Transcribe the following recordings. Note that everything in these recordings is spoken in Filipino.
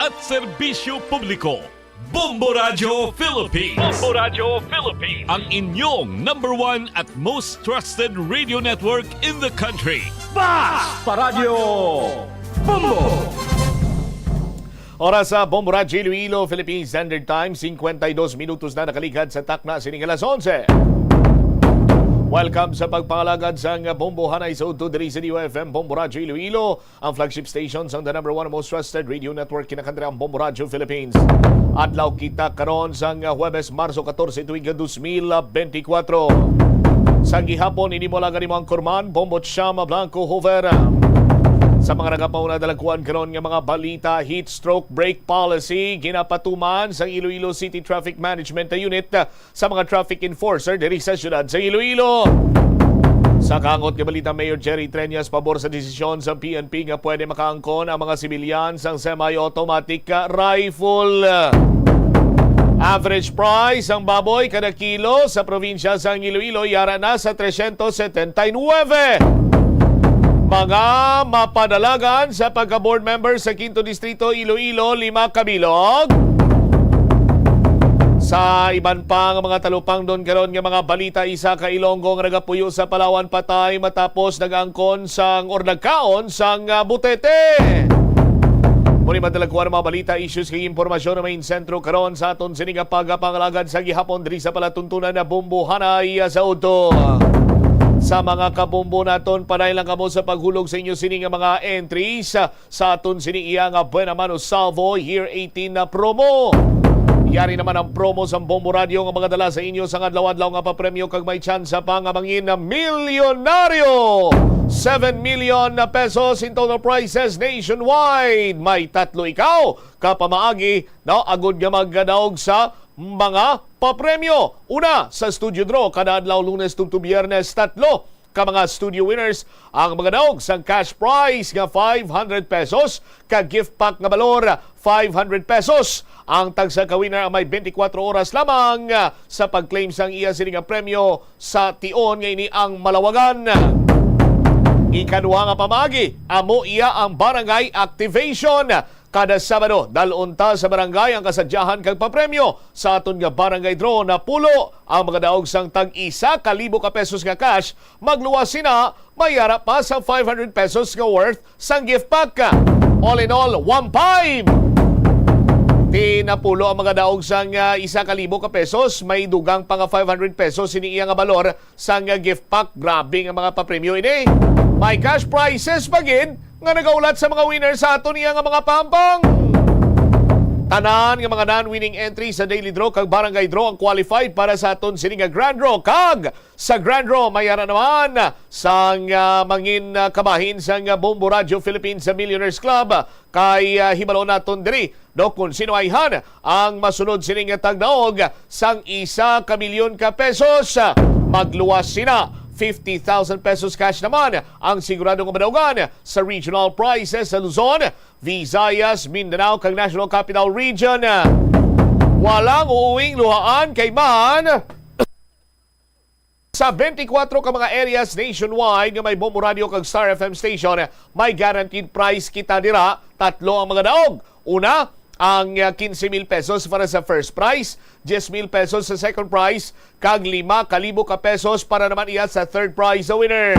at serbisyo publiko. Bombo Radio Philippines. Bombo Radio Philippines. Ang inyong number one at most trusted radio network in the country. Basta Radio Bombo! Oras sa Bombo Radio Iloilo, Philippine Standard Time, 52 minutos na nakaligad sa takna sining alas 11. Welcome sa pagpangalagad sa Bombo Hanay sa Uto diri sa UFM Bombo Radio Iloilo, ang flagship station sa the number one most trusted radio network kinakantri ang Bombo Radio Philippines. Adlaw kita karon sa Huwebes, Marso 14 tuig 2024. Sa gihapon ini mo lang ang Kurman, Bombo Chama Blanco Hover. Sa mga nagapauna dalagkuan karon nga mga balita, heat stroke brake policy ginapatuman sa Iloilo City Traffic Management Unit sa mga traffic enforcer diri sa syudad sa Iloilo. Sa kaangot nga balita, Mayor Jerry Treñas pabor sa desisyon sa PNP nga pwede makaangkon ang mga sibilyan sang semi-automatic rifle. Average price ang baboy kada kilo sa probinsya sa Iloilo yara na sa 379. Mga mapadalagan sa pagka-board member sa 5th Distrito Iloilo, 5 kabilog. Sa iban pang mga talupang doon karon nga mga balita, isa ka Ilonggo nga nagapuyo sa Palawan patay matapos nag-angkon sang or nagkaon sang butete. Muli madalagkuan ang mga balita, issues kay impormasyon na main sentro karon sa aton sining pagpangalagad sa gihapon diri sa palatuntunan na Bombo Hanay sa Uto. Sa mga kabombo naton, panay lang kamo sa paghulog sa inyo sining mga entries sa aton sining iya nga Buena Mano Salvo Year 18 na promo. Yari naman ang promo sa Bombo Radio nga mga dala sa inyo sa adlaw-adlaw nga papremyo kag may tsansa pa nga mangin na milyonaryo. 7 million na pesos in total prizes nationwide. May tatlo ikaw kapamaagi na agud nga maggadaog sa mga papremyo. Una, sa Studio Draw, kada adlaw Lunes tungto Biyernes, tatlo ka mga studio winners ang mga daog sa cash prize nga 500 pesos, ka gift pack nga balor 500 pesos. Ang tagsa ka winner ang may 24 oras lamang sa pag-claim sang iya sining nga premyo sa tion nga ini ang Malawagan. Ikaduha nga pamagi, amo iya ang barangay activation. Kada Sabado, dalunta sa barangay ang kasadyahan kag papremyo sa aton nga barangay draw na pulo ang mga daog sang tag-1,000 ka pesos nga cash. Magluwas sina, mayara pa sa 500 pesos nga worth sang gift pack. All in all, 1.5. Tinapulo ang mga daog sang 1,000 ka pesos, may dugang pa nga 500 pesos siniiya nga balor sang gift pack. Grabe nga mga papremyo ini. May cash prizes pagin nga nagaulat sa mga winner sa ato niya nga mga pampang. Tanan nga mga non-winning entry sa daily draw kag barangay draw ang qualified para sa aton sining nga grand draw. Kag sa grand draw mayara naman sang mangin kabahin sang Bombo Radio Philippines sa Millionaires Club kay hibalo naton diri do kung sino ay han ang masunod sining nga tagdaog sang 1 milyon ka pesos. Magluwas sina 50,000 pesos cash naman ang siguradong madaugan sa regional prizes sa Luzon, Visayas, Mindanao kag National Capital Region. Walang uuwing luhaan kay man sa 24 ka mga areas nationwide nga may Bombo Radio kag Star FM station. May guaranteed prize kita dira. Tatlo ang mga daog. Una, ang 15,000 pesos para sa first prize, 10,000 pesos sa second prize, kag 5,000 ka pesos para naman iya sa third prize sa winner.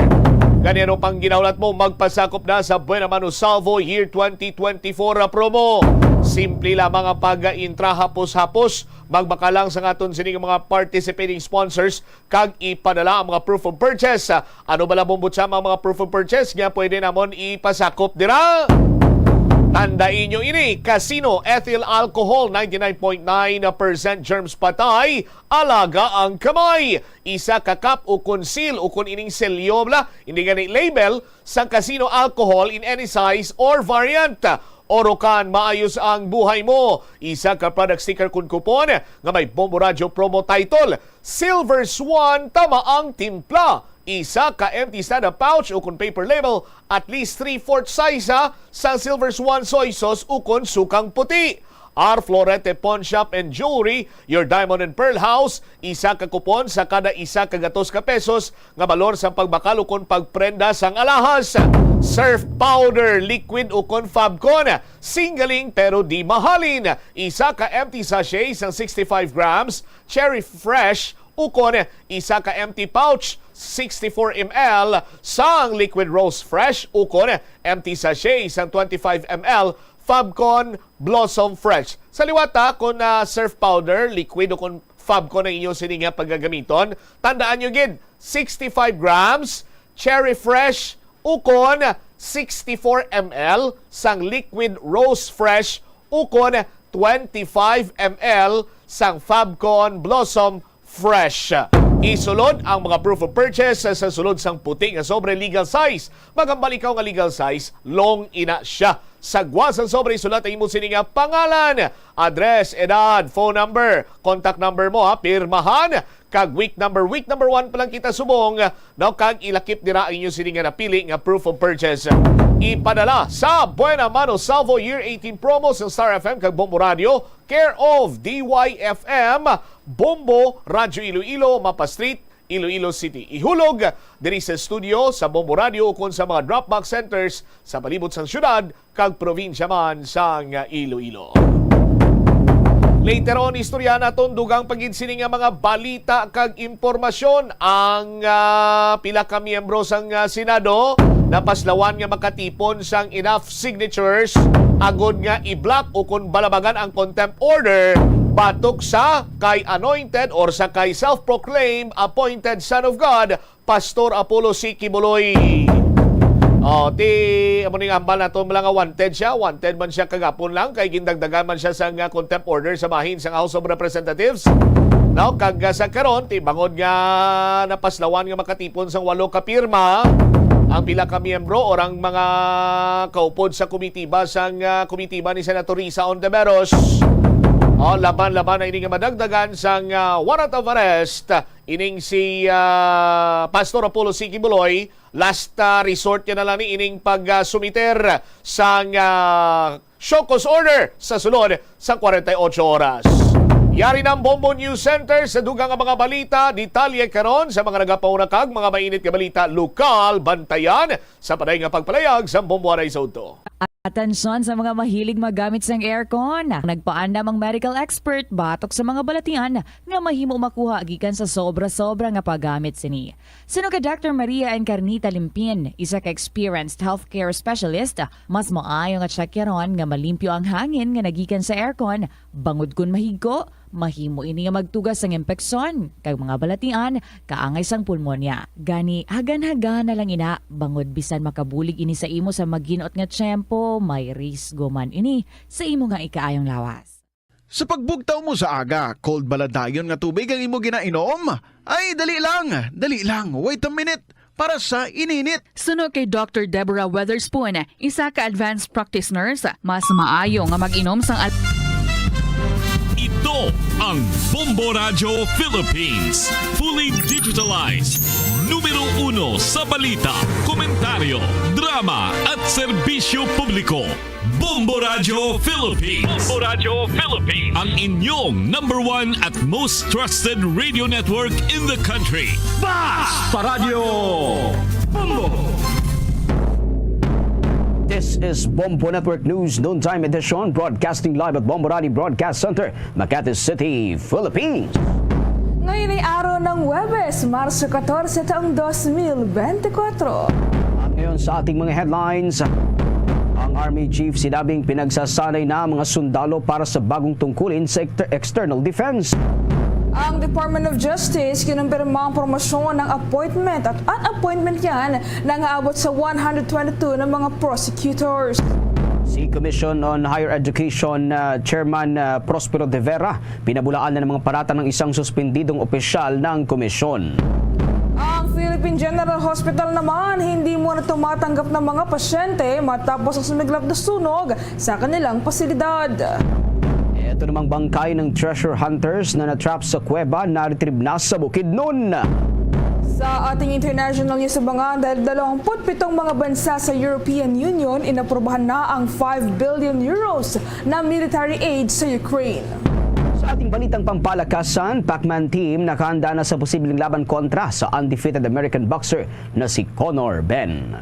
Ganyan pang ginaulat mo, magpasakop na sa Buena Mano Salvo Year 2024 promo. Simple lamang ang pag-intra hapos-hapos. Magbaka lang sa aton sining mga participating sponsors kag ipadala ang mga proof of purchase. Ano ba lang bumbutsa mga proof of purchase nga pwede namon ipasakop dira? Tandain nyo ini, Casino Ethyl Alcohol, 99.9% germs patay, alaga ang kamay. Isa ka cup o conceal o kun ining selyo bla, hindi gani label sa Casino Alcohol in any size or variant. Orokan, maayos ang buhay mo. Isa ka product sticker kun kupon nga may Bombo Radio promo title, Silver Swan, tama ang timpla. Isa ka empty stand-up pouch o kung paper label, at least 3/4 size sa Silver Swan soy sauce o kung sukang puti. R. Florete Pawn Shop and Jewelry, your Diamond and Pearl House, isa ka kupon sa kada isa ka gatos ka pesos nga balor sa pagbakal ukon pagprenda sang alahas. Surf powder, liquid ukon Fabcon, singling pero di mahalin. Isa ka empty sachet sang 65 grams, Cherry Fresh ukon isa ka empty pouch 64 ml sang Liquid Rose Fresh ukon empty sachet sang 25 ml Fabcon Blossom Fresh. Sa liwata kung surf powder, liquid ukon Fabcon ang inyong sininga paggagamiton, tandaan nyo gid 65 grams Cherry Fresh ukon 64 ml sang Liquid Rose Fresh ukon 25 ml sang Fabcon Blossom Fresh. Isulod ang mga proof of purchase sa sulod sang puti nga sobre legal size. Magambal ikaw nga legal size, long ina siya. Sagwa sang sobre isulat ang imong sininga pangalan, address, edad, phone number, contact number mo pirmahan. Kag week number 1 pa lang kita subong, no, kag ilakip dira ang inyong sininga napili nga proof of purchase. Ipadala sa Buena Mano Salvo Year 18 promo sa Star FM kag Bombo Radio, care of DYFM, Bombo, Radyo Iloilo, Mapa Street, Iloilo City. Ihulog diri sa studio sa Bombo Radio kung sa mga drop-box centers sa palibot sang syudad kag probinsya man sang Iloilo. Later on, istorya naton dugang pagid nga mga balita kag impormasyon ang pila ka miyembro sang Senado napaslawan nga makatipon sang enough signatures agod nga i-block o kung balabagan ang contempt order batok sa kay anointed or sa kay self-proclaimed appointed Son of God, Pastor Apollo C. Kibuloy. Amo ning ambal nato mga wanted siya. Wanted man siya kagapon lang kay gindagdagan man siya sa contempt order sa bahin sa House of Representatives. Now, kag sa karon bangod nga napaslawan nga makatipon sang 8 ka pirma ang pila ka miyembro or ang mga kaupod sa komitiba sang komitiba ni Senator Risa Ontiveros. Laban-laban na ining madagdagan sang warrant of arrest ining si Pastor Apollo C. Kibuloy. Last resort niya na lang ni ining pagsumiter sang show cause order sa sulod sa 48 oras. Yari ng Bombo News Center sa dugang mga balita, detalye karon sa mga nagapaunakag, mga mainit nga balita lokal, bantayan sa paday nga pagpalayag sa Bombo Aray Soto. Atensyon sa mga mahilig magamit sang aircon. Nagpaandam ang medical expert batok sa mga balatian nga mahimo makuha gikan sa sobra-sobra nga paggamit sini. Sino ka Dr. Maria Encarnita Limpin, isa ka experienced healthcare specialist, mas maayo nga tsakyaron nga malimpyo ang hangin nga nagikan sa aircon, bangod kun mahigko, mahimo ini nga magtugas sang impeksyon kag mga balatian kaangay sang pulmonya. Gani hagan-hagan na lang ina bangod bisan makabulig ini sa imo sa maginot nga tiyempo, may risgo man ini sa imo nga ikaayong lawas. Sa pagbugtaw mo sa aga, cold baladayon nga tubig ang imo ginainom? Ay, dali lang, wait a minute para sa ininit. Sunod kay Dr. Deborah Weatherspoon, isa ka advanced practice nurse, mas maayo nga mag-inom sang Ito ang Bombo Radio Philippines. Fully digitalized. Numero 1 sa balita, komentaryo, drama at serbisyo publiko. Bombo Radio Philippines. Bombo Radio Philippines. Ang inyong #1 at most trusted radio network in the country. Sa Radyo Bombo! This is Bombo Network News Noontime Edition, broadcasting live at Bombo Radio Broadcast Center, Makati City, Philippines. Ngayon ay araw ng Huwebes, Marso 14, taong 2024. At ngayon sa ating mga headlines, ang Army Chief sinabing pinagsasanay na mga sundalo para sa bagong tungkulin sa external defense. Ang Department of Justice kinumpirma ang promosyon ng appointment at unappointment yan na aabot sa 122 ng mga prosecutors. Si Commission on Higher Education Chairman Prospero de Vera pinabulaan na ng mga parata ng isang suspendidong opisyal ng komisyon. Ang Philippine General Hospital naman hindi muna tumatanggap ng mga pasyente matapos ang sumiglap na sunog sa kanilang pasilidad. Ito namang bangkay ng treasure hunters na natrap sa kuweba na retrieve na sa Bukidnon. Sa ating international news dahil 27 mga bansa sa European Union inaprubahan na ang 5 billion euros na military aid sa Ukraine. Sa ating balitang pampalakasan, Pacman team nakahanda na sa posibleng laban kontra sa undefeated American boxer na si Conor Benn.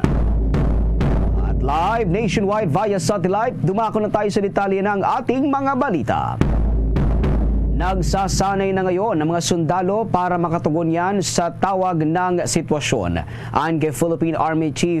At live nationwide via satellite, dumako na tayo sa detalye ng ating mga balita. Nagsasanay na ngayon ang mga sundalo para makatugon yan sa tawag ng sitwasyon. Ayon kay Philippine Army Chief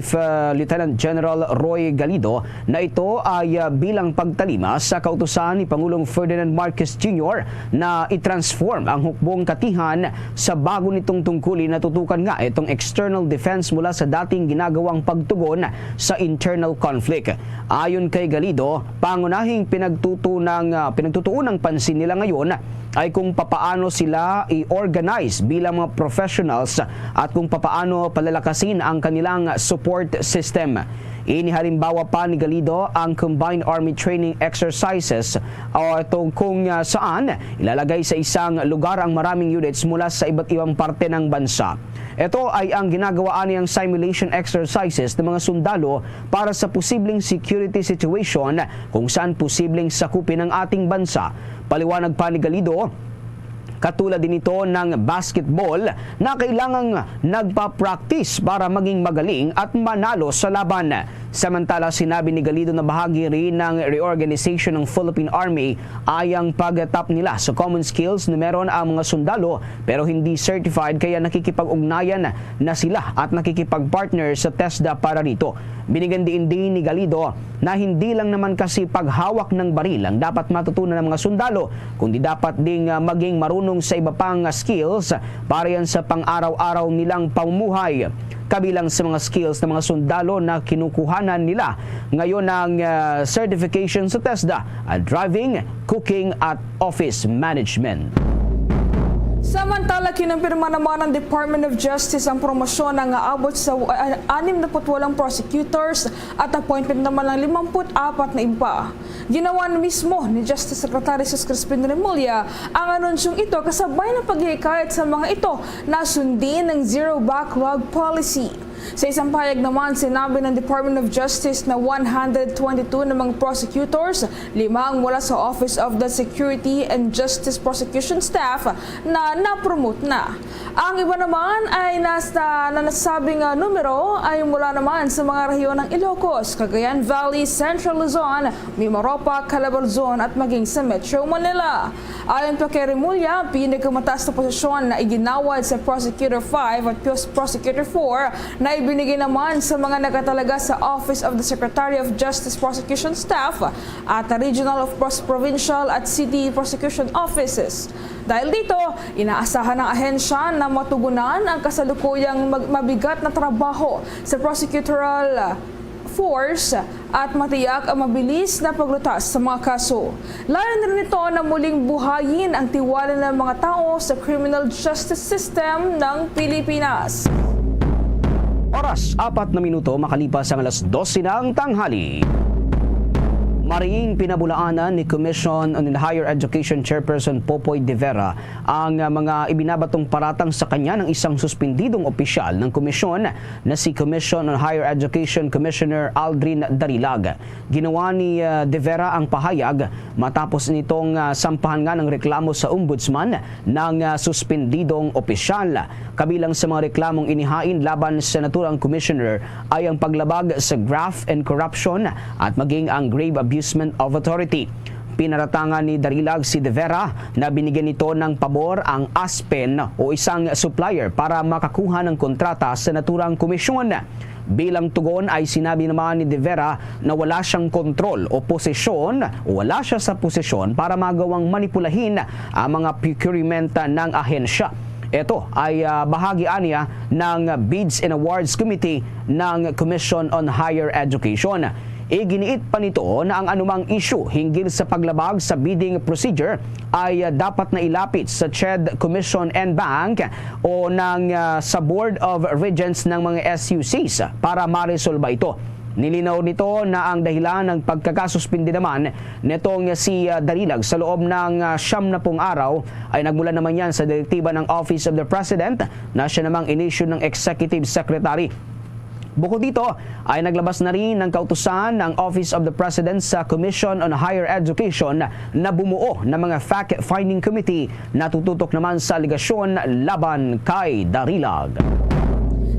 Lieutenant General Roy Galido na ito ay bilang pagtalima sa kautusan ni Pangulong Ferdinand Marcos Jr. na i-transform ang hukbong katihan sa bago nitong tungkulin na tutukan nga itong external defense mula sa dating ginagawang pagtugon sa internal conflict. Ayon kay Galido, pangunahing pinagtutuunang pansin nila ngayon ay kung papaano sila i-organize bilang mga professionals at kung papaano palalakasin ang kanilang support system. Inihalimbawa pa ni Galido ang Combined Army Training Exercises o kung saan ilalagay sa isang lugar ang maraming units mula sa iba't ibang parte ng bansa. Ito ay ang ginagawaan niyang simulation exercises ng mga sundalo para sa posibleng security situation kung saan posibleng sakupin ang ating bansa. Paliwanag pa ni Galido, katulad din ito ng basketball na kailangang nagpa-practice para maging magaling at manalo sa laban. Samantala, sinabi ni Galido na bahagi rin ng reorganization ng Philippine Army ay ang pag-tap nila sa common skills na meron ang mga sundalo pero hindi certified kaya nakikipag-ugnayan na sila at nakikipag-partner sa TESDA para rito. Binigyan din ni Galido na hindi lang naman kasi paghawak ng baril ang dapat matutunan ng mga sundalo, kundi dapat ding maging marunong sa iba pang skills para yan sa pang-araw-araw nilang pamumuhay. Kabilang sa mga skills ng mga sundalo na kinukuhanan nila ngayon ng certification sa TESDA at driving, cooking at office management. Samantala, kinumpirma naman ng Department of Justice ang promosyon ng aabot sa 68 prosecutors at appointment naman ng 54 na iba. Ginawa na mismo ni Justice Secretary Sus Crispin Remulla ang anunsyong ito kasabay ng paghihikayat sa mga ito na sundin ng zero backlog policy. Sa isang pahayag naman, sinabi ng Department of Justice na 122 na mga prosecutors, 5 mula sa Office of the Security and Justice Prosecution Staff na na-promote na. Ang iba naman ay nasabing numero ay mula naman sa mga rehiyon ng Ilocos, Cagayan Valley, Central Luzon, Mimaropa, Calabarzon at maging sa Metro Manila. Ayon pa kay Remulla, pinakamataas na posisyon na iginawad sa Prosecutor 5 at Prosecutor 4 na ibinigay naman sa mga nakatalaga sa Office of the Secretary of Justice Prosecution Staff at Regional of Provincial at City Prosecution Offices. Dahil dito, inaasahan ng ahensya na matugunan ang kasalukuyang mabigat na trabaho sa prosecutorial force at matiyak ang mabilis na paglutas sa mga kaso. Layunin rin ito na muling buhayin ang tiwala ng mga tao sa criminal justice system ng Pilipinas. Oras, 4 na minuto makalipas ang alas 12 ng tanghali. Mariing pinabulaanan ni Commission on Higher Education Chairperson Popoy De Vera ang mga ibinabatong paratang sa kanya ng isang suspendidong opisyal ng komisyon na si Commission on Higher Education Commissioner Aldrin Darilag. Ginawa ni De Vera ang pahayag matapos nitong sampahan nga ng reklamo sa ombudsman ng suspendidong opisyal. Kabilang sa mga reklamong inihain laban sa naturang commissioner ay ang paglabag sa graft and corruption at maging ang grave abuse of authority. Pinaratangan ni Darilag si De Vera na binigyan nito ng pabor ang Aspen o isang supplier para makakuha ng kontrata sa naturang komisyon. Bilang tugon ay sinabi naman ni De Vera na wala siyang kontrol o posisyon o wala siya sa posisyon para magawang manipulahin ang mga procurement ng ahensya. Ito ay bahagi niya ng Bids and Awards Committee ng Commission on Higher Education. Iginiit pa nito na ang anumang issue hinggil sa paglabag sa bidding procedure ay dapat na ilapit sa CHED Commission and Bank o sa Board of Regents ng mga SUCs para maresolba ito. Nilinaw nito na ang dahilan ng pagkakasuspindi naman nitong si Darilag sa loob ng 70 araw ay nagmula naman yan sa direktiba ng Office of the President na siya namang in-issue ng Executive Secretary. Bukod dito ay naglabas na rin ng kautusan ng Office of the President sa Commission on Higher Education na bumuo ng mga fact-finding committee na tututok naman sa aligasyon laban kay Darilag.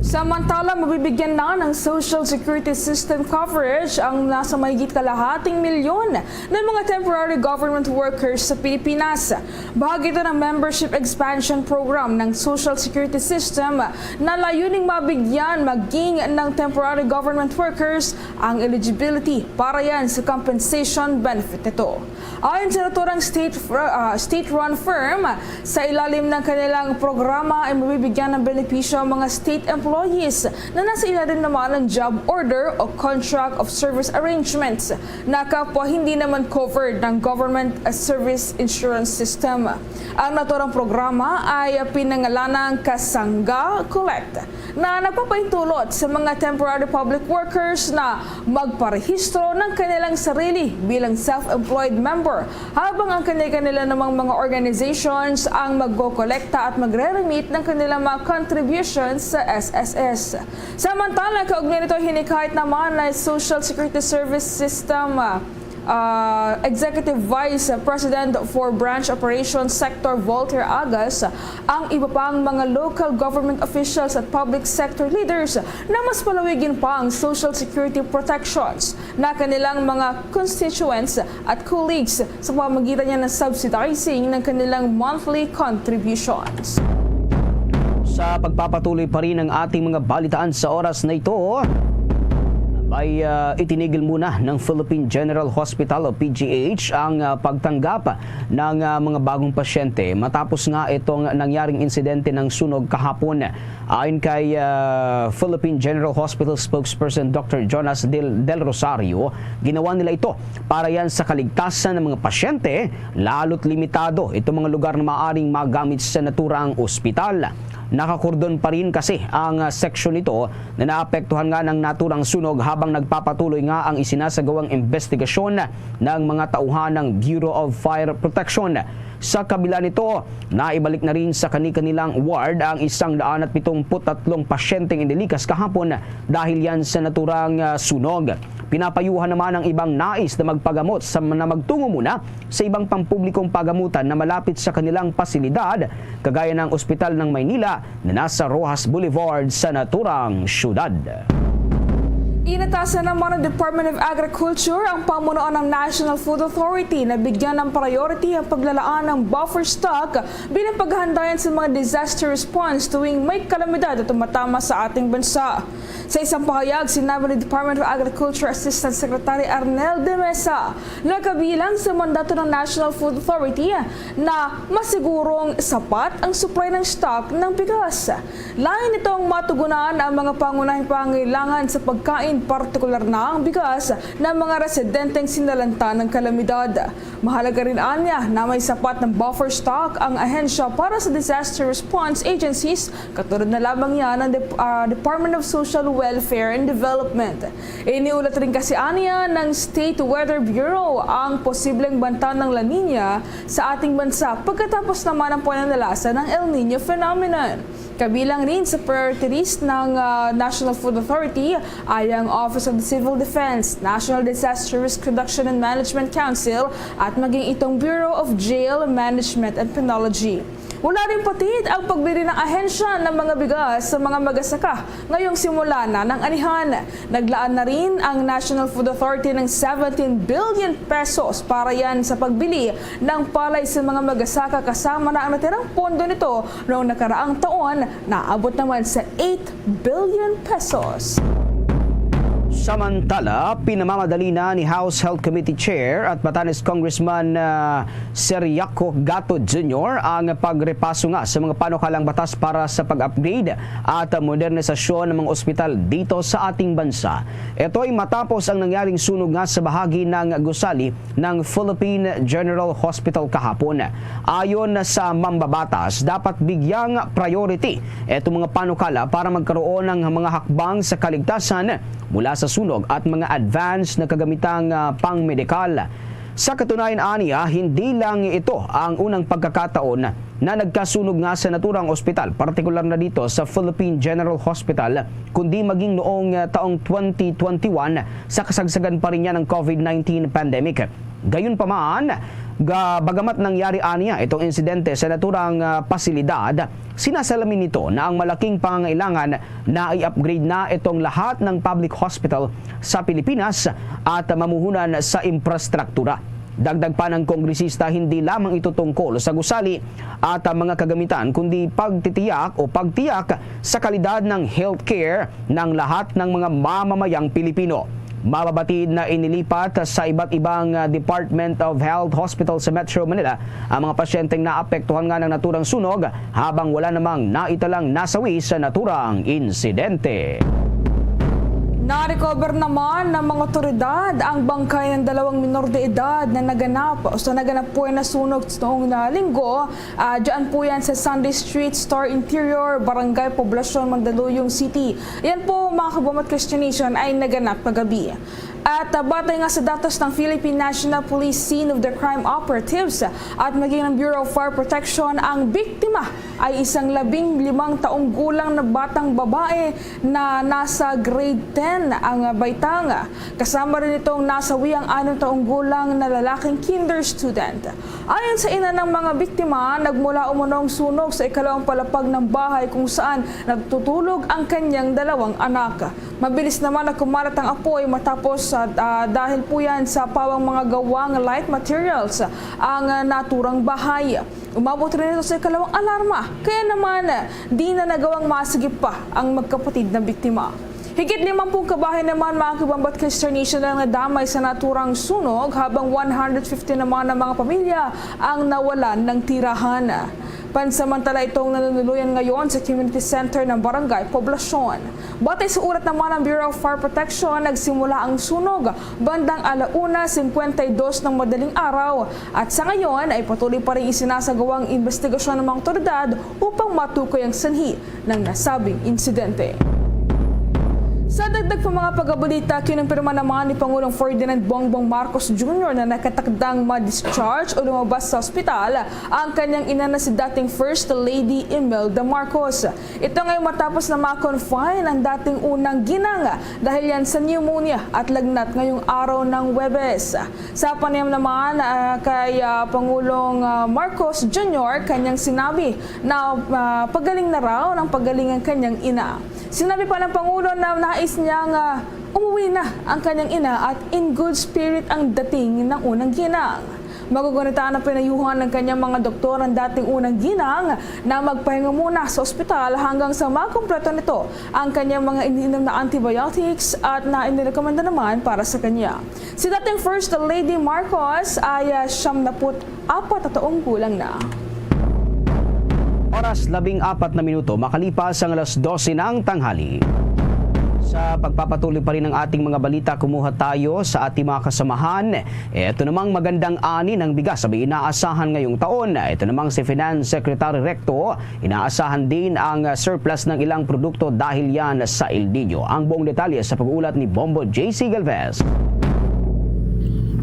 Samantala, mabibigyan na ng Social Security System coverage ang nasa mahigit kalahating milyon ng mga temporary government workers sa Pilipinas. Bahagi ito ng membership expansion program ng Social Security System na layuning mabigyan maging ng temporary government workers ang eligibility para yan sa compensation benefit nito. Ayon sa naturang state-run firm, sa ilalim ng kanilang programa ay mabibigyan ng benepisyo ang mga state employees na nasa ilalim naman ng job order o contract of service arrangements na kapwa hindi naman covered ng government service insurance system. Ang naturang programa ay pinangalanang Kasangga Collect na nagpapaintulot sa mga temporary public workers na magparehistro ng kanilang sarili bilang self-employed member habang ang kanila namang mga organizations ang magkokolekta at magre-remit ng kanilang mga contributions sa SSS. Samantala, kaugnay nito hinikayat naman na Social Security Service System Executive Vice President for Branch Operations Sector Voltaire Agas ang iba pang mga local government officials at public sector leaders na mas palawigin pa ang social security protections na kanilang mga constituents at colleagues sa pamamagitan niya ng subsidizing ng kanilang monthly contributions. Sa pagpapatuloy pa rin ng ating mga balitaan sa oras na ito, ay itinigil muna ng Philippine General Hospital o PGH ang pagtanggap ng mga bagong pasyente matapos nga itong nangyaring insidente ng sunog kahapon. Ayon kay Philippine General Hospital spokesperson Dr. Jonas Del Rosario, ginawa nila ito para yan sa kaligtasan ng mga pasyente, lalo't limitado itong mga lugar na maaaring magamit sa naturang ospital. Nakakordon pa rin kasi ang seksyon nito na naapektuhan nga ng naturang sunog habang nagpapatuloy nga ang isinasagawang investigasyon ng mga tauhan ng Bureau of Fire Protection. Sa kabila nito, naibalik na rin sa kanilang ward ang 173 pasyenteng inilikas kahapon dahil yan sa naturang sunog. Pinapayuhan naman ang ibang nais na magpagamot na magtungo muna sa ibang pampublikong pagamutan na malapit sa kanilang pasilidad, kagaya ng Ospital ng Maynila na nasa Rojas Boulevard sa naturang syudad. Inatasan naman ng Department of Agriculture ang pamunuan ng National Food Authority na bigyan ng priority ang paglalaan ng buffer stock bilang paghahandayan sa mga disaster response tuwing may kalamidad at tumatama sa ating bansa. Sa isang pahayag, sinabi ng Department of Agriculture Assistant Secretary Arnel de Mesa na kabilang sa mandato ng National Food Authority na masigurong sapat ang supply ng stock ng bigas. Lain nitong matugunan ang mga pangunahing pangailangan sa pagkain, partikular na ang bigas ng mga residenteng sinalanta ng kalamidad. Mahalaga rin anya na may sapat ng buffer stock ang ahensya para sa disaster response agencies katulad na lamang yan ng Department of Social Welfare and Development. Iniulat rin kasi anya ng State Weather Bureau ang posibleng banta ng La Nina sa ating bansa pagkatapos naman ang pananalasa ng El Nino phenomenon. Kabilang rin sa priority list ng National Food Authority ay ang Office of the Civil Defense, National Disaster Risk Reduction and Management Council at maging itong Bureau of Jail Management and Penology. Wala rin patid ang pagbili ng ahensya ng mga bigas sa mga magasaka ngayong simula na ng anihan. Naglaan na rin ang National Food Authority ng 17 billion pesos para yan sa pagbili ng palay sa mga magasaka kasama na ang natirang pondo nito noong nakaraang taon na abot naman sa 8 billion pesos. Samantala, pinamamadali na ni House Health Committee Chair at Batanes Congressman Seriaco Gato Jr. ang pagrepaso nga sa mga panukalang batas para sa pag-upgrade at modernisasyon ng mga ospital dito sa ating bansa. Ito ay matapos ang nangyaring sunog nga sa bahagi ng gusali ng Philippine General Hospital kahapon. Ayon sa mambabatas, dapat bigyang priority itong mga panukala para magkaroon ng mga hakbang sa kaligtasan mula sa sunog sunog at mga advanced na kagamitang pangmedikal. Sa katunayan aniya, hindi lang ito ang unang pagkakataon na nagkasunog nga sa naturang ospital, partikular na dito sa Philippine General Hospital, kundi maging noong taong 2021 sa kasagsagan pa rin niya ng COVID-19 pandemic. Gayunpaman, bagamat nangyari aniya itong insidente sa naturang pasilidad, sinasalamin nito na ang malaking pangangailangan na i-upgrade na itong lahat ng public hospital sa Pilipinas at mamuhunan sa infrastruktura. Dagdag pa ng kongresista, hindi lamang ito tungkol sa gusali at mga kagamitan, kundi pagtiyak sa kalidad ng healthcare ng lahat ng mga mamamayang Pilipino. Mababatid na inilipat sa iba't ibang Department of Health Hospital sa Metro Manila ang mga pasyenteng naapektuhan nga ng naturang sunog, habang wala namang naitalang nasawi sa naturang insidente. Na-recover naman ng mga otoridad ang bangkay ng 2 minor de edad na naganap po ay nasunog noong linggo. Diyan po yan sa Sunday Street, Star Interior, Barangay Poblacion, Mandaluyong City. Yan po mga kabamat Christian Nation ay naganap kagabi. At batay nga sa datos ng Philippine National Police Scene of the Crime Operatives at maging ng Bureau of Fire Protection, ang biktima ay isang 15 taong gulang na batang babae na nasa grade 10 ang baitang. Kasama rin itong nasawi ang 6 taong gulang na lalaking kinder student. Ayon sa ina ng mga biktima, nagmula umunong sunog sa ikalawang palapag ng bahay kung saan nagtutulog ang kanyang 2 anak. Mabilis naman na kumalat ang apoy matapos dahil po yan sa pawang mga gawang light materials ang naturang bahay. Umabot rin ito sa ikalawang alarma, kaya naman di na nagawang masigip pa ang magkapatid na biktima. Higit 50 kabahay naman mga kabambat Christian Nation ang nadamay sa naturang sunog, habang 150 naman ng mga pamilya ang nawalan ng tirahan. Pansamantala itong nanunuluyan ngayon sa Community Center ng Barangay Poblacion. Batay sa ulat naman ng Bureau of Fire Protection, nagsimula ang sunog bandang 1:52 ng madaling araw, at sa ngayon ay patuloy pa rin isinasagawang investigasyon ng mga otoridad upang matukoy ang sanhi ng nasabing insidente. Sa dagdag pa mga pagbabalita, kinumpirma naman ni Pangulong Ferdinand Bongbong Marcos Jr. na nakatakdang ma-discharge o lumabas sa ospital ang kanyang ina na si dating First Lady Imelda Marcos. Ito ngayon matapos na ma-confine ang dating unang ginang dahil yan sa pneumonia at lagnat ngayong araw ng Huwebes. Sa panayam naman kay Pangulong Marcos Jr., kanyang sinabi na pagaling na raw ng pagaling ang kanyang ina. Sinabi pa ng Pangulo na nais niyang umuwi na ang kanyang ina at in good spirit ang dating ng unang ginang. Magugunitaan na pinayuhan ng kanyang mga doktor ang dating unang ginang na magpahinga muna sa ospital hanggang sa makumpleto nito ang kanyang mga iniinom na antibiotics at na inirekomenda naman para sa kanya. Si dating First Lady Marcos ay 74 taong gulang na. Oras 14 na minuto makalipas ang 12:00 ng tanghali. Sa pagpapatuloy pa rin ng ating mga balita, kumuha tayo sa ating mga kasamahan. Ito namang magandang ani ng bigas sabi inaasahan ngayong taon. Ito namang si Finance Secretary Recto, inaasahan din ang surplus ng ilang produkto dahil yan sa El Nino. Ang buong detalye sa pag-uulat ni Bombo JC Galvez.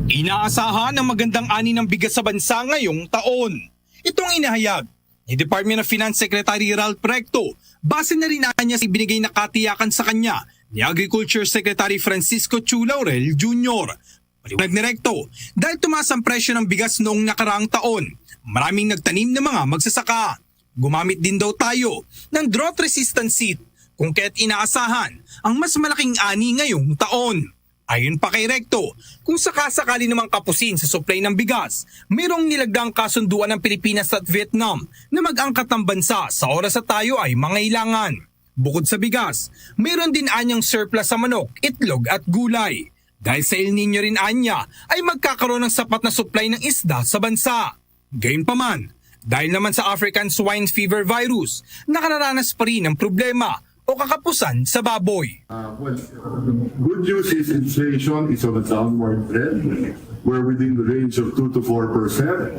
Inaasahan ang magandang ani ng bigas sa bansa ngayong taon. Itong inahayag ni Department of Finance Secretary Ralph Recto, base na rin niya sa ibinigay na katiyakan sa kanya ni Agriculture Secretary Francisco Chu Laurel Jr. Paliwanag ni Recto, dahil tumaas ang presyo ng bigas noong nakaraang taon, maraming nagtanim ng mga magsasaka. Gumamit din daw tayo ng drought-resistant seed, kung kaya't inaasahan ang mas malaking ani ngayong taon. Ayon pa kay Recto, kung sakasakali namang kapusin sa supply ng bigas, mayroong nilagdang kasunduan ng Pilipinas at Vietnam na mag-angkat ng bansa sa oras na tayo ay mangailangan. Bukod sa bigas, mayroon din anyang surplus sa manok, itlog at gulay. Dahil sa El Nino rin anya ay magkakaroon ng sapat na supply ng isda sa bansa. Gayunpaman, dahil naman sa African Swine Fever virus, nakararanas pa rin ang problema o kakapusan sa baboy. Good news is inflation is on a downward trend. We're within the range of 2 to 4%.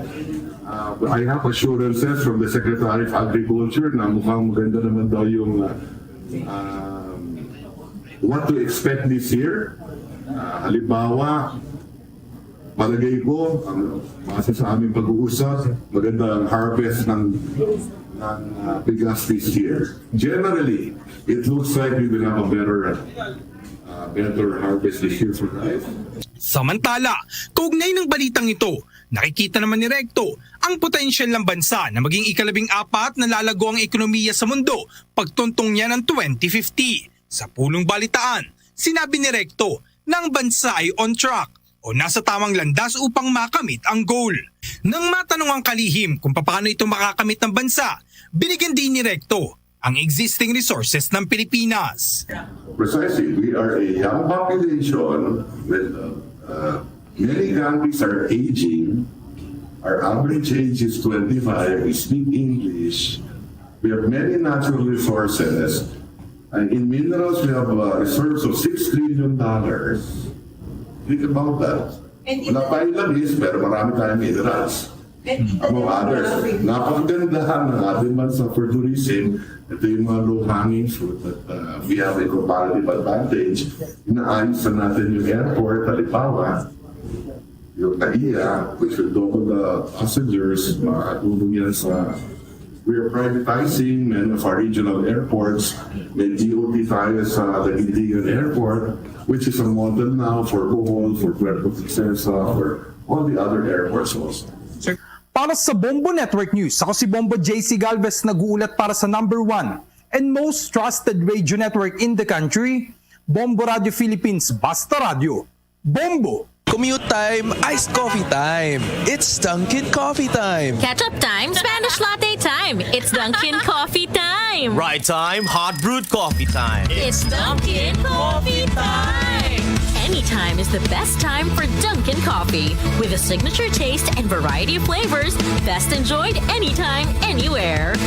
I have assurances from the Secretary of Agriculture na mukhang maganda naman daw yung what to expect this year. Halimbawa, palagay ko, base sa aming pag-uusap, magandang harvest ng bigas this year. Generally, it looks like we will have a better harvest this year for rice. Samantala, kaugnay ng balitang ito, nakikita naman ni Recto ang potensyal ng bansa na maging ika-14 na lalago ang ekonomiya sa mundo pagtuntong niya ng 2050. Sa pulong balitaan, sinabi ni Recto na ang bansa ay on track o nasa tamang landas upang makamit ang goal. Nang matanong ang kalihim kung paano ito makakamit ng bansa, binigyan din ni Recto ang existing resources ng Pilipinas. Precisely, we are a young population with many countries are aging. Our average age is 25. We speak English. We have many natural resources. And in minerals, we have reserves of $6 trillion. Think about that. Wala pa ilamis, pero marami tayong minerals. Among others, napakaganda ng ating bansa for tourism. Ito yung mga low-hanging fruit that we have a comparative advantage. Inaayos na natin yung airport, Halimbawa, yung NAIA, which will double the passengers, makatulong yan sa... We are privatizing many of our regional airports. May DOT tayo sa Daguindingan Airport, which is a model now for Bohol, for Puerto Princesa, for all the other airports also. Para sa Bombo Network News, ako si Bombo JC Galvez nag-uulat para sa number 1 and most trusted radio network in the country, Bombo Radio Philippines, Basta Radio. Bombo! Commute time, iced coffee time. It's Dunkin' Coffee time. Ketchup time, Spanish latte time. It's Dunkin' Coffee time. Ride time, hot brewed coffee time. It's Dunkin' Coffee time. Anytime is the best time for Dunkin' Coffee. With a signature taste and variety of flavors, best enjoyed anytime, anywhere.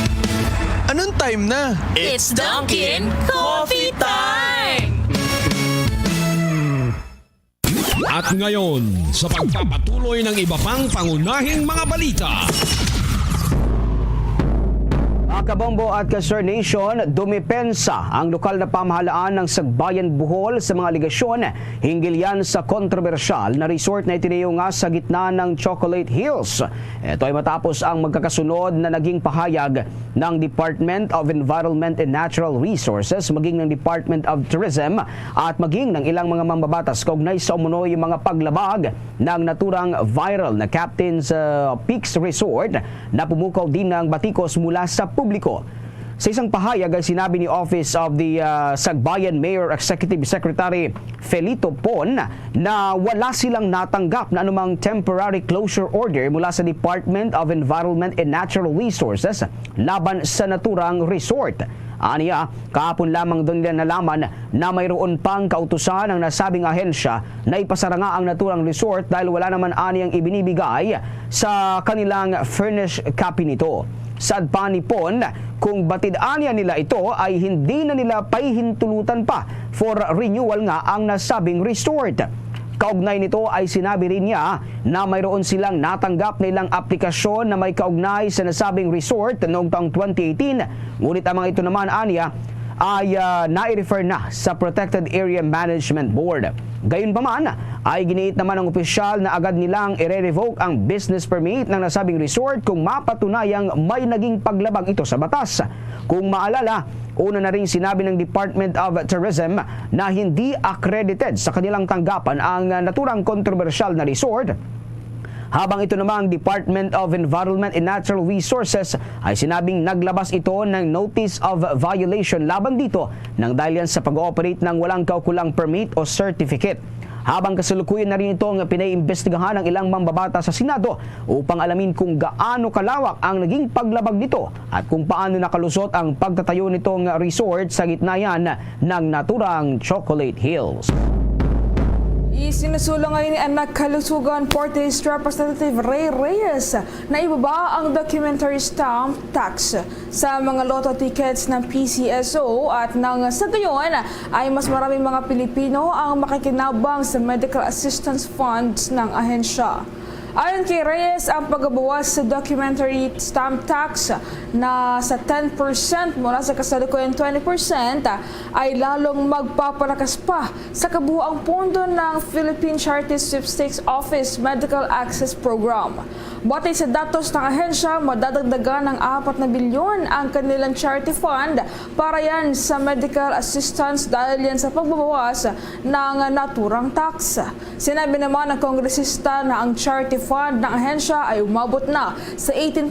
Anong time na? It's Dunkin' Coffee time. At ngayon, sa pagpapatuloy ng iba pang pangunahing mga balita. Kabombo at ka-Sir Nation, dumipensa ang lokal na pamahalaan ng Sagbayan Bohol sa mga aligasyon hinggil yan sa kontrobersyal na resort na itinayo nga sa gitna ng Chocolate Hills. Ito ay matapos ang magkakasunod na naging pahayag ng Department of Environment and Natural Resources, maging ng Department of Tourism at maging ng ilang mga mambabatas kaugnay sa umunoy yung mga paglabag ng naturang viral na Captain's Peaks Resort na pumukaw din ng batikos mula sa publiko. Sa isang pahayag ay sinabi ni Office of the Sagbayan Mayor Executive Secretary Felito Pon na wala silang natanggap na anumang temporary closure order mula sa Department of Environment and Natural Resources laban sa naturang resort. Aniya, kahapon lamang doon nila nalaman na mayroon pang kautusan ng nasabing ahensya na ipasara nga ang naturang resort dahil wala naman aniyang ibinibigay sa kanilang furnish copy nito. Sad pa ni Pon, kung batid-anya nila ito ay hindi na nila pahihintulutan pa for renewal nga ang nasabing resort. Kaugnay nito ay sinabi rin niya na mayroon silang natanggap na ilang aplikasyon na may kaugnay sa nasabing resort noong taong 2018. Ngunit ang mga ito naman anya ay nai-refer na sa Protected Area Management Board. Gayunpaman ay giniit naman ng opisyal na agad nilang i-revoke ang business permit ng nasabing resort kung mapatunayang may naging paglabag ito sa batas. Kung maalala, una na rin sinabi ng Department of Tourism na hindi accredited sa kanilang tanggapan ang naturang kontrobersyal na resort. Habang ito namang Department of Environment and Natural Resources ay sinabing naglabas ito ng Notice of Violation laban dito nang dahil yan sa pag-ooperate ng walang kaukulang permit o certificate. Habang kasalukuyan na rin itong pinaiimbestigahan ng ilang mambabata sa Senado upang alamin kung gaano kalawak ang naging paglabag nito at kung paano nakalusot ang pagtatayo nitong resort sa gitna yan ng naturang Chocolate Hills. Isinusulong ngayon ni anak Kalusugan Portis Representative Ray Reyes na ibaba ang documentary stamp tax sa mga lotto tickets ng PCSO at nang sa gayon ay mas maraming mga Pilipino ang makikinabang sa medical assistance funds ng ahensya. Ayon kay Reyes, ang pagbabawas sa documentary stamp tax na sa 10% mula sa kasalukuyang 20% ay lalong magpapalakas pa sa kabuuang pondo ng Philippine Charity Sweepstakes Office Medical Access Program. Batay sa datos ng ahensya, madadagdagan ng 4 na bilyon ang kanilang charity fund para yan sa medical assistance dahil yan sa pagbabawas ng naturang tax. Sinabi naman ng kongresista na ang charity fund ng ahensya ay umabot na sa 18.3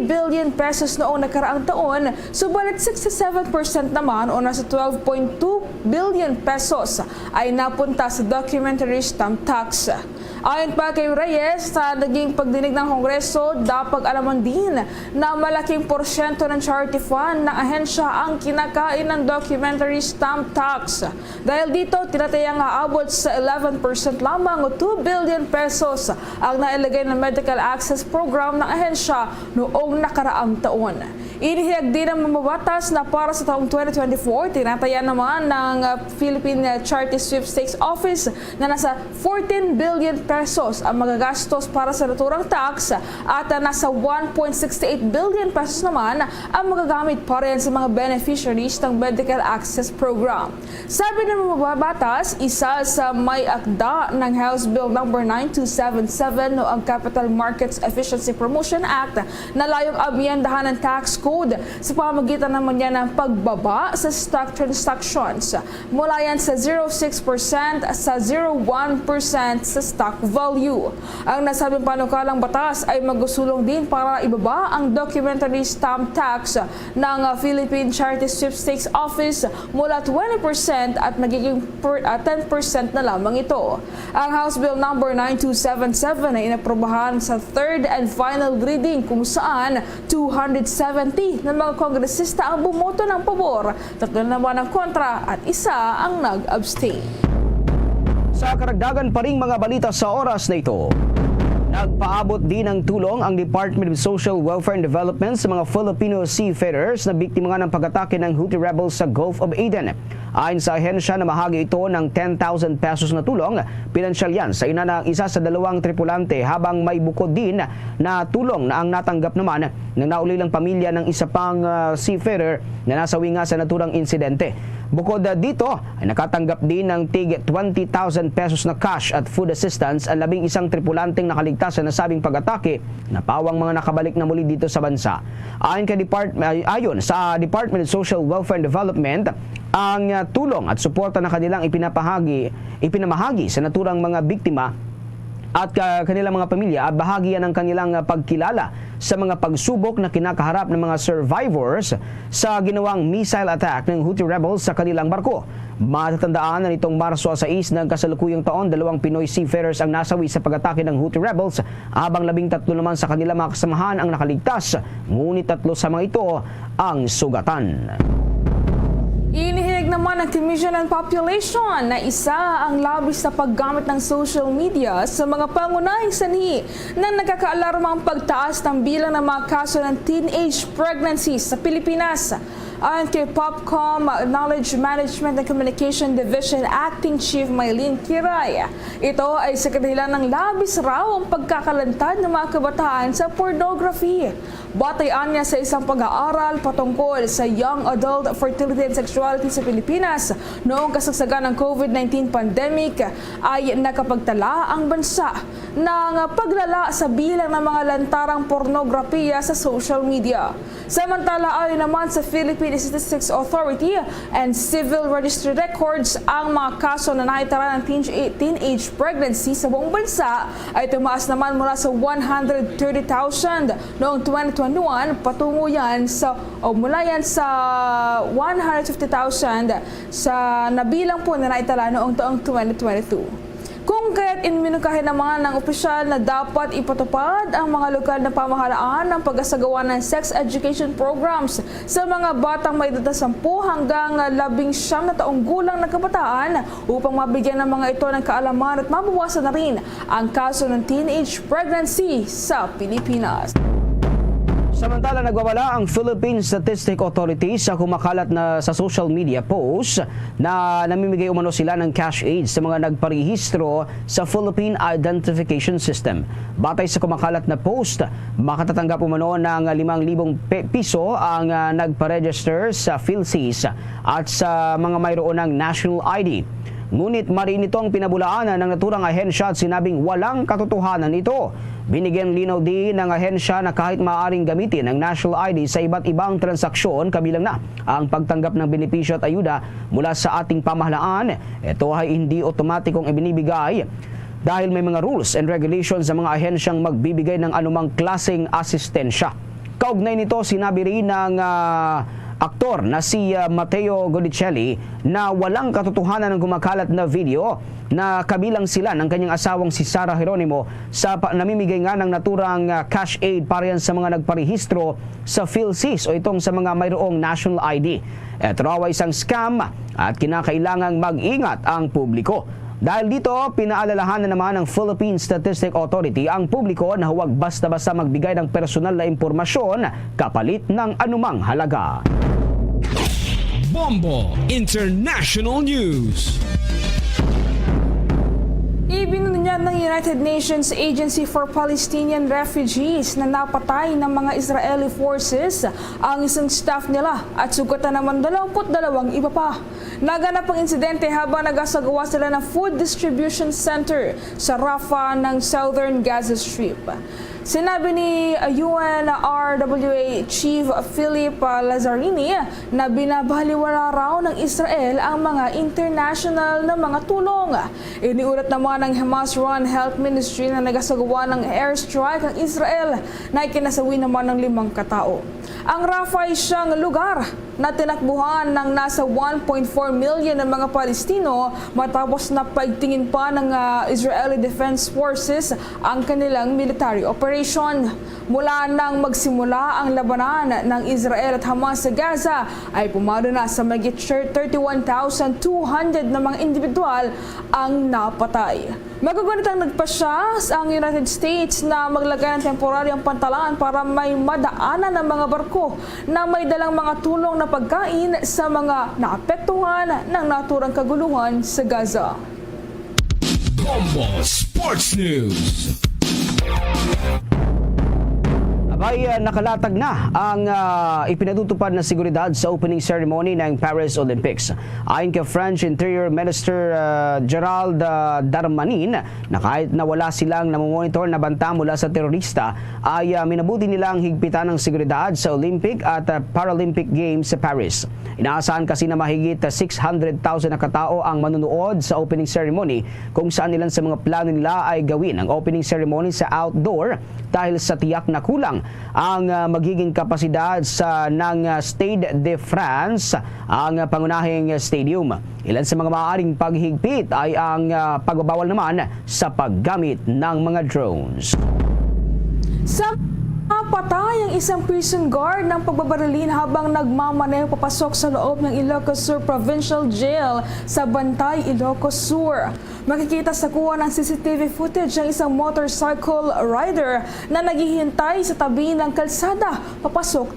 billion pesos noong nakaraang taon, subalit 67% naman o nasa 12.2 billion pesos ay napunta sa documentary stamp tax. Ayon pa kay Reyes, sa naging pagdinig ng Kongreso, dapat alaman din na malaking porsyento ng charity fund ng ahensya ang kinakain ng documentary stamp tax. Dahil dito, tinatayang aabot sa 11% lamang o 2 billion pesos ang nailagay ng medical access program ng ahensya noong nakaraang taon. Inihiyag din ng mamabatas na para sa taong 2024, tinataya naman ng Philippine Charity Sweepstakes Office na nasa 14 billion pesos ang magagastos para sa naturang tax at nasa 1.68 billion pesos naman ang magagamit para yan sa mga beneficiaries ng Medical Access Program. Sabi ng mamabatas, isa sa may akda ng House Bill No. 9277 o ang Capital Markets Efficiency Promotion Act na layong amyendahan ng tax code sa pamamagitan naman yan ng pagbaba sa stock transactions mula yan sa 0.6% sa 0.1% sa stock value. Ang nasabing panukalang batas ay magsusulong din para ibaba ang documentary stamp tax ng Philippine Charity Sweepstakes Office mula 20% at magiging 10% na lamang ito. Ang House Bill No. 9277 ay inaprobahan sa third and final reading kung saan 270 na mga kongresista ang bumoto ng pabor, 3 naman ang kontra at isa ang nag-abstain. Sa karagdagan pa ring mga balita sa oras na ito, nagpaabot din ng tulong ang Department of Social Welfare and Development sa mga Filipino seafarers na biktima nga ng pag-atake ng Houthi rebels sa Gulf of Aden. Ayon sa ahensya na mahagi ito ng 10,000 pesos na tulong, pinansyal yan sa ina ng isa sa 2 tripulante habang may bukod din na tulong na ang natanggap naman ng naulilang pamilya ng isa pang seafarer na nasawi nga sa naturang insidente. Bukod dito ay nakatanggap din ng tig 20,000 pesos na cash at food assistance ang 11 tripulanteng nakaligtas sa nasabing pag-atake na pawang mga nakabalik na muli dito sa bansa. Ayon sa Department of Social Welfare and Development, ang tulong at suporta na kanilang ipinamahagi sa naturang mga biktima at kanilang mga pamilya at bahagi yan ng kanilang pagkilala sa mga pagsubok na kinakaharap ng mga survivors sa ginawang missile attack ng Houthi rebels sa kanilang barko. Matatandaan na nitong Marso 6 ng kasalukuyang taon, 2 Pinoy seafarers ang nasawi sa pag-atake ng Houthi rebels habang 13 naman sa kanilang mga kasamahan ang nakaligtas, ngunit 3 sa mga ito ang sugatan. Inihig naman ng Commission on Population na isa ang labis sa paggamit ng social media sa mga pangunahing sanhi ng nagkakaalarmang pagtaas ng bilang ng mga kaso ng teenage pregnancies sa Pilipinas. Ayon kay Popcom Knowledge Management and Communication Division Acting Chief Maylene Kiray, ito ay sa kadahilan ng labis raw ang pagkakalantad ng mga kabataan sa pornography. Batayan niya sa isang pag-aaral patungkol sa young adult fertility and sexuality sa Pilipinas noong kasagsagan ng COVID-19 pandemic ay nakapagtala ang bansa ng paglala sa bilang ng mga lantarang pornografiya sa social media. Samantala, ayon naman sa Philippine Statistics Authority and Civil Registry Records, ang mga kaso na naitala ng teenage pregnancy sa buong bansa ay tumaas naman mula sa 130,000 noong 2021 patungo yan sa mula yan sa 150,000 sa nabilang po na naitala noong taong 2022. Kung kaya't inimunukahin naman ng opisyal na dapat ipatupad ang mga lokal na pamahalaan ng pag-asagawa ng sex education programs sa mga batang may edad na 10 hanggang 19 na taong gulang na kabataan upang mabigyan ng mga ito ng kaalaman at mabawasan na rin ang kaso ng teenage pregnancy sa Pilipinas. Samantala, nagwawala ang Philippine Statistic Authority sa kumakalat na sa social media post na namimigay umano sila ng cash aid sa mga nagparehistro sa Philippine Identification System. Batay sa kumakalat na post, makatatanggap umano ng 5,000 piso ang nagparegister sa PhilSys at sa mga mayroon ng national ID. Ngunit mariin ito ang pinabulaanan ng naturang ahensya at sinabing walang katotohanan ito. Binigyan linaw din ng ahensya na kahit maaaring gamitin ang national ID sa iba't ibang transaksyon, kabilang na ang pagtanggap ng benepisyo at ayuda mula sa ating pamahalaan, ito ay hindi otomatikong ibinibigay dahil may mga rules and regulations sa mga ahensyang magbibigay ng anumang klaseng asistensya. Kaugnay nito, sinabi rin ng aktor na si Matteo Godicelli na walang katotohanan ng kumakalat na video na kabilang sila ng kanyang asawang si Sarah Geronimo sa namimigay nga ng naturang cash aid para yan sa mga nagparehistro sa PhilSys o itong sa mga mayroong national ID. Ito raw ay isang scam at kinakailangang mag-ingat ang publiko. Dahil dito, pinaalalahanan naman ng Philippine Statistic Authority ang publiko na huwag basta-basta magbigay ng personal na impormasyon kapalit ng anumang halaga. Bombo International News. Ibinunyag ng United Nations Agency for Palestinian Refugees na napatay ng mga Israeli forces ang isang staff nila at sugatan naman 22 iba pa. Naganap ang insidente habang nagasagawa sila ng food distribution center sa Rafah ng Southern Gaza Strip. Sinabi ni UNRWA Chief Philip Lazzarini na binabaliwala raw ng Israel ang mga international na mga tulong. Iniulat naman ng Hamas-run Health Ministry na nagasagawa ng airstrike ang Israel na ikinasawi naman ng 5 katao. Ang Rafah ay siyang lugar na tinakbuhan ng nasa 1.4 million ng mga Palestino matapos na paigtingin pa ng Israeli Defense Forces ang kanilang military operation. Mula nang magsimula ang labanan ng Israel at Hamas sa Gaza ay pumalo na sa mahigit 31,200 na mga individual ang napatay. Magagunitang nagpasya ang United States na maglagay ng temporaryong pantalan para may madaanan ng mga barko na may dalang mga tulong na pagkain sa mga naapektuhan ng naturang kaguluhan sa Gaza. Bombo Sports News. Ay nakalatag na ang ipinatutupad na seguridad sa opening ceremony ng Paris Olympics. Ayon kay French Interior Minister Gerald Darmanin na kahit na wala silang namomonitor na banta mula sa terorista ay minabuti nilang higpitan ng seguridad sa Olympic at Paralympic Games sa Paris. Inaasahan kasi na mahigit 600,000 na katao ang manunood sa opening ceremony kung saan ilan sa mga plano nila ay gawin ang opening ceremony sa outdoor dahil sa tiyak na kulang ang magiging kapasidad ng Stade de France, ang pangunahing stadium. Ilan sa mga maaaring paghigpit ay ang pagbabawal naman sa paggamit ng mga drones. Napatay ang isang prison guard ng pagbabarilin habang nagmamaneho papasok sa loob ng Ilocos Sur Provincial Jail sa Bantay, Ilocos Sur. Makikita sa kuha ng CCTV footage ang isang motorcycle rider na naghihintay sa tabi ng kalsada papasok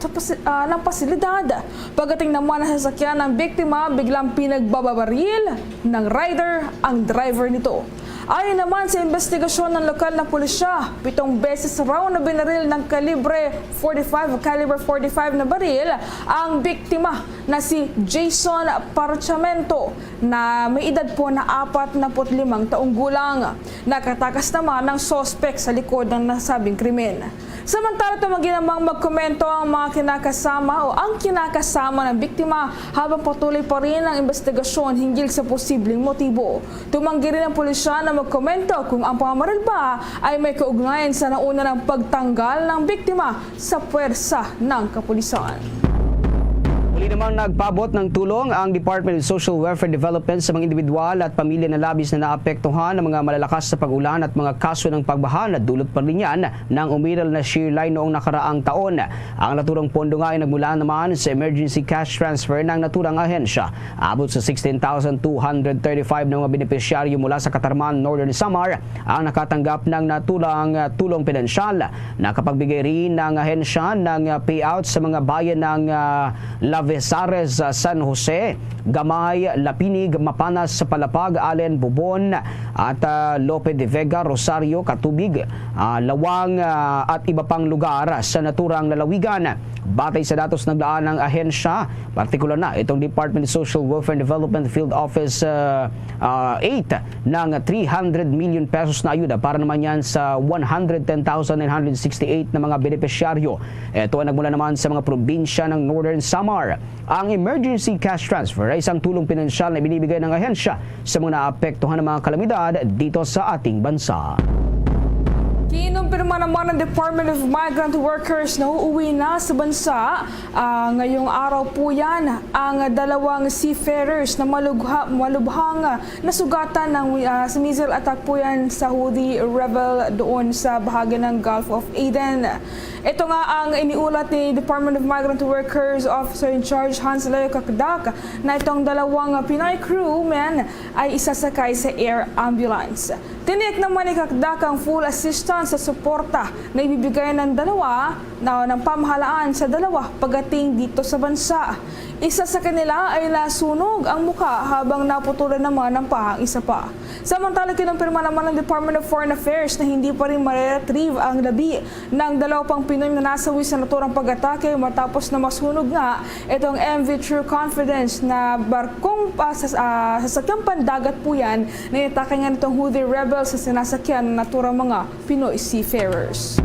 ng pasilidad. Pagdating naman ng sasakyan ng biktima, biglang pinagbabaril ng rider ang driver nito. Ayon naman sa investigasyon ng lokal na pulisya, 7 beses raw na binaril ng caliber 45 na baril ang biktima na si Jason Parchamento na may edad po na 45 taong gulang. Nakatakas naman ng sospek sa likod ng nasabing krimen. Samantala, tumanggi namang magkomento ang mga kinakasama o ang kinakasama ng biktima habang patuloy pa rin ang investigasyon hinggil sa posibleng motibo. Tumanggi rin ang pulisya na magkomento kung ang pamamaril ba ay may kaugnayan sa nauna ng pagtanggal ng biktima sa puwersa ng kapulisan. Muli namang nagpabot ng tulong ang Department of Social Welfare Development sa mga individual at pamilya na labis na naapektuhan ng mga malalakas sa pag-ulan at mga kaso ng pagbaha na dulot pa rin yan ng umiral na shear line noong nakaraang taon. Ang naturang pondo nga ay nagmula naman sa emergency cash transfer ng naturang ahensya. Abot sa 16,235 ng mga benepisyaryo mula sa Katarman, Northern Samar ang nakatanggap ng naturang tulong pinansyal. Nakapagbigay rin ng ahensya ng payout sa mga bayan ng Lavesares, San Jose, Gamay, Lapinig, Mapanas, Palapag, Allen, Bubon at Lope de Vega, Rosario, Katubig, Lawang at iba pang lugar sa naturang lalawigan. Batay sa datos naglaan ng ahensya, partikular na itong Department of Social Welfare and Development Field Office 8 ng 300 million pesos na ayuda para naman yan sa 110,968 na mga benepisyaryo. Ito ay nagmula naman sa mga probinsya ng Northern Samar. Ang emergency cash transfer ay isang tulong pinansyal na binibigay ng ahensya sa mga naapektuhan ng mga kalamidad dito sa ating bansa. Kinumpirma naman ng Department of Migrant Workers na uuwi na sa bansa. Ngayong araw po yan ang dalawang seafarers na malubhang nasugatan ng missile attack po yan sa Houthi rebel doon sa bahagi ng Gulf of Aden. Ito nga ang iniulat ni Department of Migrant Workers Officer in Charge Hans Leo Kakdak na itong dalawang Pinoy crewmen ay isasakay sa air ambulance. Tiniyak naman ni Kakdak ang full assistance sa suporta na ibibigay ng ng pamahalaan sa dalawa pagdating dito sa bansa. Isa sa kanila ay nasunog ang muka habang naputulan naman ng paa ang isa pa. Samantala kinumpirma naman ng Department of Foreign Affairs na hindi pa rin ma-retrieve ang labi ng dalawa pang Pinoy na nasawi sa naturang pag-atake matapos na masunog nga itong MV True Confidence na barkong sasakyang pandagat po yan na inatake nga nitong Houthi rebels sa sinasakyan ng naturang mga Pinoy seafarers.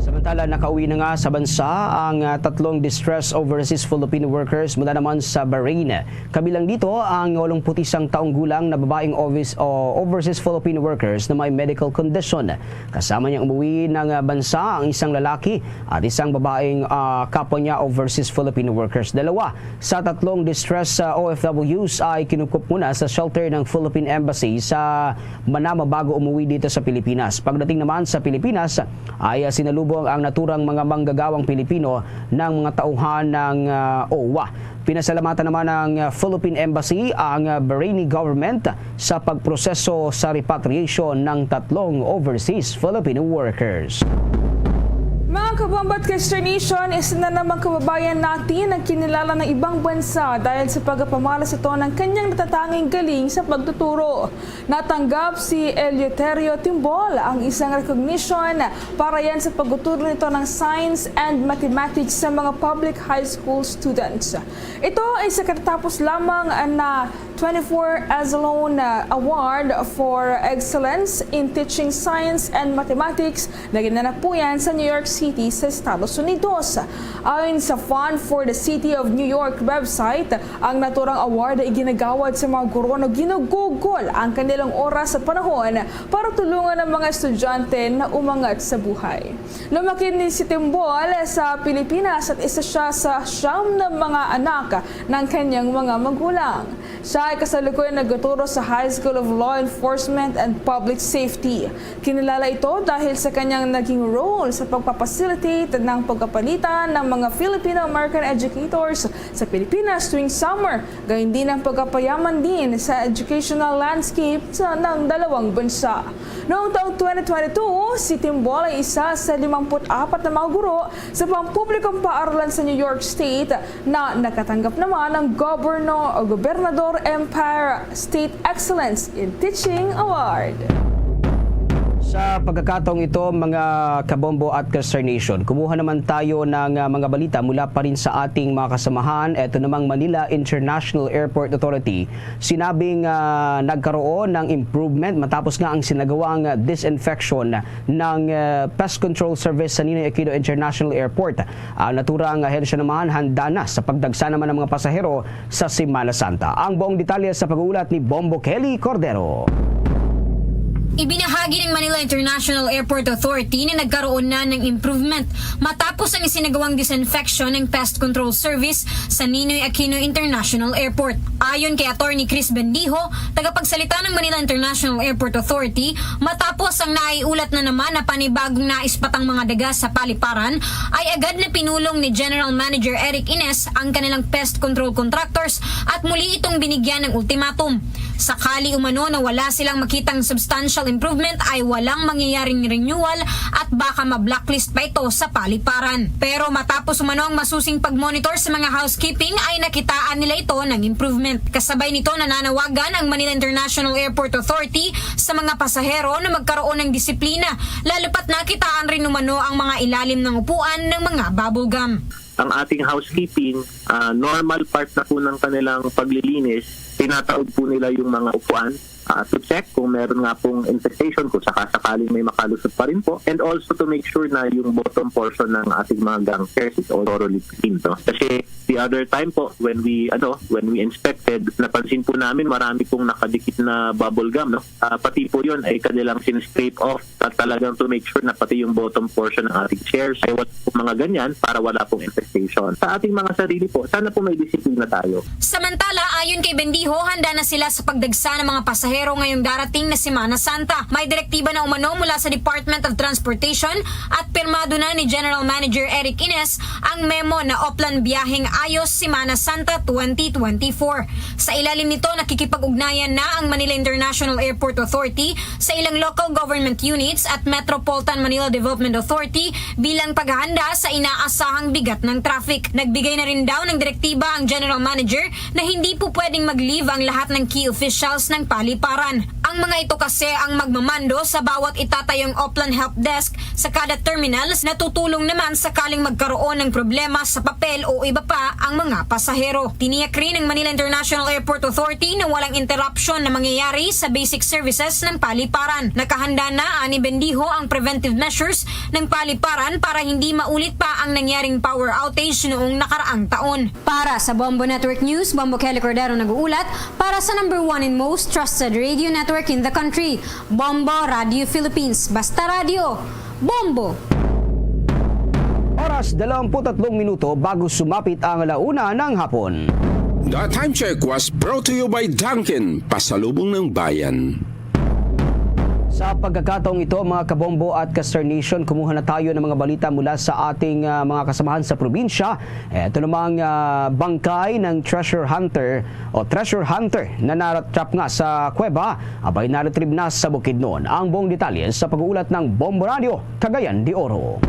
Samantala, nakauwi na nga sa bansa ang tatlong distressed overseas Filipino workers mula naman sa Bahrain. Kabilang dito ang 81 taong gulang na babaeng overseas Filipino workers na may medical condition. Kasama niyang umuwi ng bansa ang isang lalaki at isang babaeng kapwa niya overseas Filipino workers. Dalawa sa tatlong distressed OFWs ay kinukup muna sa shelter ng Philippine Embassy sa Manama bago umuwi dito sa Pilipinas. Pagdating naman sa Pilipinas ay sinalubong ang naturang mga manggagawang Pilipino ng mga tauhan ng OWA. Pinasalamatan naman ng Philippine Embassy ang Bahraini government sa pagproseso sa repatriation ng tatlong overseas Filipino workers. Mga kabombat consternation, isa na namang kababayan natin ang kinilala ng ibang bansa dahil sa pagpapamalas ito ng kanyang natatanging galing sa pagtuturo. Natanggap si Eleuterio Timbol ang isang recognition para yan sa pagtuturo nito ng science and mathematics sa mga public high school students. Ito ay sa katatapos lamang na 24 Azalone Award for Excellence in Teaching Science and Mathematics na ginanap po yan sa New York City sa Estados Unidos. Ayon sa Fund for the City of New York website, ang naturang award ay ginagawad sa mga guro na ginugugol ang kanilang oras at panahon para tulungan ang mga estudyante na umangat sa buhay. Lumaki ni si Timbol sa Pilipinas at isa siya sa 9 na mga anak ng kanyang mga magulang. Siya ay kasalukuyan nagtuturo sa High School of Law Enforcement and Public Safety. Kinilala ito dahil sa kanyang naging role sa pagpapacilitate ng pagkapalitan ng mga Filipino-American educators sa Pilipinas tuwing summer, gayon din ang pagkapayaman din sa educational landscape ng dalawang bansa. Noong taong 2022, si Timbol ay isa sa 54 na mga guro sa pampublikong paaralan sa New York State na nakatanggap naman ng Gobernador Empire State Excellence in Teaching Award. Sa pagkakataong ito, mga kabombo at consternation, kumuha naman tayo ng mga balita mula pa rin sa ating mga kasamahan. Ito namang Manila International Airport Authority. Sinabing nagkaroon ng improvement matapos nga ang sinagawang disinfection ng Pest Control Service sa Ninoy Aquino International Airport. Naturang ahensya naman handa na sa pagdagsa naman ng mga pasahero sa Semana Santa. Ang buong detalye sa pag-uulat ni Bombo Kelly Cordero. Ibinahagi ng Manila International Airport Authority na nagkaroon na ng improvement matapos ang isinagawang disinfection ng pest control service sa Ninoy Aquino International Airport. Ayon kay Attorney Chris Bendijo, tagapagsalita ng Manila International Airport Authority, matapos ang naiulat na naman na panibagong naispatang mga daga sa paliparan, ay agad na pinulong ni General Manager Eric Ines ang kanilang pest control contractors at muli itong binigyan ng ultimatum. Sakali umano na wala silang makitang substantial improvement ay walang mangyayaring renewal at baka ma-blacklist pa ito sa paliparan. Pero matapos umano ang masusing pag-monitor sa mga housekeeping ay nakitaan nila ito ng improvement. Kasabay nito nananawagan ang Manila International Airport Authority sa mga pasahero na magkaroon ng disiplina, lalo pat nakitaan rin umano ang mga ilalim ng upuan ng mga bubble gum. Ang ating housekeeping, normal part na po ng kanilang paglilinis, tinataod po nila yung mga upuan to check kung meron nga pong infestation, kung sakasakaling may makalusot pa rin po, and also to make sure na yung bottom portion ng ating mga gang chairs is thoroughly clean. No? Kasi the other time po, when we inspected, napansin po namin marami pong nakadikit na bubble gum. No? Pati po yun ay kanilang sin-scrape off at talagang to make sure na pati yung bottom portion ng ating chairs ay wala po mga ganyan para wala pong infestation. Sa ating mga sarili po, sana po may disiplina tayo. Samantala, ayon kay Bendijo, handa na sila sa pagdagsa ng mga pasahero ngayong darating na Semana Santa. May direktiba na umano mula sa Department of Transportation at pirmado na ni General Manager Eric Ines ang memo na Oplan Biyaheng Ayos Semana Santa 2024. Sa ilalim nito, nakikipag-ugnayan na ang Manila International Airport Authority sa ilang local government units at Metropolitan Manila Development Authority bilang paghahanda sa inaasahang bigat ng traffic. Nagbigay na rin daw ng direktiba ang General Manager na hindi po pwedeng mag-leave ang lahat ng key officials ng paliparan. Ang mga ito kasi ang magmamando sa bawat itatayong Oplan Help Desk sa kada terminals na tutulong naman sakaling magkaroon ng problema sa papel o iba pa ang mga pasahero. Tiniyak rin ng Manila International Airport Authority na walang interruption na mangyayari sa basic services ng paliparan. Nakahanda na ani Bendijo ang preventive measures ng paliparan para hindi maulit pa ang nangyaring power outage noong nakaraang taon. Para sa Bombo Network News, Bombo Kelly Cordero nag-uulat para sa #1 and most trusted radio network in the country, Bombo Radio Philippines. Basta Radio, Bombo! Oras 23 minuto bago sumapit ang 1:00 ng hapon. The time check was brought to you by Dunkin, pasalubong ng bayan. Sa pagkakataong ito, mga kabombo at Kastar Nation, kumuha na tayo ng mga balita mula sa ating mga kasamahan sa probinsya. Ito namang bangkay ng treasure hunter na naratrap nga sa kuweba, abay naretrieve na sa Bukidnon. Ang buong detalye sa pag-uulat ng Bombo Radio, Cagayan de Oro.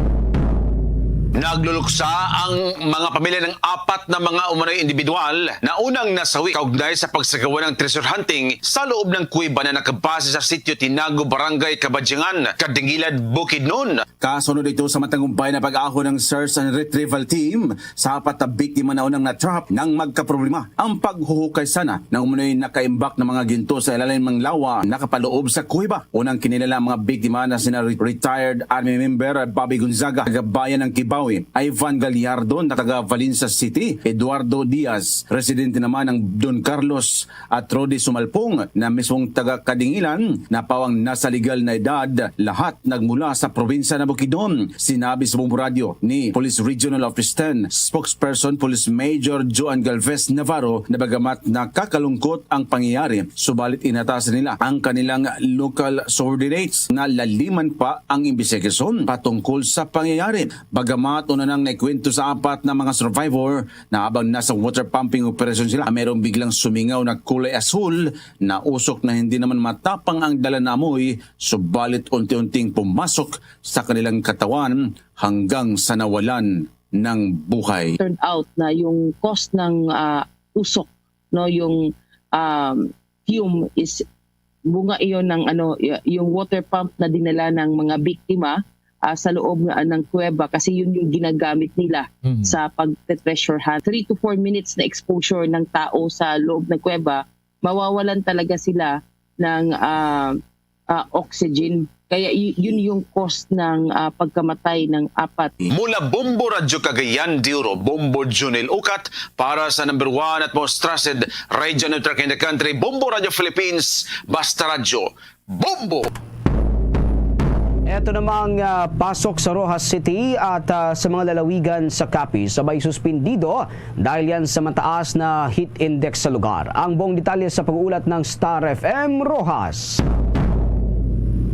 Nagluluksa ang mga pamilya ng 4 na mga umano'y individual na unang nasawi kaugnay sa pagsagawa ng treasure hunting sa loob ng kuweba na nakabase sa sitio Tinago, Barangay Kabadyangan, Kadingilad, Bukidnon. Kasunod ito sa matagumpay na pag-ahon ng search and retrieval team sa 4 na biktima na unang na-trap ng magkaproblema. Ang paghuhukay sana ng umano'y nakaimbak na mga ginto sa ilalim ng lawa nakapaloob sa kuweba. Unang kinilala ang mga biktima na sina retired Army member Bobby Gonzaga, taga-bayan ng Kibaw, Ivan Gallardo na taga Valencia City, Eduardo Diaz, residente naman ng Don Carlos, at Rodi Sumalpong na mismong taga Kadingilan na pawang nasa legal na edad, lahat nagmula sa probinsya ng Bukidnon. Sinabi sa Bombo Radio ni Police Regional Office 10 spokesperson Police Major Joan Galvez Navarro na bagamat nakakalungkot ang pangyayari, subalit inatasan nila ang kanilang local subordinates na laliman pa ang investigasyon patungkol sa pangyayari. Bagamat una nang naikwento sa 4 na mga survivor na habang nasa water pumping operation sila, mayroong biglang sumingaw na kulay asul na usok na hindi naman matapang ang dala na amoy, subalit unti-unting pumasok sa kanilang katawan hanggang sa nawalan ng buhay. Turned out na yung cost ng usok, no, yung fume is bunga iyon ng yung water pump na dinala ng mga biktima sa loob ng kuweba kasi yun yung ginagamit nila sa pag-treasure hunt. 3 to 4 minutes na exposure ng tao sa loob ng kuweba, mawawalan talaga sila ng oxygen. Kaya yun yung cost ng pagkamatay ng 4. Mula Bombo Radio Cagayan de Oro, Bombo Junel Ukat para sa #1 at most trusted radio network in the country, Bombo Radio Philippines, Basta Radio, Bombo! Ito namang pasok sa Rojas City at sa mga lalawigan sa Capiz sabay suspindido dahil yan sa mataas na heat index sa lugar. Ang buong detalye sa pag-uulat ng Star FM Rojas.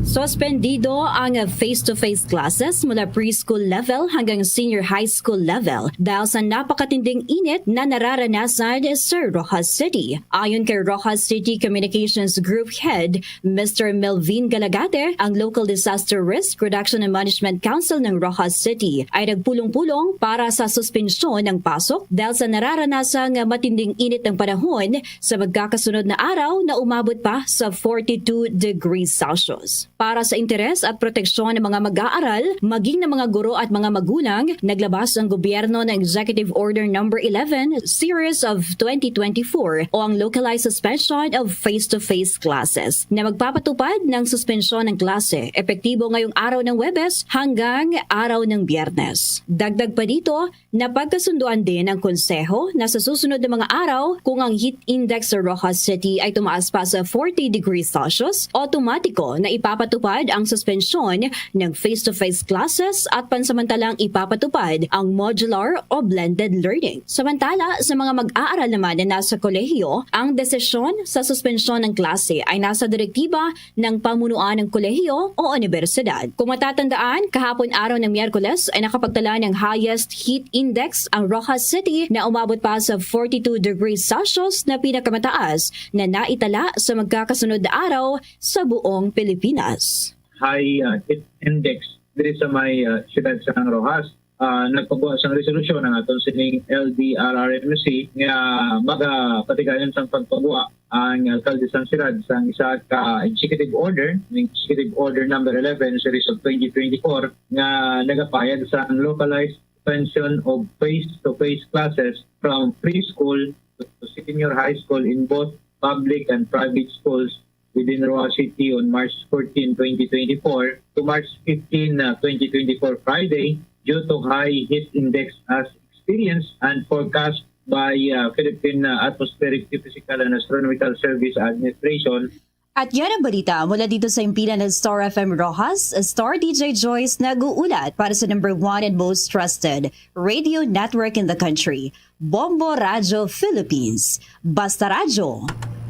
Suspendido ang face-to-face classes mula preschool level hanggang senior high school level dahil sa napakatinding init na nararanasan sa Rojas City. Ayon kay Rojas City Communications Group Head, Mr. Melvin Galagate, ang Local Disaster Risk Reduction and Management Council ng Rojas City ay nagpulong-pulong para sa suspensyon ng pasok dahil sa nararanasang matinding init ng panahon sa magkakasunod na araw na umabot pa sa 42 degrees Celsius. Para sa interes at proteksyon ng mga mag-aaral, maging ng mga guro at mga magulang, naglabas ang gobyerno ng Executive Order No. 11 Series of 2024 o ang Localized Suspension of Face-to-Face Classes na magpapatupad ng suspensyon ng klase epektibo ngayong araw ng Huwebes hanggang araw ng Biyernes. Dagdag pa dito, napagkasunduan din ng konseho na sa susunod na mga araw kung ang heat index sa Rojas City ay tumaas pa sa 40 degrees Celsius, otomatiko na ipapatupad ang suspensyon ng face-to-face classes at pansamantalang ipapatupad ang modular o blended learning. Samantala, sa mga mag-aaral naman na nasa kolehiyo, ang desisyon sa suspensyon ng klase ay nasa direktiba ng pamunuan ng kolehiyo o universidad. Kung matatandaan, kahapon araw ng Miyerkules ay nakapagtala ng highest heat index ang Rojas City na umabot pa sa 42 degrees Celsius na pinakamataas na naitala sa magkakasunod na araw sa buong Pilipinas. High heat index diri sa may siyudad sa Rojas. Nagpabuhat sang resolusyon ng atong sining LDRRMC nga magapatigayon sang pagpabuhat ang alkalde sang siyudad sang isa ka executive order, Executive Order No. 11 Series of 2024 nga nagapayag sa localized suspension of face-to-face classes from preschool to senior high school in both public and private schools within Rojas City on March 14, 2024 to March 15, 2024 Friday due to high heat index as experienced and forecast by Philippine Atmospheric Physical and Astronomical Service Administration. At yan ang balita mula dito sa impilan ng Star FM Rojas, Star DJ Joyce nag-uulat para sa number 1 and most trusted radio network in the country, Bombo Radio Philippines. Basta Radyo,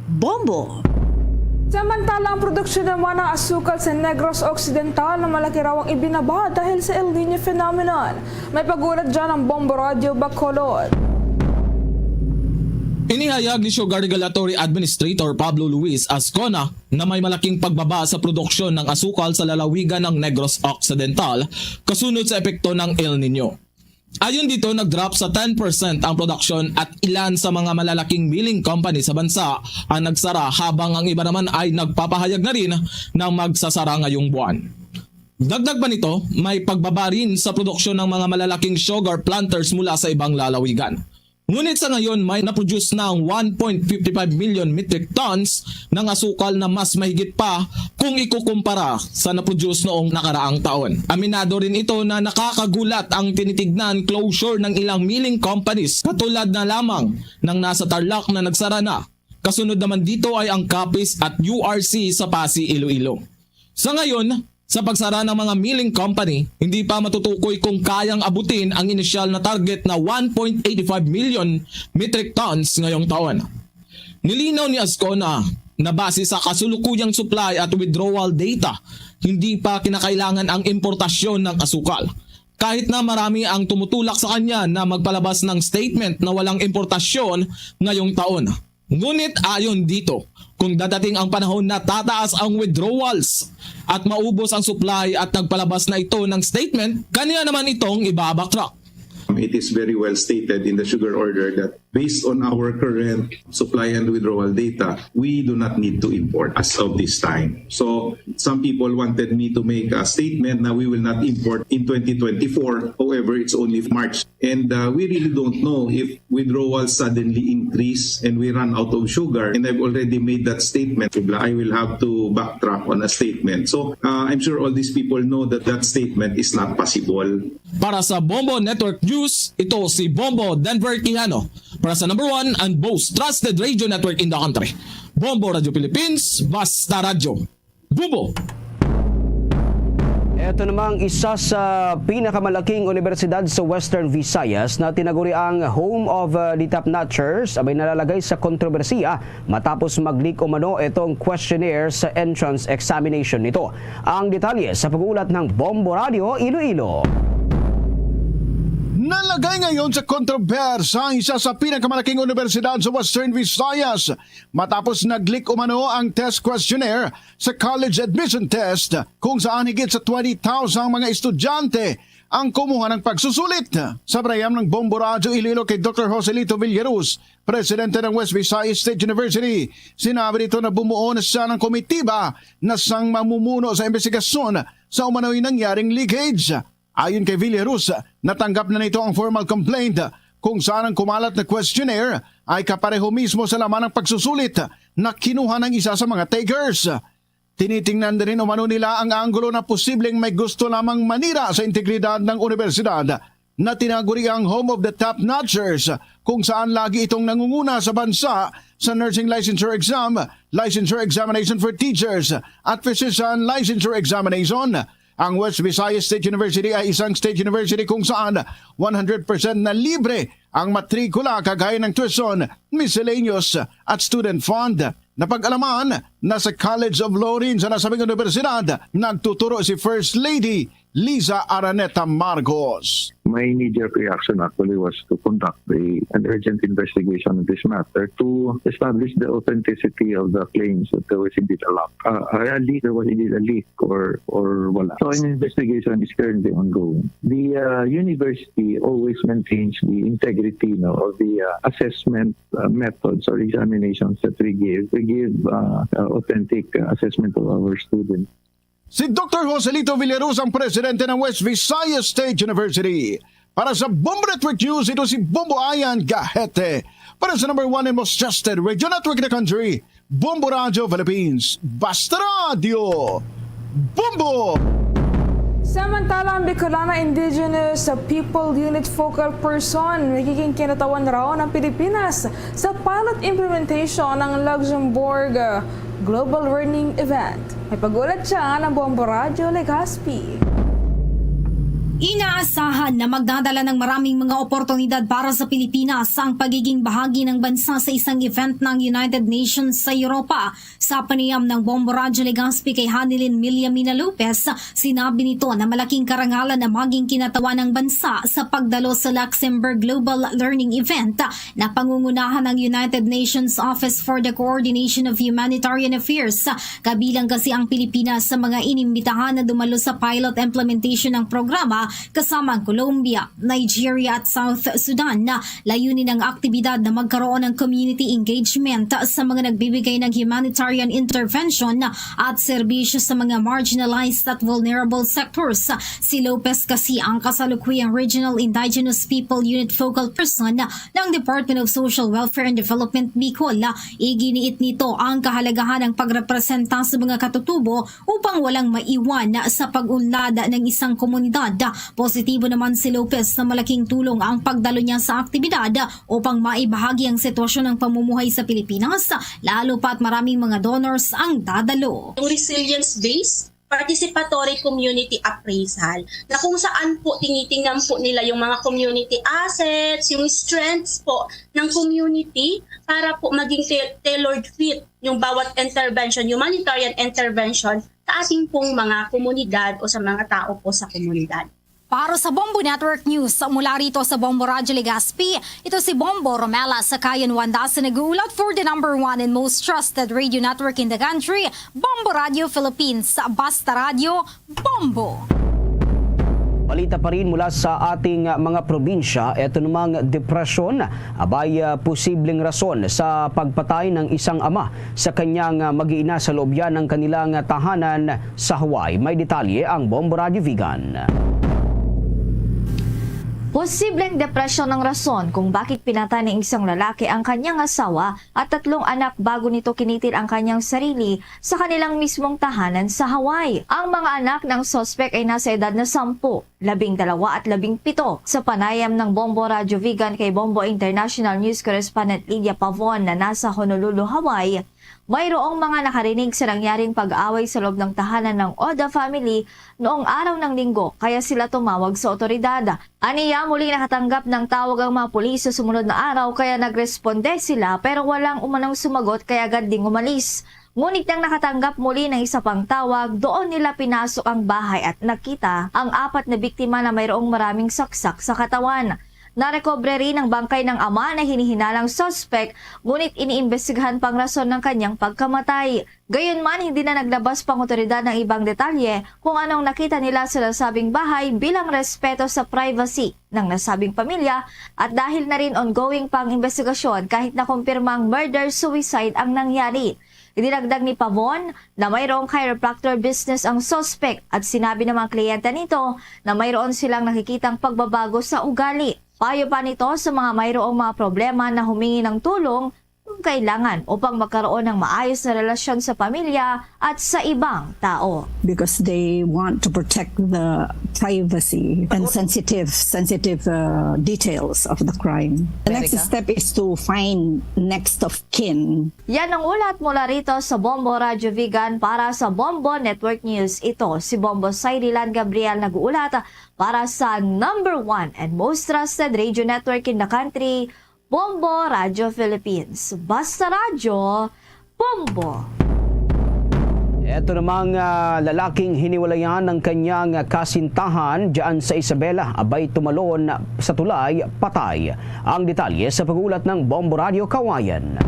Bombo! Samantala, ang produksyon naman ng asukal sa Negros Occidental na malaki raw ang ibinaba dahil sa El Niño phenomenon. May pagulat dyan ang Bombo Radio Bacolod. Inihayag ni Sugar Regulatory Administrator Pablo Luis Ascona na may malaking pagbaba sa produksyon ng asukal sa lalawigan ng Negros Occidental kasunod sa epekto ng El Niño. Ayon dito, nag-drop sa 10% ang production at ilan sa mga malalaking milling company sa bansa ang nagsara habang ang iba naman ay nagpapahayag na rin na magsasara ngayong buwan. Dagdag pa nito, may pagbaba rin sa produksyon ng mga malalaking sugar planters mula sa ibang lalawigan. Ngunit sa ngayon may naproduce na ang 1.55 million metric tons ng asukal na mas mahigit pa kung ikukumpara sa naproduce noong nakaraang taon. Aminado rin ito na nakakagulat ang tinitignan closure ng ilang milling companies katulad na lamang ng nasa Tarlac na nagsara na. Kasunod naman dito ay ang Capiz at URC sa Pasig, Iloilo. Sa ngayon, sa pagsara ng mga milling company, hindi pa matutukoy kung kayang abutin ang inisyal na target na 1.85 million metric tons ngayong taon. Nilinaw ni Ascona na base sa kasulukuyang supply at withdrawal data, hindi pa kinakailangan ang importasyon ng asukal. Kahit na marami ang tumutulak sa kanya na magpalabas ng statement na walang importasyon ngayong taon. Ngunit ayon dito, kung dadating ang panahon na tataas ang withdrawals at maubos ang supply at nagpalabas na ito ng statement, kanya naman itong ibabacktrack. It is very well stated in the sugar order that based on our current supply and withdrawal data, we do not need to import as of this time. So some people wanted me to make a statement that we will not import in 2024. However, it's only March. And we really don't know if withdrawals suddenly increase and we run out of sugar. And I've already made that statement. I will have to backtrack on a statement. So I'm sure all these people know that that statement is not possible. Para sa Bombo Network News, ito si Bombo Denver Quijano. Para sa number 1 and most trusted radio network in the country, Bombo Radio Philippines, Basta Radyo, Bombo! Ito namang isa sa pinakamalaking universidad sa Western Visayas na tinaguriang Home of the Top-Notchers abay nalalagay sa kontrobersiya matapos mag-leak umano itong questionnaire sa entrance examination nito. Ang detalye sa pag-uulat ng Bombo Radio Iloilo. Nalagay ngayon sa kontrobersya ang isa sa pinakamalaking universidad sa Western Visayas matapos nag-leak umano ang test questionnaire sa college admission test kung saan higit sa 20,000 mga estudyante ang kumuha ng pagsusulit. Sa brayam ng Bombo Radio Iloilo kay Dr. Joselito Villaruz, presidente ng West Visayas State University, sinabi nito na bumuo na siya ng komitiba na siyang mamumuno sa investigasyon sa umano'y nangyaring leakage. Ayon kay Villaruz, natanggap na nito ang formal complaint kung saan ang kumalat na questionnaire ay kapareho mismo sa laman ng pagsusulit na kinuha ng isa sa mga takers. Tinitingnan din rin umano nila ang anggulo na posibleng may gusto lamang manira sa integridad ng universidad na tinaguri ang Home of the Top-Notchers kung saan lagi itong nangunguna sa bansa sa nursing licensure exam, licensure examination for teachers at physician licensure examination. Ang West Visayas State University ay isang state university kung saan 100% na libre ang matrikula kagaya ng tuition, miscellaneous at student fund. Napag-alaman na sa College of Law rin sa nasabing universidad, nagtuturo si First Lady Liza Araneta Marcos. My knee-jerk reaction actually was to conduct an urgent investigation of this matter to establish the authenticity of the claims that there was indeed a leak, there was indeed a leak or wala. So an investigation is currently ongoing. The university always maintains the integrity of the assessment methods or examinations that we give. We give authentic assessment of our students. Si Dr. Joselito Villaruz ang presidente ng West Visayas State University. Para sa Bombo Network News, ito si Bombo Ayan Gahete. Para sa number 1 and most trusted radio network in the country, Bombo Radio Philippines. Basta Radio! Bombo! Samantala, ang Bicolana Indigenous People Unit Focal Person nagiging kinatawan raw ng Pilipinas sa pilot implementation ng Luxembourg Global Learning Event. May pag-ulat siya ng Bombo Radio Legazpi. Inaasahan na magdadala ng maraming mga oportunidad para sa Pilipinas ang pagiging bahagi ng bansa sa isang event ng United Nations sa Europa. Sa panayam ng Bombo Radio Legazpi kay Hanilin Milyamina Lopez, sinabi nito na malaking karangalan na maging kinatawan ng bansa sa pagdalo sa Luxembourg Global Learning Event na pangungunahan ng United Nations Office for the Coordination of Humanitarian Affairs. Kabilang kasi ang Pilipinas sa mga inimbitahan na dumalo sa pilot implementation ng programa kasama ang Colombia, Nigeria at South Sudan na layunin ng aktibidad na magkaroon ng community engagement sa mga nagbibigay ng humanitarian intervention at serbisyo sa mga marginalized at vulnerable sectors. Si Lopez kasi ang kasalukuyang Regional Indigenous People Unit Focal Person ng Department of Social Welfare and Development Bicol. Iginiit nito ang kahalagahan ng pagrepresenta sa mga katutubo upang walang maiwan sa pag-unlad ng isang komunidad. Positibo naman si Lopez na malaking tulong ang pagdalo niya sa aktibidad upang maibahagi ang sitwasyon ng pamumuhay sa Pilipinas, lalo pat maraming mga donors ang dadalo. Yung resilience-based participatory community appraisal na kung saan po tinitingnan po nila yung mga community assets, yung strengths po ng community para po maging tailored fit yung bawat intervention, humanitarian intervention sa ating pong mga komunidad o sa mga tao po sa komunidad. Para sa Bombo Network News, mula rito sa Bombo Radio Legazpi, ito si Bombo Romela sa Kayan Wanda sa nag-uulat for the number 1 and most trusted radio network in the country, Bombo Radio Philippines. Basta Radio, Bombo! Balita pa rin mula sa ating mga probinsya, ito namang depresyon abay posibleng rason sa pagpatay ng isang ama sa kanyang mag-iina sa loob yan ng kanilang tahanan sa Hawaii. May detalye ang Bombo Radio Vegan. Posibleng depresyon ang rason kung bakit pinatay ng isang lalaki ang kanyang asawa at 3 anak bago nito kinitil ang kanyang sarili sa kanilang mismong tahanan sa Hawaii. Ang mga anak ng suspect ay nasa edad na 10, 12 at 17. Sa panayam ng Bombo Radio Vegan kay Bombo International News Correspondent Lydia Pavon na nasa Honolulu, Hawaii, Mayroong mga nakarinig sa nangyaring pag-away sa loob ng tahanan ng Oda family noong araw ng linggo kaya sila tumawag sa otoridad. Aniya muli nakatanggap ng tawag ang mga pulis sa sumunod na araw kaya nagresponde sila pero walang umanong sumagot kaya agad ding umalis. Ngunit nang nakatanggap muli ng isa pang tawag, doon nila pinasok ang bahay at nakita ang 4 na biktima na mayroong maraming saksak sa katawan. Narekobre rin ang bangkay ng ama na hinihinalang suspect, ngunit iniimbestigahan pang rason ng kanyang pagkamatay. Gayunman, hindi na naglabas pang otoridad ng ibang detalye kung anong nakita nila sa nasabing bahay bilang respeto sa privacy ng nasabing pamilya at dahil na rin ongoing pang investigasyon kahit na kumpirmang murder-suicide ang nangyari. Idinagdag ni Pavon na mayroong chiropractor business ang suspect at sinabi ng mga kliyente nito na mayroon silang nakikitang pagbabago sa ugali. Payo pa nito sa mga mayroong mga problema na humingi ng tulong kung kailangan upang magkaroon ng maayos na relasyon sa pamilya at sa ibang tao. Because they want to protect the privacy and sensitive details of the crime. The next step is to find next of kin. Yan ang ulat mula rito sa Bombo Radio Vegan para sa Bombo Network News. Ito si Bombo Sayrilan Gabriel nag-uulat para sa #1 and most trusted radio network in the country, Bombo Radio Philippines. Basta Radyo, Bombo! Ito namang lalaking hiniwalayan ng kanyang kasintahan diyan sa Isabela, abay tumalon sa tulay, patay. Ang detalye sa pag-ulat ng Bombo Radio Kawayan.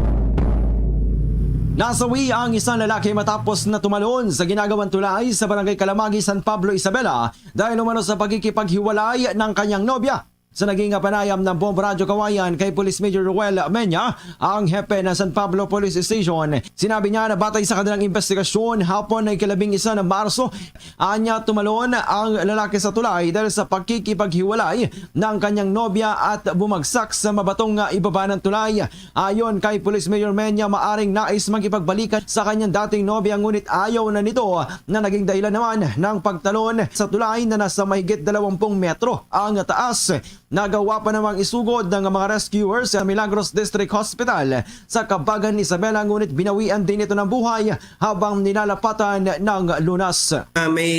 Nasawi ang isang lalaki matapos na tumalon sa ginagawang tulay sa Barangay Kalamagi, San Pablo, Isabela dahil umano sa pagkikipaghiwalay ng kanyang nobya. Sa naging panayam ng Bombo Radio Kawayan kay Police Major Ruel Menya, ang hepe ng San Pablo Police Station, sinabi niya na batay sa kanilang investigasyon hapon ng 11 ng Marso, anya tumalon ang lalaki sa tulay dahil sa pagkikipaghiwalay ng kanyang nobya at bumagsak sa mabatong ibaba ng tulay. Ayon kay Police Major Menya, maaring nais makipagbalikan sa kanyang dating nobya ngunit ayaw na nito na naging dahilan naman ng pagtalon sa tulay na nasa mahigit 20 metro ang taas. Nagawa pa namang isugod ng mga rescuers sa Milagros District Hospital sa Kabagan, Isabela, ngunit binawian din ito ng buhay habang nilalapatan ng lunas. May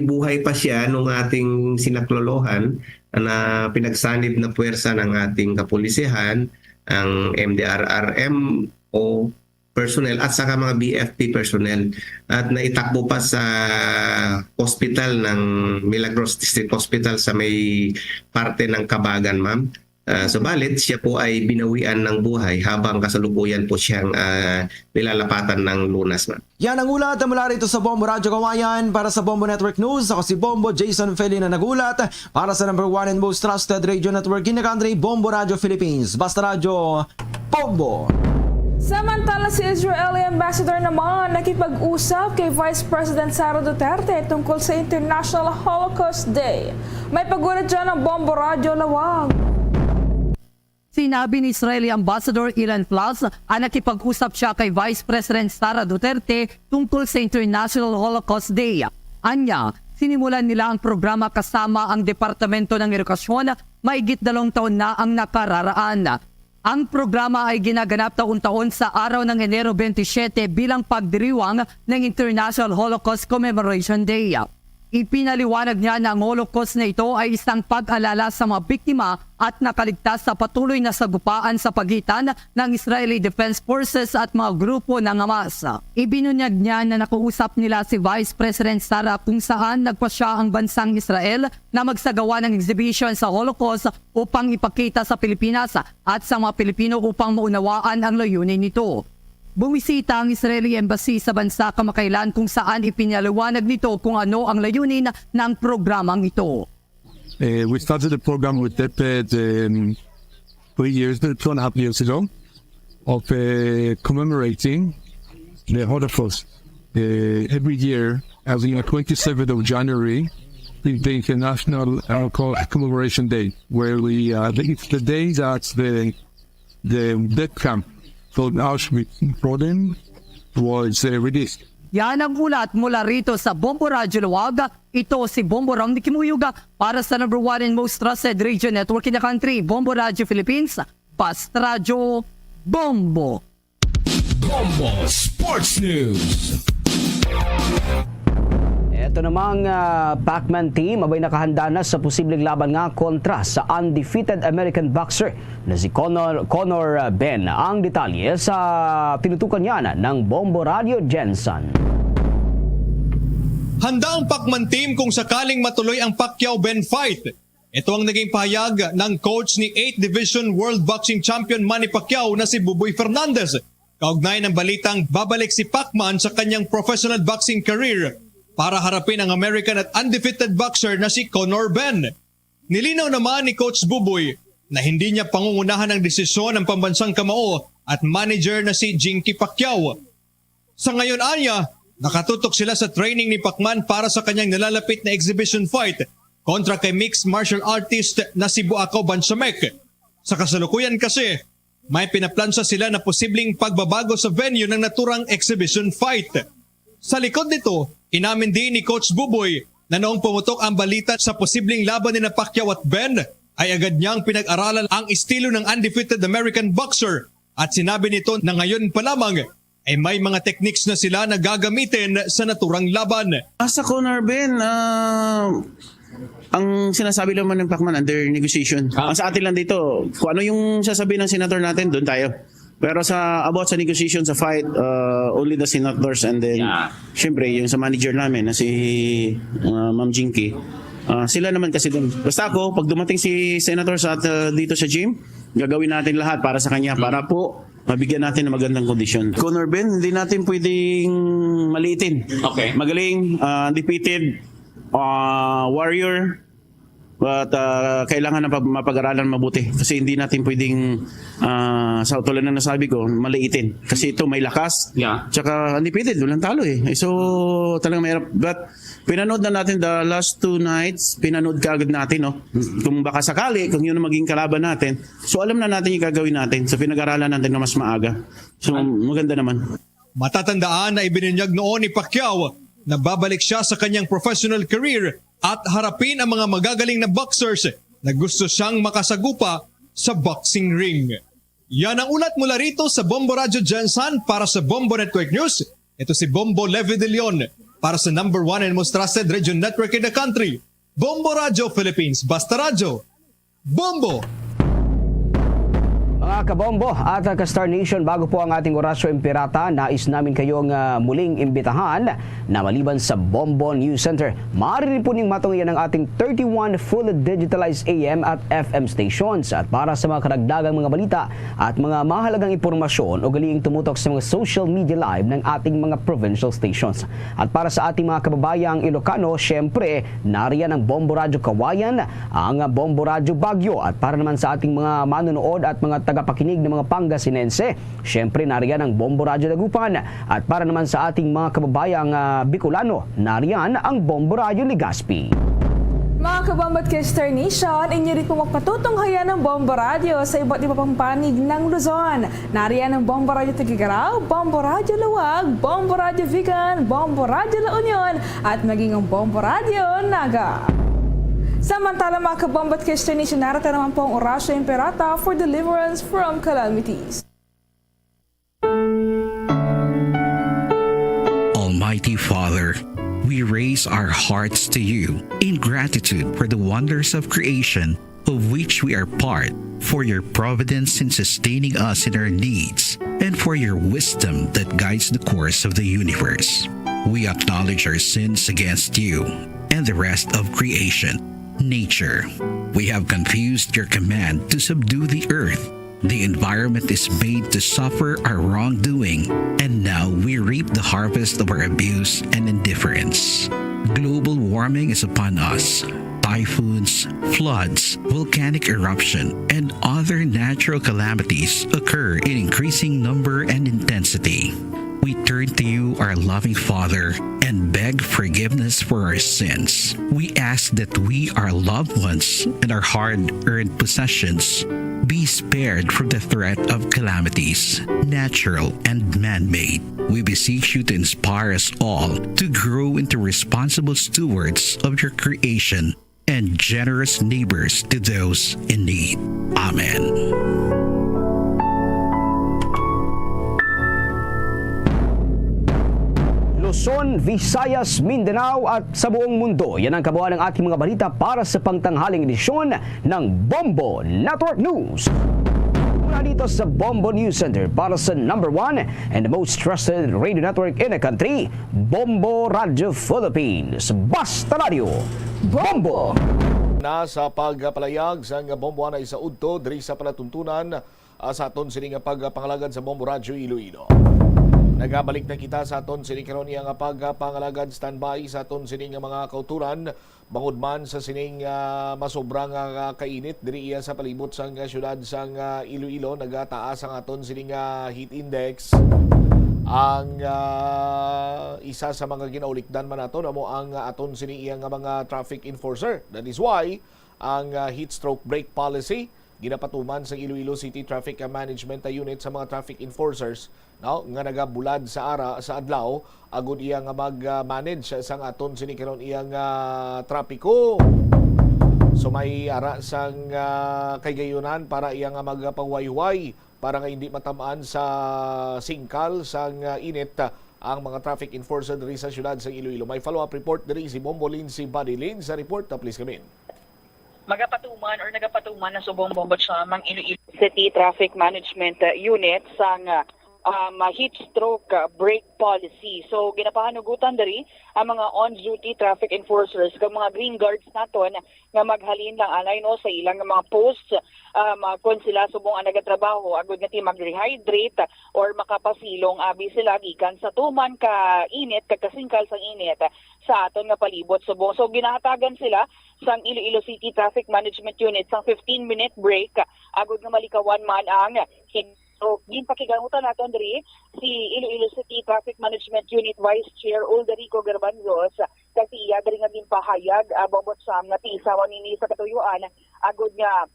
buhay pa siya nung ating sinaklolohan na pinagsanib na puwersa ng ating kapulisehan, ang MDRRM o personnel at saka mga BFP personnel at naitakbo pa sa hospital ng Milagros District Hospital sa may parte ng Kabagan, ma'am. Subalit siya po ay binawian ng buhay habang kasalukuyan po siyang nilalapatan ng lunas, ma'am. Yan ang ulat mula rito sa Bombo Radio Kawayan para sa Bombo Network News. Ako si Bombo Jason Feli na nagulat para sa #1 and most trusted radio network in the country, Bombo Radio Philippines. Basta Radio, Bombo! Samantala si Israeli Ambassador naman nakipag-usap kay Vice President Sara Duterte tungkol sa International Holocaust Day. May pagulat dyan ng Bombo Radio Lawag. Sinabi ni Israeli Ambassador Ilan Flas ang nakipag-usap siya kay Vice President Sara Duterte tungkol sa International Holocaust Day. Anya, sinimulan nila ang programa kasama ang Departamento ng Edukasyon, maigit 2 taon na ang nakararaan. Ang programa ay ginaganap taon-taon sa araw ng Enero 27 bilang pagdiriwang ng International Holocaust Commemoration Day. Ipinaliwanag niya na ang Holocaust na ito ay isang pag-alala sa mga biktima at nakaligtas sa patuloy na sagupaan sa pagitan ng Israeli Defense Forces at mga grupo ng Hamas. Ibinunyag niya na nakausap nila si Vice President Sara kung saan nagpasya ang bansang Israel na magsagawa ng exhibition sa Holocaust upang ipakita sa Pilipinas at sa mga Pilipino upang maunawaan ang layunin nito. Bumisita ang Israeli Embassy sa bansa kamakailan kung saan ipinaliwanag nito kung ano ang layunin ng programang ito. We started the program with DEPED 2.5 years ago of commemorating the Holocaust. Every year, as in the 27th of January, is the International Commemoration Day, where it's the day that the death camp called Auschwitz-Birkenau was released. Yan ang ulat mula rito sa Bombo Radio Luwag. Ito si Bombo Ram Nikimuyuga para sa #1 and most trusted radio network in the country, Bombo Radio Philippines. Basta Radio, Bombo! Bombo Sports News. Ito namang Pacman team abay nakahanda na sa posibleng laban nga kontra sa undefeated American boxer na si Conor Ben. Ang detalye sa tinutukan niya ng Bombo Radio Jensen. Handa ang Pacman team kung sakaling matuloy ang Pacquiao-Ben fight. Ito ang naging pahayag ng coach ni 8th Division World Boxing Champion Manny Pacquiao na si Buboy Fernandez. Kaugnay ng balitang babalik si Pacman sa kanyang professional boxing career para harapin ang American at undefeated boxer na si Conor Ben. Nilinaw naman ni Coach Buboy na hindi niya pangungunahan ang desisyon ng pambansang kamao at manager na si Jinky Pacquiao. Sa ngayon anya, nakatutok sila sa training ni Pacman para sa kanyang nalalapit na exhibition fight kontra kay mixed martial artist na si Buakaw Bansamek. Sa kasalukuyan kasi, may pinaplansa sila na posibleng pagbabago sa venue ng naturang exhibition fight. Sa likod nito, inamin din ni Coach Buboy na noong pumutok ang balita sa posibleng laban ni Pacquiao at Ben, ay agad niyang pinag-aralan ang estilo ng undefeated American boxer at sinabi nito na ngayon pa lamang ay may mga techniques na sila na gagamitin sa naturang laban. Sa Conor Ben, ang sinasabi naman ng Pacman under negotiation. Ang sa atin lang dito, kung ano yung sasabihin ng senator natin, doon tayo. Pero about sa negotiation, sa fight, only the senators and then, syempre, yung sa manager namin na si Ma'am Jinky, sila naman kasi doon. Basta ako, pag dumating si senator dito sa gym, gagawin natin lahat para sa kanya, para po mabigyan natin ng magandang kondisyon. Conor Ben, hindi natin pwedeng maliitin. Okay. Magaling, undefeated, warrior, but kailangan na mapag-aralan mabuti kasi hindi natin pwedeng sa tulad na nasabi ko maliitin kasi ito may lakas tsaka undefeated, walang talo eh. So talagang mahirap, but pinanood na natin the last 2 nights, pinanood kaagad natin, no? Kung baka sakali kung yun ang maging kalaban natin, so alam na natin yung gagawin natin, so pinag-aralan natin na mas maaga, so maganda naman. Matatandaan na ibinunyag noon ni Pacquiao na babalik siya sa kanyang professional career at harapin ang mga magagaling na boxers na gusto siyang makasagupa sa boxing ring. Yan ang ulat mula rito sa Bombo Radio Jensen para sa Bombo Network News. Ito si Bombo Levi De Leon para sa number 1 and most trusted radio network in the country. Bombo Radio Philippines, Basta Radio. Bombo! Mga kabombo at ka-Star Nation, bago po ang ating Orasyo Impirata, nais namin kayong muling imbitahan na maliban sa Bombo News Center, maaari po ning matungyan ang ating 31 full digitalized AM at FM stations. At para sa mga karagdagang mga balita at mga mahalagang impormasyon, ugaliing tumutok sa mga social media live ng ating mga provincial stations. At para sa ating mga kababayang Ilocano, syempre, nariyan ang Bombo Radio Kawayan, ang Bombo Radio Baguio. At para naman sa ating mga manonood at mga tagapakinig ng mga Pangasinense, syempre nariyan ang Bombo Radio Dagupan. At para naman sa ating mga kababayang Bicolano, nariyan ang Bombo Radio Legazpi. Mga kabombat Star Nation, inyo rin po magpatutunghayan ng Bombo Radio sa iba't iba pang panig ng Luzon. Nariyan ang Bombo Radio Tugigaraw, Bombo Radio Luwag, Bombo Radio Vigan, Bombo Radio La Union, at maging ang Bombo Radio Naga. Samantala mga kabombat Star Nation, narito naman po ang Orasyo Impirata for deliverance from calamities. Almighty Father, we raise our hearts to you in gratitude for the wonders of creation of which we are part, for your providence in sustaining us in our needs, and for your wisdom that guides the course of the universe. We acknowledge our sins against you and the rest of creation, nature. We have confused your command to subdue the earth. The environment is made to suffer our wrongdoing, and now we reap the harvest of our abuse and indifference. Global warming is upon us. Typhoons, floods, volcanic eruption, and other natural calamities occur in increasing number and intensity. We turn to you, our loving Father, and beg forgiveness for our sins. We ask that we, our loved ones, and our hard-earned possessions be spared from the threat of calamities, natural and man-made. We beseech you to inspire us all to grow into responsible stewards of your creation and generous neighbors to those in need. Amen. Luzon, Visayas, Mindanao at sa buong mundo. Yan ang kabuuan ng ating mga balita para sa pangtanghaling edisyon ng Bombo Network News. Mula dito sa Bombo News Center para sa number 1 and the most trusted radio network in the country, Bombo Radio Philippines. Basta Radio, Bombo! Na sa pagpalayag sa Bombo na isa udto diri sa palatuntunan sa aton sining pagpangalagad sa Bombo Radio Iloilo. Nagabalik na kita sa aton sining karon nga pagpangalagad standby sa aton sining mga kauturan bangod man sa sining masobrang kainit diri sa palibot sang syudad sang Iloilo. Nagataas ang aton sining heat index. Ang isa sa mga ginaulikdan man nato namo ang aton sining iyang mga traffic enforcer. That is why ang heat stroke brake policy ginapatuman sa Iloilo City Traffic Management Unit sa mga traffic enforcers nga nagabulad sa adlaw agud iya nga mag-manage sang aton sini karon iyang trapiko. So may ara sang kaygayunan para iya nga magpangwayhuay para nga hindi matamaan sa singkal sang init ang mga traffic enforcer diri sa syudad sa Iloilo. May follow-up report diri si Bombolin si Badilin sa report. Please come in. Nagapatuman na subong bombot sa mga Iloilo City Traffic Management Unit sang heat stroke brake policy. So ginapahanugutan diri ang mga on-duty traffic enforcers kag mga green guards naton nga maghalin lang anay no sa ilang mga posts kung sila subong ang nagatrabaho agud nga mag-rehydrate or makapasilong abi sila gikan sa tuman ka init kag kasingkal sang init sa aton nga palibot subong. So ginahatagan sila sang Iloilo City Traffic Management Unit sang 15-minute break agud nga malikawan man ang heat. So, ginpakigamutan natin diri si Iloilo City Traffic Management Unit Vice Chair Ulderico Garbanzos kasi iya diri nga ginpahayag bobot sam nga tiisawan nini sa katuyuan agud nga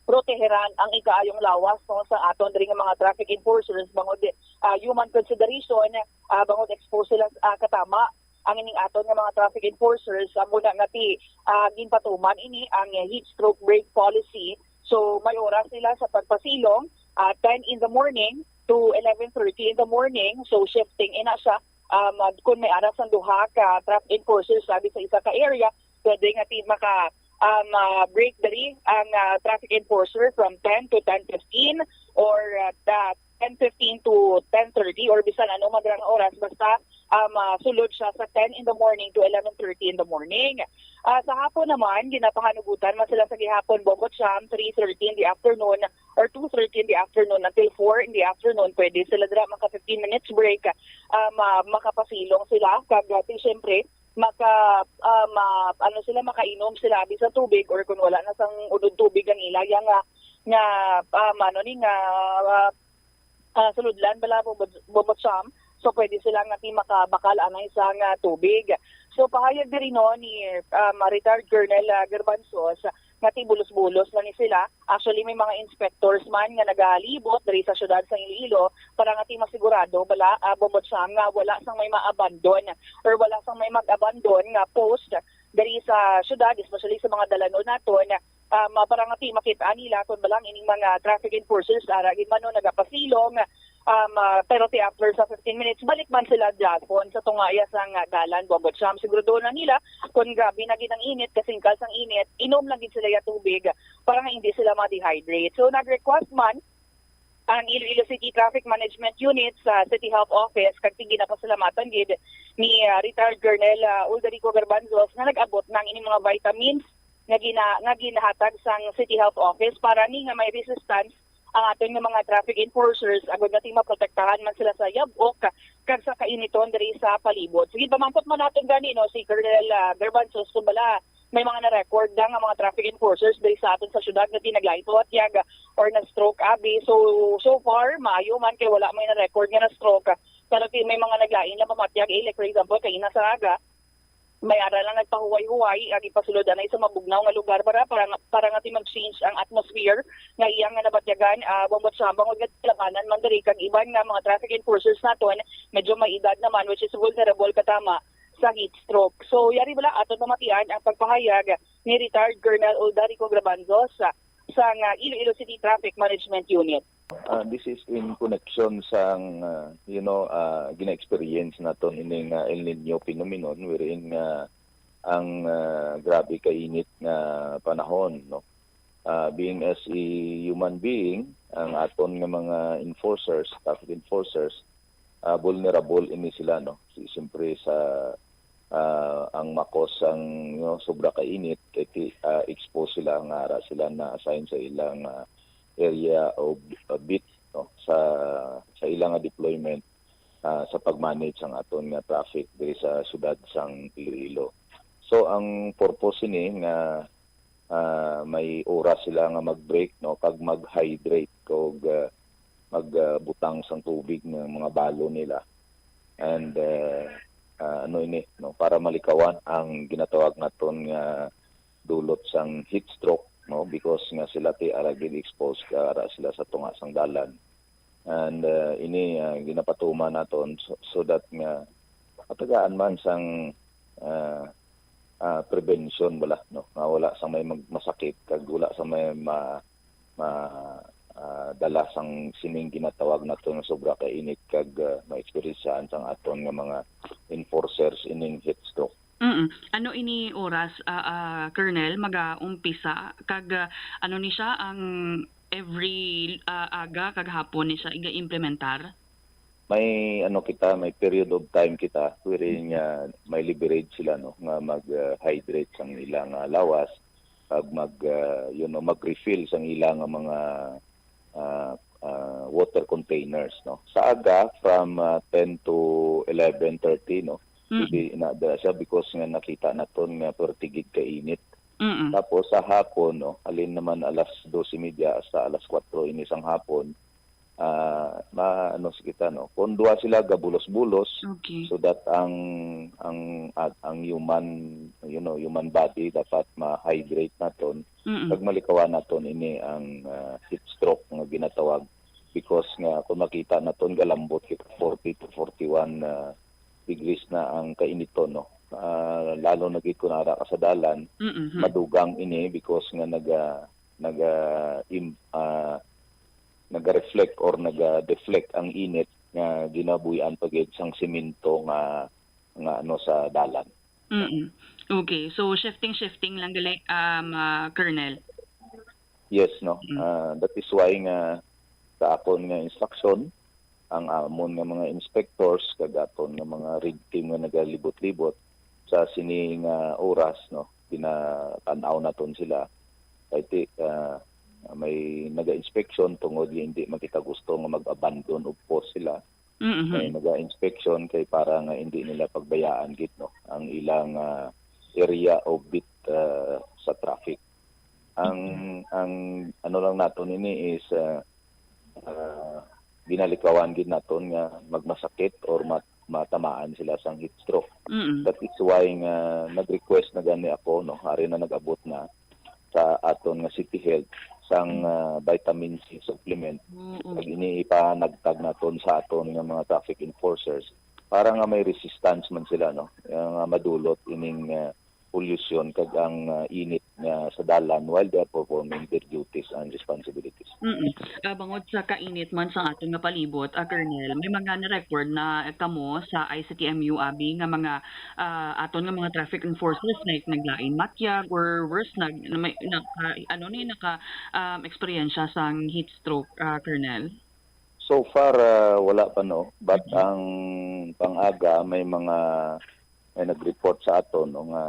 proteheran ang ikaayong lawas no, sa aton diri nga mga traffic enforcers bangod human consideration bangod expose sila katama ang ining aton nga mga traffic enforcers muna nga ginpatuman ini ang heat stroke brake policy. So may oras sila sa pagpasilong 10 in the morning to 11:30 in the morning. So shifting ina siya kung may aras ang duha ka traffic enforcers sabi sa isa ka area pwede nga maka break diri ang traffic enforcer from 10 to 10:15 or 10:15 to 10:30 or bisan ano man ang oras basta sulod siya sa 10 in the morning to 11:30 in the morning. Sa hapon naman, ginapahanugutan man sila sa gihapon, bobot siya 3:30 in the afternoon or 2:30 in the afternoon until 4 in the afternoon. Pwede sila dira maka 15 minutes break, makapasilong sila. Kagati, syempre, makainom sila abi sa tubig or kung wala na sang udod tubig ang ilaya suludlan bala bobot siya. So pwede sila nga makabakal anay sa tubig. So pahayag diri no ni retired Colonel Garbanzos nga bulos-bulos na ni sila. Actually may mga inspectors man nga nagalibot diri sa syudad sa Iloilo para nga masigurado bala bobot siya nga wala sang may maabandon or wala sang may mag-abandon nga post diri sa syudad, especially sa mga dalanon naton. Para nga makita nila kung balang ining mga traffic enforcers aragin man no nagapasilong pero after sa 15 minutes balik man sila Japon sa tungaya sang dalan bobot siya. Siguro na nila kung gabi na ginang init kasingkal sang init inom lang gid sila ya tubig para nga hindi sila ma-dehydrate. So nag-request man ang Iloilo City Traffic Management Unit sa City Health Office kag ginapasalamatan gid ni retired Colonel Ulderico Garbanzos na nag-abot ng ining mga vitamins nga ginahatag sang City Health Office para ni nga may resistance ang aton nga mga traffic enforcers agud nating maprotektahan man sila sa yabok kag sa kainiton diri sa palibot. Sige pamampot man naton gani no si Colonel Garbanzos kung bala may mga na-record nga mga traffic enforcers diri sa aton sa syudad nga tinaglaito at yaga or na-stroke abi. So far maayo man kay wala may na-record nga na-stroke pero may mga naglain lang pamatyag for example kay ina sa aga may ara lang nagpahuway-huway ang ipasulod na sa mabugnaw nga lugar para nga mag-change ang atmosphere nga iyang nga nabatyagan bangod sa bangod nga labanan man diri kag iban nga mga traffic enforcers naton medyo may edad naman which is vulnerable katama sa heat stroke. So yari bala aton mamatian ang pagpahayag ni retired Colonel Ulderico Garbanzos sa Iloilo City Traffic Management Unit. This is in connection sa gina-experience naton ining El Nino phenomenon wherein ang grabe kainit na panahon, no. Being as a human being, ang aton nga mga enforcers, traffic enforcers, vulnerable ini sila, no. Siyempre sa ang makos ang sobra kainit kay expose sila nga ara sila na assign sa ilang area of bit, no, sa ilang deployment sa pagmanage ang aton nga traffic diri sa syudad sang Iloilo. So ang purpose ni nga may oras sila nga mag-break, no, pag mag-hydrate o magbutang sang tubig ng mga balo nila. And para malikawan ang ginatawag naton nga dulot sang heat stroke, no, because nga sila ti aragid exposed ara sila sa tunga sang dalan. And ini ginapatuman naton so that nga matagaan man sang prevention wala, no, nga wala sa may masakit kag wala sa may dala sang sining ginatawag naton nga sobra ka init kag ma-experiencean sang aton nga mga enforcers ining heat stroke. Ano ini oras, Colonel, mag-umpisa kag ano ni siya ang every aga kag hapon ni siya iga-implementar? May may period of time kita wherein may liberate sila, no, nga mag-hydrate sang ilang lawas kag mag-refill sang ilang mga water containers, no. Sa aga from 10 to 11:30, no. Hindi na siya because nga nakita naton nga pertigid ka init. Tapos sa hapon, no, alin naman alas 12:30 hasta alas 4 ini sang hapon, kita, no, kondua sila gabulos-bulos, okay, so that ang human body dapat ma-hydrate naton pag malikawan naton ini ang heat stroke nga ginatawag, because nga kung makita naton galambot kita 40 to 41 degrees na ang kainiton, no. Lalo na gid kun ara ka sa dalan, madugang ini because nga naga-reflect or naga-deflect ang init nga ginabuyan pagid sang semento nga sa dalan. Okay, so shifting lang gali, Colonel. Yes, no. That is why nga sa akon nga instruction ang amon nga mga inspectors kag aton nga mga rig team nga nagalibot-libot sa sining oras, no, pinatan-aw naton sila kay may naga-inspection tungod hindi makita gusto nga mag-abandon og post sila. May naga-inspection kay para nga hindi nila pagbayaan gid, no, ang ilang area of bit sa traffic. Ang ano lang naton ini is ginalikawan gid naton nga magmasakit or matamaan sila sang heat stroke. That is why nga nag-request na gani ako, no, ari na nag-abot na sa aton nga City Health sang vitamin C supplement. Pag iniipanagtag naton sa aton nga mga traffic enforcers para nga may resistance man sila, no, nga madulot ining pollution kag ang init nga sa dalan while they are performing their duties and responsibilities. Bangod sa kainit man sa aton nga palibot, Colonel, may mga na-record na kamo sa ICTMU abi nga mga aton nga mga traffic enforcers na naglain matyag or worse experience sang heat stroke, Colonel? So far wala pa, no, but ang pang-aga may nag-report sa aton, no, nga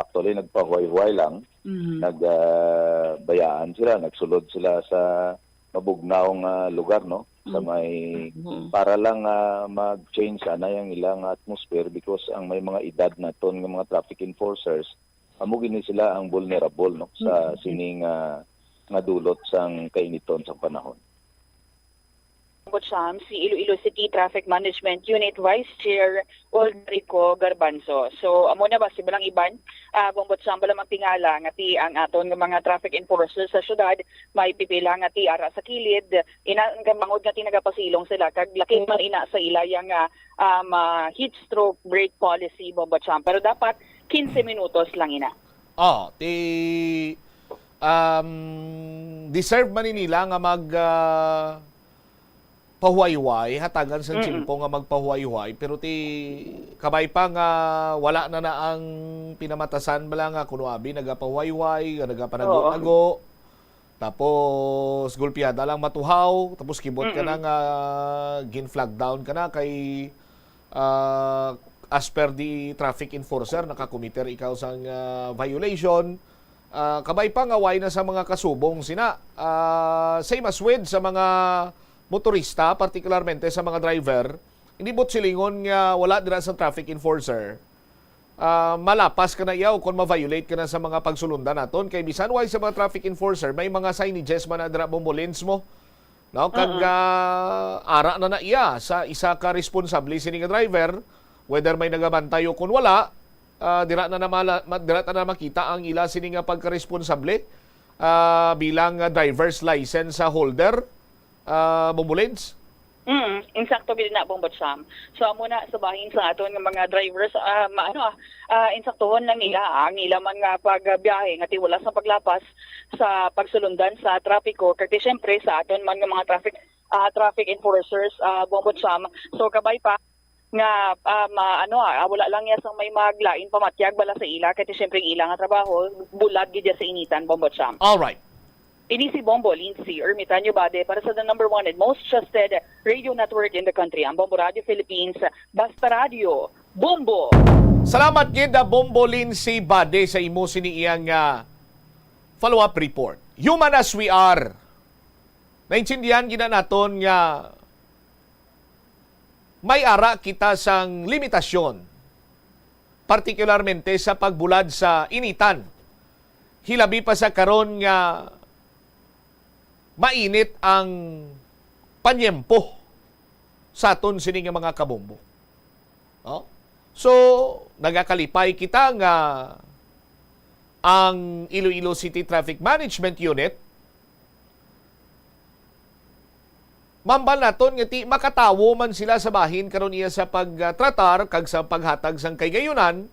actually nagpahuway-huway lang, nagbayaan sila, nagsulod sila sa mabugnaong lugar, no, sa may para lang mag-change yung ilang atmosphere because ang may mga edad naton ng mga traffic enforcers amo gini sila ang vulnerable, no, sa sining nga dulot sang kainiton sa panahon. Si Iloilo City Traffic Management Unit Vice Chair Ulrico Garbanzo. So amo na ba si balang iban bumbot sa balang tingala nga ti ang aton nga mga traffic enforcers sa syudad may pipila nga ti ara sa kilid ina mangod nga ti nagapasilong sila kag laking man ina sa ilayang heat stroke break policy bumbot sa pero dapat 15 minutos lang ina. deserve man nila nga mag pahuwayway, hatagan sa tsimpo nga magpahuwayway, pero ti kabay pa nga wala na ang pinamatasan bala nga kuno abi nagapahuwayway, nagapanago-nago. Tapos gulpiada lang matuhaw, tapos kibot ka na nga gin-flag down ka na kay as per the traffic enforcer nakakomiter ikaw sang violation. Kabay pa nga way na sa mga kasubong sina. Same as with sa mga motorista, partikularmente sa mga driver, hindi bot silingon nga wala dira sa traffic enforcer. Malapas ka na iyaw kung ma-violate ka na sa mga pagsulundan naton. Kay bisan why sa mga traffic enforcer, may mga signages man na dira bombolins mo. No? Kag ara na iya sa isa ka responsable sini nga driver, whether may nagabantay o kung wala, dira na makita ang ila sini nga pagka-responsable bilang driver's license holder. Bombolins? Insakto gid na Bombot Sam. So muna sa bahin sa aton nga mga drivers insaktohon lang nila ang ila man nga pagbiyahe nga tiwala sa paglapas sa pagsulundan sa trapiko kay syempre sa aton man nga mga traffic enforcers Bombot Sam. So kabay pa nga wala lang ya sang may maglain pamatyag bala sa ila kay syempre ila nga trabaho bulad gid sa initan Bombot Sam. All right. Ini si Bombo Lindsay Ermitanyo Bade para sa the number 1 and most trusted radio network in the country, ang Bombo Radio Philippines, Basta Radio, Bombo! Salamat gid Bombo Lindsay Bade sa imo siniiyang follow-up report. Human as we are. Naintindihan gina naton nga may ara kita sang limitasyon, partikularmente sa pagbulad sa initan. Hilabi pa sa karon nga mainit ang panyempo sa aton sini nga mga kabombo. So, nagakalipay kita nga ang Iloilo City Traffic Management Unit mambal naton nga ti makatawo man sila sa bahin karon iya sa pagtratar kag sa paghatag sang kaygayunan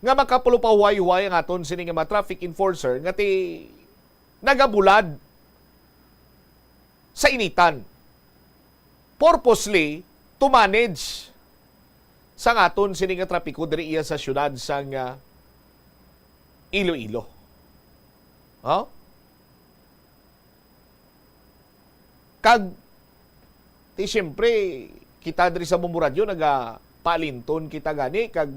nga makapulupahuway-huway ang aton sini nga mga traffic enforcer nga ti nagabulad sa initan. Purposely to manage sa aton sini nga trapiko diri iya sa syudad sang Iloilo. Kag ti siyempre kita diri sa Bombo Radio nagapalinton kita gani kag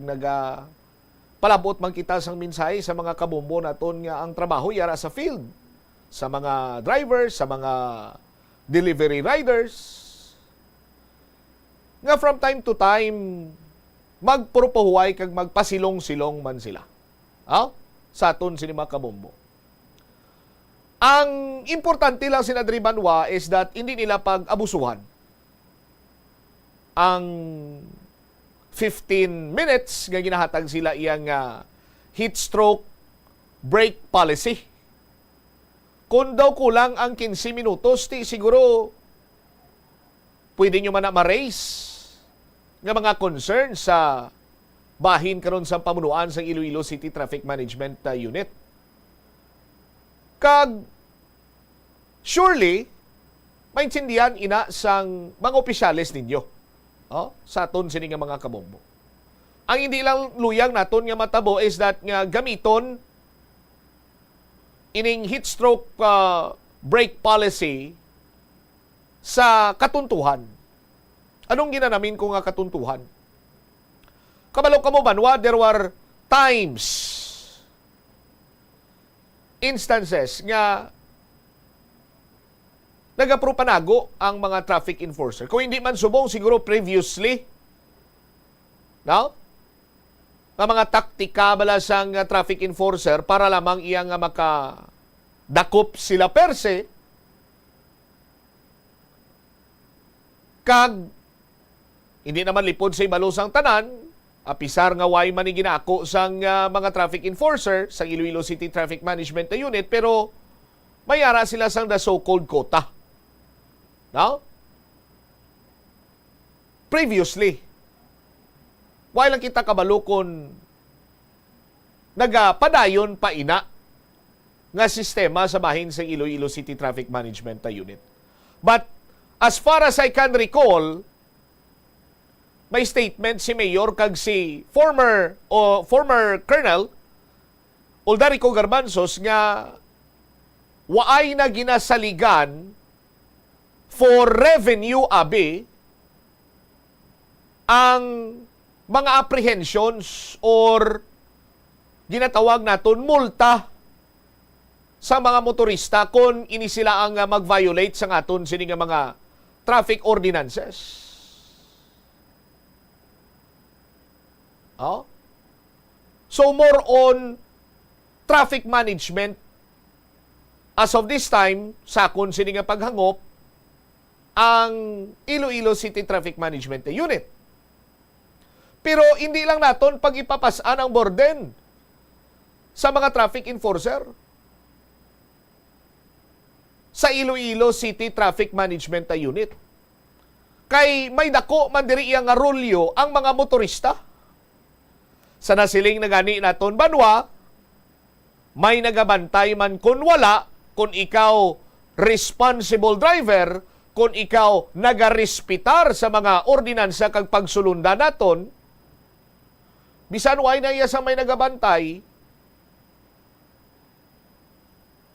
palabot man kita sang mensahe sa mga kabombo naton nga ang trabaho yara sa field, sa mga drivers, sa mga delivery riders, nga from time to time magpurupahuway kag magpasilong-silong man sila. Sa aton sini mga kabombo. Ang importante lang sinadri Banwa is that hindi nila pag-abusuhan ang 15 minutes nga ginahatag sila iyang heat stroke break policy. Kung daw kulang ang 15 minutos, siguro pwede nyo man na ma-raise nga mga concern sa bahin karon sa pamunuan sa Iloilo City Traffic Management Unit. Kag surely maintindihan ina sang mga opisyales ninyo sa aton sini nga mga kabombo. Ang hindi lang luyang naton nga matabo is that nga gamiton ining heat stroke break policy sa katuntuhan. Anong ginanamin ko nga katuntuhan? Kabalo ka mo Banwa, there were times, instances nga nagapropanago ang mga traffic enforcer. Kung hindi man subong, siguro previously, no? Nga mga taktika bala sang traffic enforcer para lamang iyang makadakop sila perse, kag hindi naman lipod sa ibalusang tanan, apisar nga way man ginako sang mga traffic enforcer sa Iloilo City Traffic Management Unit, pero mayara sila sang the so-called quota. No? Previously, why lang kita kabalo kung nagapadayon pa ina nga sistema sa bahin sa Iloilo City Traffic Management Unit. But as far as I can recall, may statement si Mayor kag si former Colonel Uldarico Garbanzos nga waay na ginasaligan for revenue abi ang mga apprehensions or ginatawag naton multa sa mga motorista kung ini sila ang mag-violate sa aton sini nga mga traffic ordinances. Oh? So more on traffic management as of this time sa akon sini nga paghangop ang Iloilo City Traffic Management Unit. Pero hindi lang naton pag ipapasan ang burden sa mga traffic enforcer sa Iloilo City Traffic Management Unit. Kay may dako man diri iyang rolyo ang mga motorista. Sa nasiling na gani naton banwa, may nagabantay man kung wala, kung ikaw responsible driver, kung ikaw nagarespitar sa mga ordinansa kag pagsulunda naton, bisan way na iya sa may nagabantay,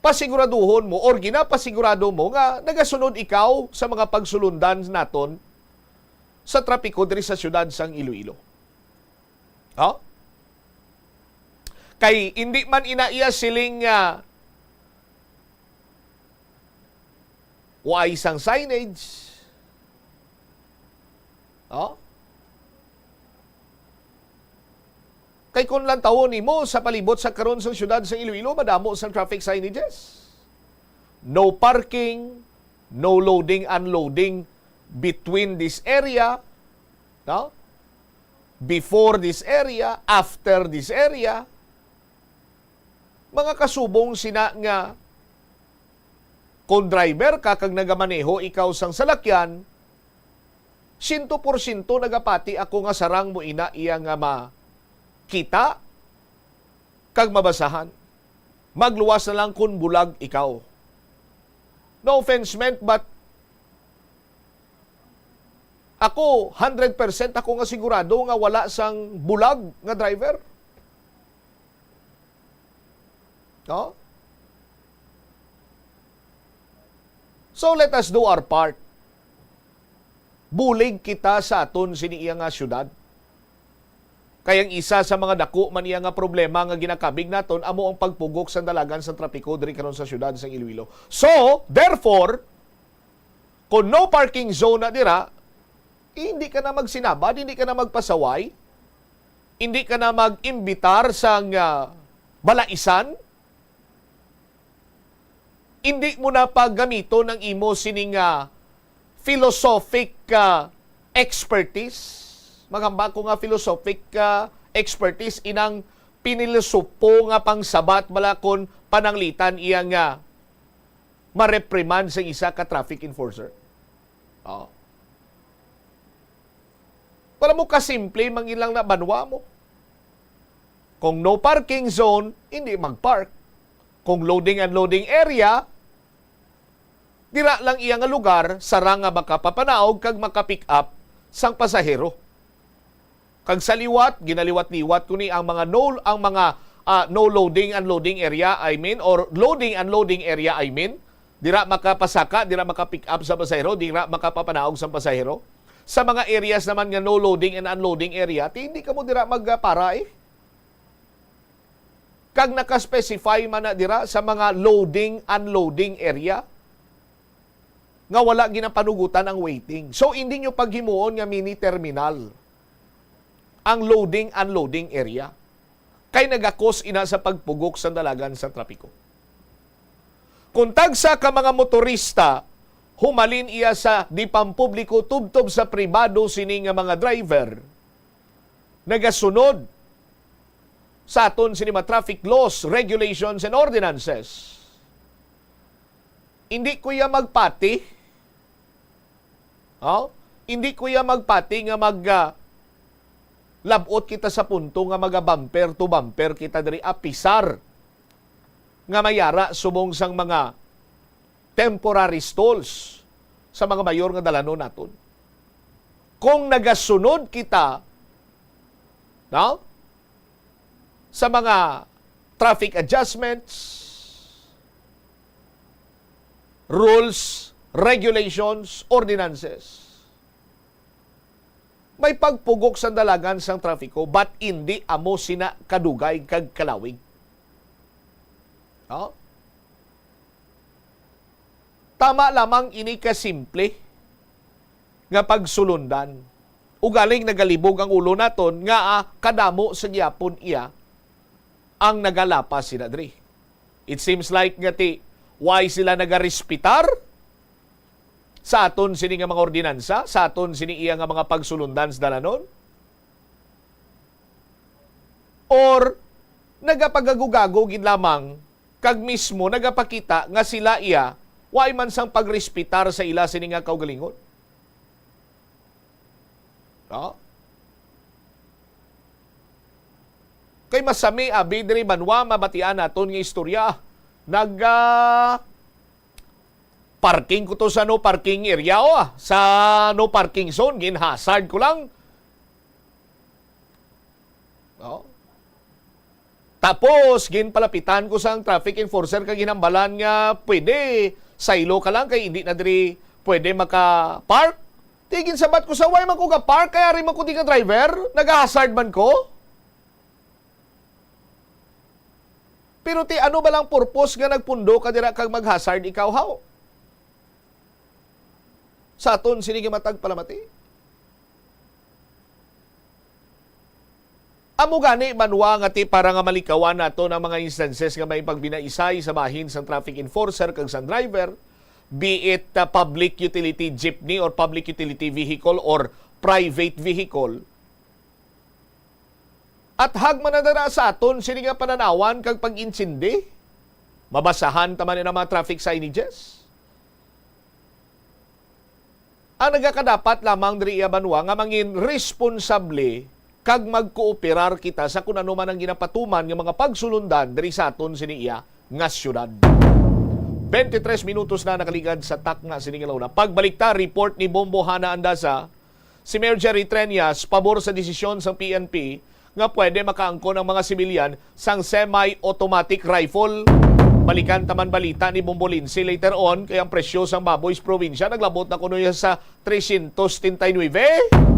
pasiguraduhon mo or ginapasigurado mo nga nagasunod ikaw sa mga pagsulundan naton sa trapiko diri sa syudad sang Iloilo. Oh? Kay hindi man inaiya siling wa isang signage. Oh? Kay kung lang taon mo sa palibot sa karon sa syudad sa Iloilo, madamo sa traffic signages. No parking, no loading, unloading between this area, no? Before this area, after this area. Mga kasubong sina nga kung driver ka kag nagamaneho ikaw sang salakyan, 100% nagapati ako nga sarang mo ina iya nga makita kag mabasahan. Magluwas na lang kung bulag ikaw. No offense meant, but ako 100% ako nga sigurado nga wala sang bulag nga driver. No? So let us do our part. Bulig kita sa aton sini iya nga syudad. Kayang isa sa mga dako man iya nga problema nga ginakabig naton amo ang pagpugok sa dalagan sa trapiko diri karon sa syudad sa Iloilo. So, therefore, kung no parking zone na dira, hindi ka na magsinabad, hindi ka na magpasaway, hindi ka na mag-imbitar sang balaisan, hindi mo na paggamito ng imo sining philosophic expertise. Magamba ko nga philosophic expertise inang pinilosopo nga pangsabat balakon pananglitan iya nga mareprimand sa isa ka traffic enforcer. Oh. Wala mo kasimple mangilang na banwa mo. Kung no parking zone, hindi mag-park. Kung loading and unloading area, dira lang iya nga lugar sarang nga makapapanaog kag makapick up sang pasahero. Kag sa liwat, ginaliwat-liwat kuni ang mga no loading and unloading area or loading and unloading area dira makapasaka, dira makapick up sa pasahero, dira makapapanaog sa pasahero. Sa mga areas naman nga no loading and unloading area, hindi ka mo dira magpara Kag naka-specify man na dira sa mga loading unloading area nga wala ginapanugutan ang waiting. So hindi nyo paghimuon nga mini terminal ang loading unloading area. Kay nagakos ina sa pagpugok sa dalagan sa trapiko. Kung tagsa ka mga motorista, humalin iya sa di pampubliko tubtob sa pribado sini nga mga driver, nagasunod sa aton sini mga traffic laws, regulations, and ordinances. Hindi ko ya magpati. Hindi ko ya magpati nga labot kita sa punto nga maga bumper to bumper kita diri apisar nga mayara subong sang mga temporary stalls sa mga mayor nga dalanon naton. Kung nagasunod kita sa mga traffic adjustments, rules, regulations, ordinances, may pagpugok sa dalagan sang trafiko but hindi amo sina kadugay kag kalawig. Tama lamang ini kasimple nga pagsulundan. Ugaling nagalibog ang ulo naton nga kadamo sa gyapon iya ang nagalapas sila diri. It seems like nga why sila nagarespitar sa aton sini nga mga ordinansa, sa aton sini iya nga mga pagsulundan sa dalanon? Or nagapagagugago gid lamang kag mismo nagapakita nga sila iya why man sang pagrespitar sa ila sini nga kaugalingon? Kay masami abi diri banwa mabatian naton nga istorya. Parking ko to sa no parking area sa no parking zone, ginhazard ko lang. Tapos ginpalapitan ko sang traffic enforcer kag ginambalan nga pwede saylo ka lang kay hindi na diri pwede maka-park. Tigin sabat ko sa way man ko ka-park kaya rin man ko di ka driver, nag-hazard man ko. Pero ano ba lang purpose nga nagpundo ka dira kag mag-hazard ikaw how? Sa aton sinigi matag palamati. Amo gani manwa nga para nga malikawan nato ng mga instances nga may pagbinaisay sa bahin sang traffic enforcer kag sang driver, be it public utility jeepney or public utility vehicle or private vehicle. At hagman na dara sa aton sini nga pananawan kag pag-insindi. Mabasahan taman ni mga traffic signages. Ang nagakadapat lamang diri banwa nga mangin responsable kag magkooperar kita sa kung ano man ang ginapatuman ng mga pagsulundan diri sa aton sini iya nga syudad. 23 minutos na nakaligad sa takna sini nga launa. Pagbalik report ni Bombo Hana Andasa, si Mayor Jerry Treñas pabor sa desisyon sa PNP nga pwede makaangkon ang mga sibilyan sang semi-automatic rifle. Balikan taman balita ni Bombo Lindsay later on kay ang presyo sang baboy sa probinsya naglabot na kuno sa 339.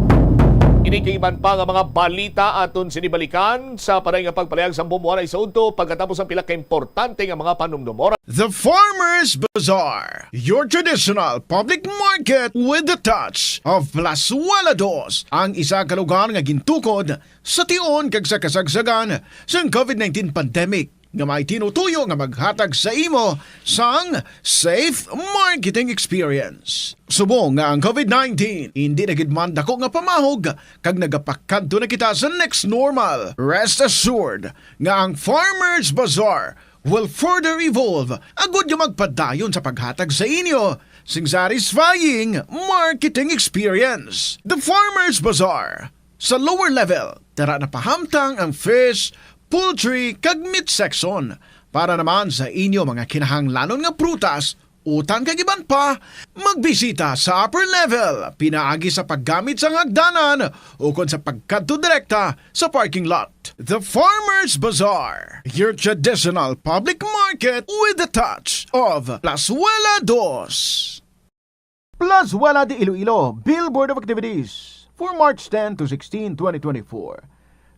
Inikiban pa nga mga balita aton sinibalikan sa paray nga pagpalayag sa bumuanay sa udto pagkatapos ang pila ka importante nga mga panumdumora. The Farmers Bazaar, your traditional public market with the touch of Plazuela Dos, ang isa ka lugar nga gintukod sa tion kag sa kasagsagan sa COVID-19 pandemic nga may tinutuyo nga maghatag sa imo sang safe marketing experience. Subong nga ang COVID-19 hindi na gid man dako nga pamahog kag nagapakadto na kita sa next normal. Rest assured nga ang Farmers Bazaar will further evolve agud nga magpadayon sa paghatag sa inyo sing satisfying marketing experience. The Farmers Bazaar sa lower level tara na pahamtang ang fish, poultry kag meat section para naman sa inyo mga kinahanglanon nga prutas, utang kag iban pa, magbisita sa upper level pinaagi sa paggamit sa hagdanan ukon sa pagkadto direkta sa parking lot. The Farmers Bazaar, your traditional public market with the touch of Plazuela Dos. Plazuela de Iloilo Billboard of Activities for March 10 to 16, 2024.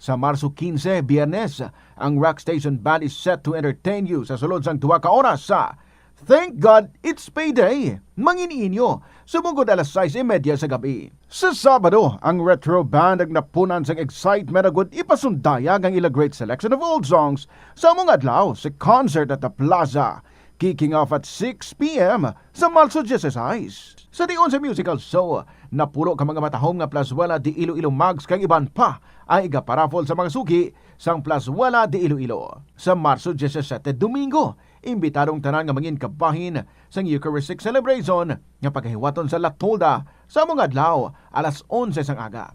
Sa Marso 15, Biyernes, ang Rock Station Band is set to entertain you sa sulod sang 2 ka oras sa Thank God It's Payday. Manginiinyo, sumugod alas 6:30 sa gabi. Sa Sabado, ang Retro Band ang napunan sang excitement agud ipasundayag ang ila great selection of old songs sa among adlaw sa concert at the Plaza, kicking off at 6 p.m. sa Marso 16. Sa diyon sa musical show, napulo ka mga matahong nga Plazuela de Iloilo Mags kang iban pa ang igaparafol sa mga suki sang Plazuela de Iloilo. Sa Marso 17, Domingo, imbitadong tanan nga mangin kabahin sang Eucharistic celebration nga paghiwaton sa Latolda sa mga adlaw alas 11 sang aga.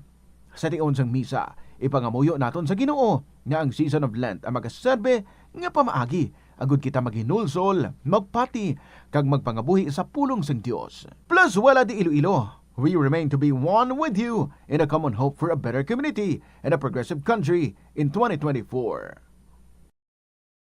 Sa diyon sang misa, ipangamuyo naton sa Ginoo nga ang season of Lent ang magaserbe nga pamaagi agud kita maghinulsol, magpati, kag magpangabuhi sa pulong sang Dios. Plus wala di Iloilo. We remain to be one with you in a common hope for a better community and a progressive country in 2024.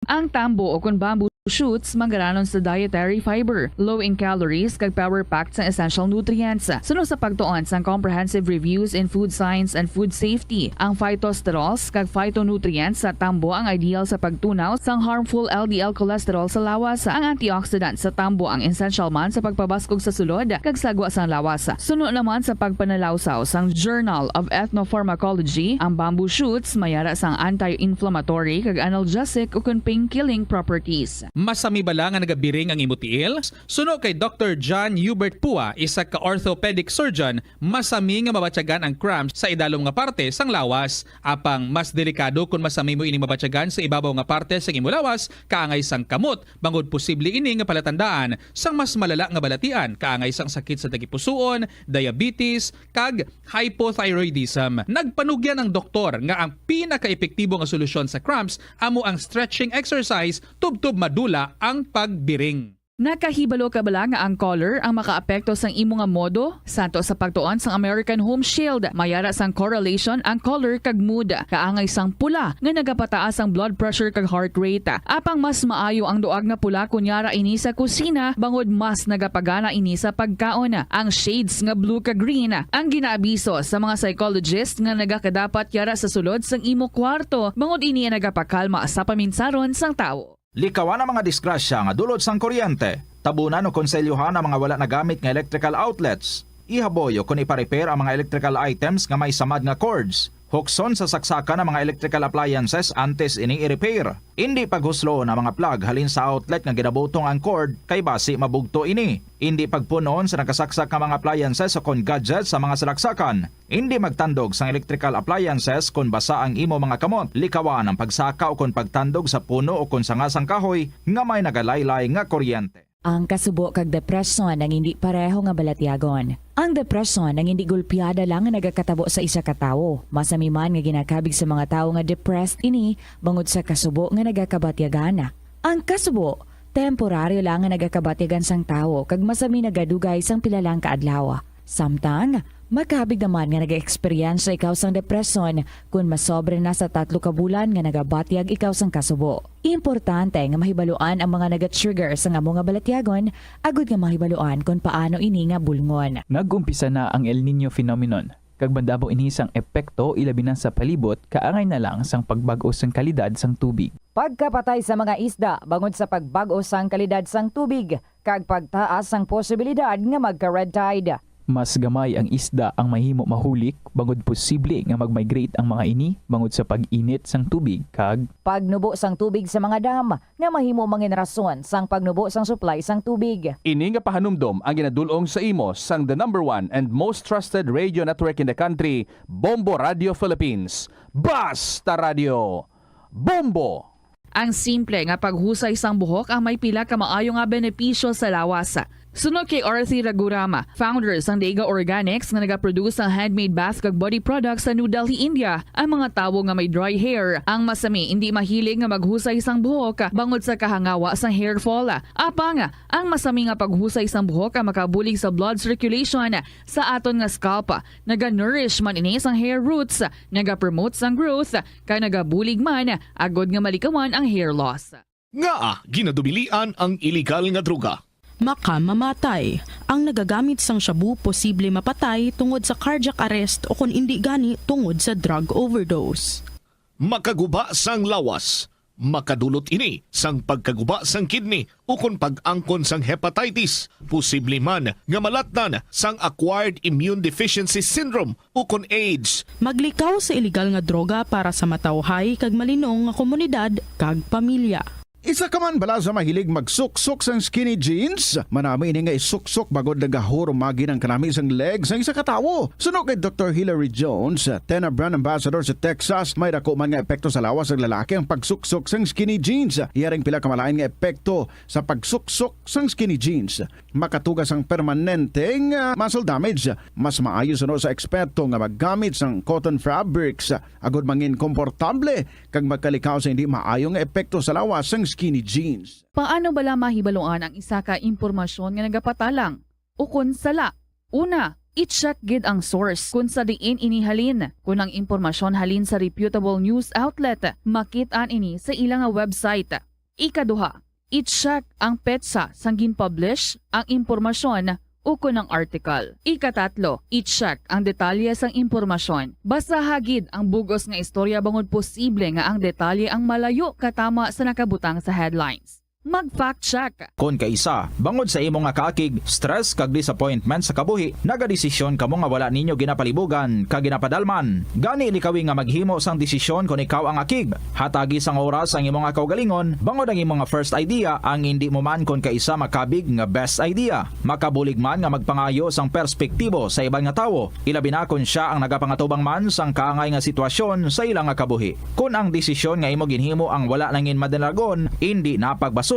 Ang tambo o kung bamboo shoots manggaranon sa dietary fiber, low in calories kag power-packed sa essential nutrients. Sunod sa pagtuon sa comprehensive reviews in food science and food safety, ang phytosterols kag phytonutrients sa tambo ang ideal sa pagtunaw sang harmful LDL cholesterol sa lawas. Ang antioxidant sa tambo ang essential man sa pagpabaskog sa sulod kag sagwa sa lawas. Sunod naman sa pagpanalawsaw sang Journal of Ethnopharmacology, ang bamboo shoots mayara sang anti-inflammatory kag analgesic o kun pain-killing properties. Masami bala nga nagabiring ang imutiil? Suno kay Dr. John Hubert Pua, isa ka orthopedic surgeon, masami nga mabatyagan ang cramps sa idalom nga parte sang lawas. Apang mas delikado kung masami mo ining mabatyagan sa ibabaw nga parte sang imulawas, kaangay sang kamot, bangod posible ini nga palatandaan sang mas malala nga balatian, kaangay sang sakit sa tagipusoon, diabetes, kag hypothyroidism. Nagpanugyan ang doktor nga ang pinaka-epektibo nga solusyon sa cramps amo ang stretching exercise tubtub madula ang pagbiring. Nakahibalo ka bala nga ang color ang makaapekto sang imo nga modo? Santo sa pagtuon sang American Home Shield, mayara sang correlation ang color kag mood. Kaangay sang pula nga nagapataas ang blood pressure kag heart rate. Apang mas maayo ang duag nga pula kunyara ini sa kusina, bangod mas nagapagana ini sa pagkaon. Ang shades nga blue kag green ang ginaabiso sa mga psychologist nga nagakadapat yara sa sulod sang imo kwarto, bangod ini nagapakalma sa paminsaron sang tawo. Likawan ang mga disgrasya nga dulot sang kuryente. Tabunan o konselyuhan ang mga wala nagamit nga electrical outlets. Ihaboyo kung ipa-repair ang mga electrical items nga may samad nga cords. Hukson sa saksakan ng mga electrical appliances antes ini i-repair. Hindi paghuslo ng mga plug halin sa outlet nga ginabutong ang cord kay basi mabugto ini. Hindi pagpunon sa nakasaksak ng mga appliances o kon gadgets sa mga salaksakan. Hindi magtandog sa electrical appliances kung basa ang imo mga kamot. Likawan ang pagsaka o kon pagtandog sa puno o kon sangasang kahoy nga may nagalaylay nga kuryente. Ang kasubo kag depresyon ang hindi pareho nga balatyagon. Ang depresyon ang hindi gulpiyada lang nga nagakatabo sa isa ka tawo. Masami man nga ginakabig sa mga tawo nga depressed ini bangod sa kasubo nga nagakabatyagana. Ang kasubo temporaryo lang nga nagakabatyagan sang tawo kag masami nagadugay sang pilalang kaadlaw. Samtang makabig naman nga nag-experience ikaw sang depresyon kung masobre na sa 3 ka bulan nga nagabatyag ikaw sang kasubo. Importante nga mahibaluan ang mga naga-trigger sa nga mga balatyagon, agud nga mahibaluan kung paano ini nga bulngon. Nag-umpisa na ang El Nino phenomenon. Kag bandabo ini sang epekto ilabi na sa palibot, kaangay na lang sang pagbag-o sang kalidad sang tubig. Pagkapatay sa mga isda bangod sa pagbag-o sang kalidad sang tubig, kag pagtaas sang posibilidad nga magka-red tide. Mas gamay ang isda ang mahimo mahulik bangod posible nga mag-migrate ang mga ini bangod sa pag-init sang tubig kag pagnubo sang tubig sa mga dam nga mahimo mangin rason sang pagnubo sang supply sang tubig. Ini nga pahanumdom ang ginadulong sa imo sang the #1 and most trusted radio network in the country, Bombo Radio Philippines. Basta Radio Bombo! Ang simple nga paghusay sang buhok ang may pila ka maayo nga benepisyo sa lawas. Sunod kay Arthi Ragurama, founder sang Dega Organics nga nagaproduce ng handmade bath kag body products sa New Delhi, India. Ang mga tawo nga may dry hair, ang masami hindi mahilig nga maghusay sang buhok bangod sa kahangawa sang hair fall. Apang ang masami nga paghusay sang buhok ang makabulig sa blood circulation sa aton nga scalp. Naga-nourish man ini sang hair roots, naga-promote sang growth, kay nagabulig man agod nga malikawan ang hair loss. Nga ginadubilian ang illegal nga droga. Makamamatay. Ang nagagamit sang shabu posible mapatay tungod sa cardiac arrest o kung hindi gani tungod sa drug overdose. Makaguba sang lawas. Makadulot ini sang pagkaguba sang kidney o kung pag-angkon sang hepatitis. Posible man nga malatnan sang acquired immune deficiency syndrome o kung AIDS. Maglikaw sa illegal nga droga para sa matawhay kag malinong nga komunidad kag pamilya. Isa ka man bala sa mahilig magsuksok sang skinny jeans? Manami ini nga isuksok bagod nagahurumagi ng kanami sang legs ang isa katawo. Sunog kay Dr. Hillary Jones, Tena Brand Ambassador sa Texas, may dako man nga epekto sa lawas ng lalaki ang pagsuksok sang skinny jeans. Iyaring pila kamalain nga epekto sa pagsuksok sang skinny jeans. Makatugas ang permanenteng muscle damage. Mas maayo suno sa eksperto nga maggamit sang cotton fabrics. Agod mangin komportable kag magkalikaw sa hindi maayong epekto sa lawas sang skinny jeans. Paano bala mahibaluan ang isa ka impormasyon nga nagapatalang? Ukon sala. Una, i-check gid ang source kung sa diin inihalin. Kung ang impormasyon halin sa reputable news outlet, makit-an ini sa ilang nga website. Ikaduha, i-check ang petsa sang gin-publish ang impormasyon ukon ng article. Ikatatlo, i-check ang detalye sang impormasyon. Basta hagid ang bugos nga istorya bangod posible nga ang detalye ang malayo katama sa nakabutang sa headlines. Mag-fact check. Kung kaisa, bangod sa imo nga kaakig, stress kag disappointment sa kabuhi, nagadesisyon kamo nga wala ninyo ginapalibugan kag ginapadalman. Gani likawi nga maghimo sang desisyon kung ikaw ang akig. Hatagi sang oras ang imo nga kaugalingon, bangod ang imo nga first idea ang hindi mo man kung kaisa makabig nga best idea. Makabulig man nga magpangayo sang perspektibo sa ibang nga tawo, ilabi na kung siya ang nagapangatubang man sang kaangay nga sitwasyon sa ilang nga kabuhi. Kung ang desisyon nga imo ginhimo ang wala nangin madalagon, hindi napagbasulon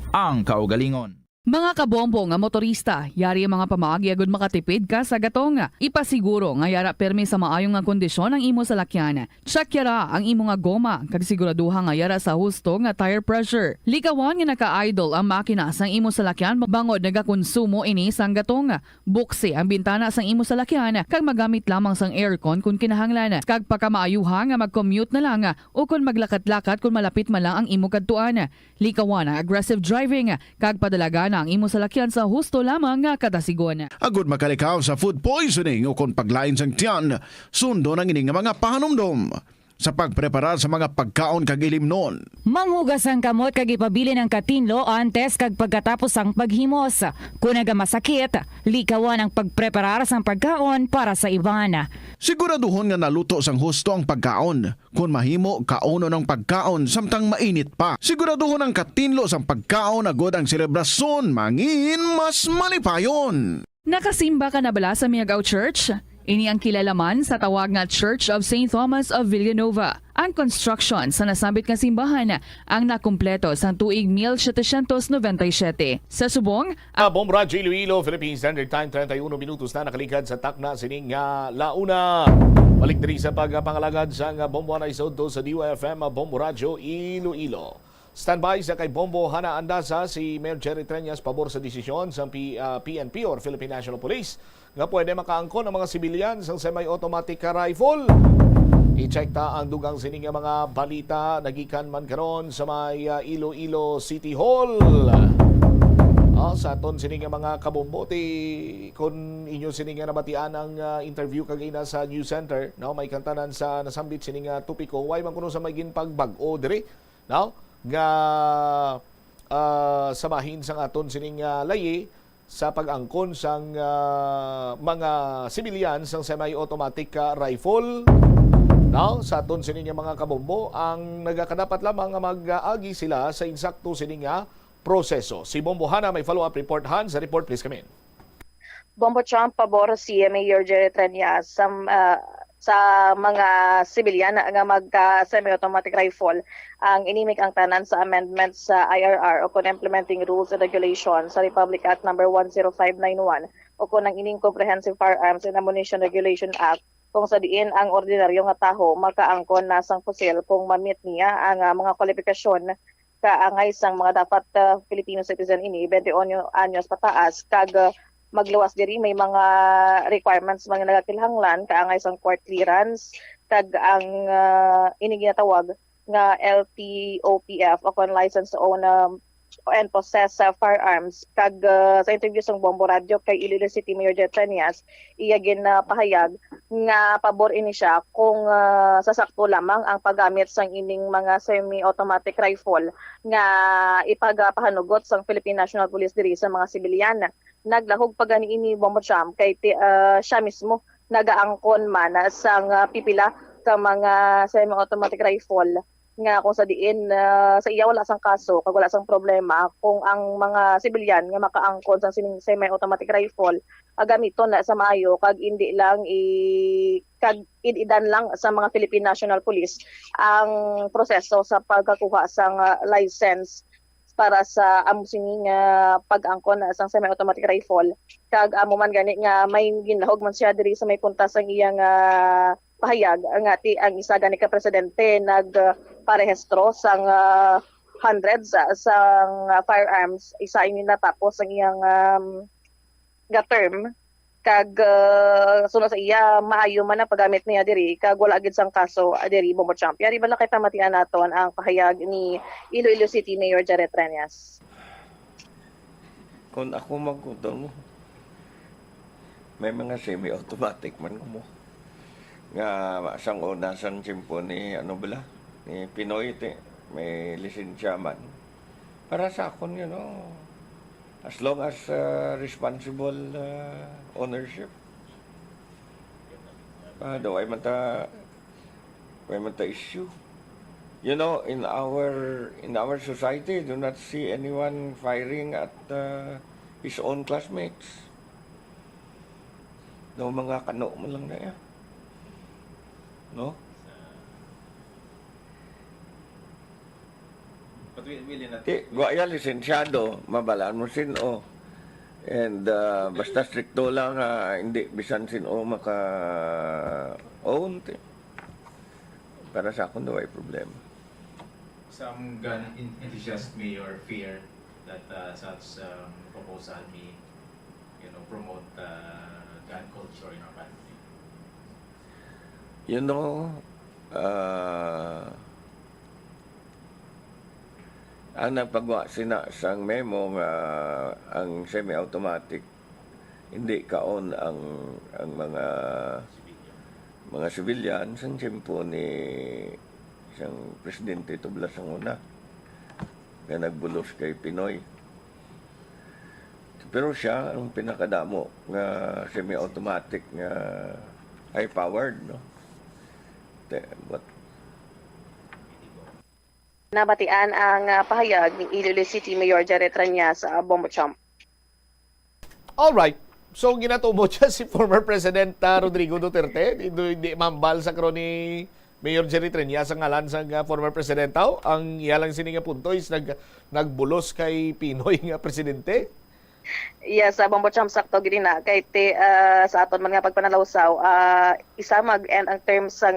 ang kaugalingon. Mga kabombo nga motorista, yari ang mga pamaagi agud makatipid ka sa gatong. Ipasiguro nga yara permi sa maayong nga kondisyon ang imo salakyan. Check yara ang imo nga goma kag siguraduha nga yara sa husto nga tire pressure. Likawan nga naka-idle ang makina sang imo salakyan bangod nagakonsumo ini sang gatong. Buksi ang bintana sang imo salakyan kag magamit lamang sang aircon kung kinahanglan. Kag pagkamaayuha nga mag-commute na lang o kung maglakat-lakat kung malapit man lang ang imo kadtuan. Likawan ang aggressive driving kag padalaga ang imo salakyan sa husto lamang nga kadasigon. Agud makalikaw sa food poisoning o kung paglain sang tiyan, sundo ng ining mga pahanumdom sa pagpreparar sa mga pagkaon kag ilimnon. Manghugas ang kamot kag ipabili ng katinlo antes kag pagkatapos ang paghimos. Kung nagamasakit, likawan ang pagpreparar sang pagkaon para sa iban. Siguraduhon nga naluto sang husto ang pagkaon. Kung mahimo, kauno ng pagkaon samtang mainit pa. Siguraduhon ang katinlo sang pagkaon agud ang selebrasyon mangin mas malipayon. Nakasimba ka na bala sa Miagaw Church? Ini ang kilalaman sa tawag nga Church of St. Thomas of Villanova. Ang construction sa nasabit nga simbahan ang nakumpleto sa tuig 1797. Sa subong, Bombo Radyo Iloilo, Philippine Standard Time, 31 minutos na nakalikad sa takna sining launa. Balik diri sa pagpangalagad sa Bombo na isodto sa DYFM Bombo Radyo Iloilo. Standby sa kay Bombo Hana Andasa si Mayor Jerry Treñas pabor sa desisyon sa PNP or Philippine National Police nga pwede makaangkon ang mga sibilyan sa semi-automatic rifle. I-check ta ang dugang sining mga balita nagikan man karon sa may Iloilo City Hall. Sa aton sining mga kabomboti kung inyo sining nabatian ang interview kagina sa News Center, no, may kantanan sa nasambit sining tupiko way man kuno sa may ginpagbag-o diri, no, nga samahin sang aton sining layi sa pag-angkon sang mga civilian sang semi-automatic rifle. Now, sa aton sining mga kabombo, ang nagakadapat lamang nga mag-agi sila sa insakto sining proseso. Si Bombo Hana may follow-up report. Han, sa report please come in. Bombo Trump pabor si Mayor Jerry Treñas sa mga sibilyan nga mag-semi-automatic rifle ang inimik ang tanan sa amendments sa IRR o kung implementing rules and regulations sa Republic Act No. 10591 o kung ang ining Comprehensive Firearms and Ammunition Regulation Act kung sa diin ang ordinaryo nga taho makaangkon na sang pusil kung ma-meet niya ang mga kwalifikasyon kaangay sang mga dapat Filipino citizen ini 21 anyos pataas kag magluwas diri may mga requirements mga nagakinahanglan kaangay sang court clearance kag ang ini ginatawag nga LTOPF o kon license to own and possess firearms kag sa interview sang Bombo Radio kay Iloilo City Mayor Jet Treñas iya pahayag nga pabor ini siya kung sasakto lamang ang paggamit sang ining mga semi-automatic rifle nga ipagapahanugot sang Philippine National Police diri sa mga sibilyan. Naglahog pa gani ini Bombo Trump kay siya mismo nagaangkon man sang pipila ka mga semi-automatic rifle nga kung sa diin sa iya wala sang kaso kag wala sang problema kung ang mga sibilyan nga makaangkon sa semi-automatic rifle gamiton na sa maayo kag hindi lang kag idan lang sa mga Philippine National Police ang proseso sa pagkakuha sang license para sa amusining pag-angkon sa semi-automatic rifle kag amo man gani nga may ginlahog man siya diri sa may punta sang iyang pahayag ang isa gani ka presidente nagparehistro sang hundreds sa firearms isa ini natapos ang iyang nga term kag sunod sa iya maayo man ang paggamit niya diri kag wala gid sang kaso diri Bombo Champ. Yari ba nakita matian naton ang pahayag ni Iloilo City Mayor Jared Treñas? Kung ako magkutong mo, may mga semi-automatic man ko mo. Nga sang una sang simpo ni ano bala ni Pinoy may lisensya man. Para sa akon you know, as long as responsible ownership. Daw ay mata issue. You know, in our society, do not see anyone firing at his own classmates. No mga kano mo lang na yan. No? Guaya lisensyado, mabalaan mo sino. And basta stricto lang, hindi bisan sino maka-own. Para sa akin daw ay problema. Some gun enthusiasts may or fear that such proposal may, promote gun culture in our country. You know, ang nagpagawa sang memo nga ang semi-automatic hindi kaon ang mga civilian sang tiyempo ni isang presidente Tublas ang una nga nagbulos kay Pinoy. Pero siya ang pinakadamo nga semi-automatic nga high-powered, no? But Nabatian ang pahayag ni Iloilo City Mayor Jared Treñas sa Bombo Champ. Alright. So, ginatubo siya si former President Rodrigo Duterte. Hindi mambal sa kro ni Mayor Jerry Treñas ang ngalan sa former President. Ang iyalang sininga punto is nagbulos kay Pinoy nga Presidente. Yes, sa Bombo Champ sakto gid na kay sa aton man nga pagpanalawsaw isa mag-end ang terms sa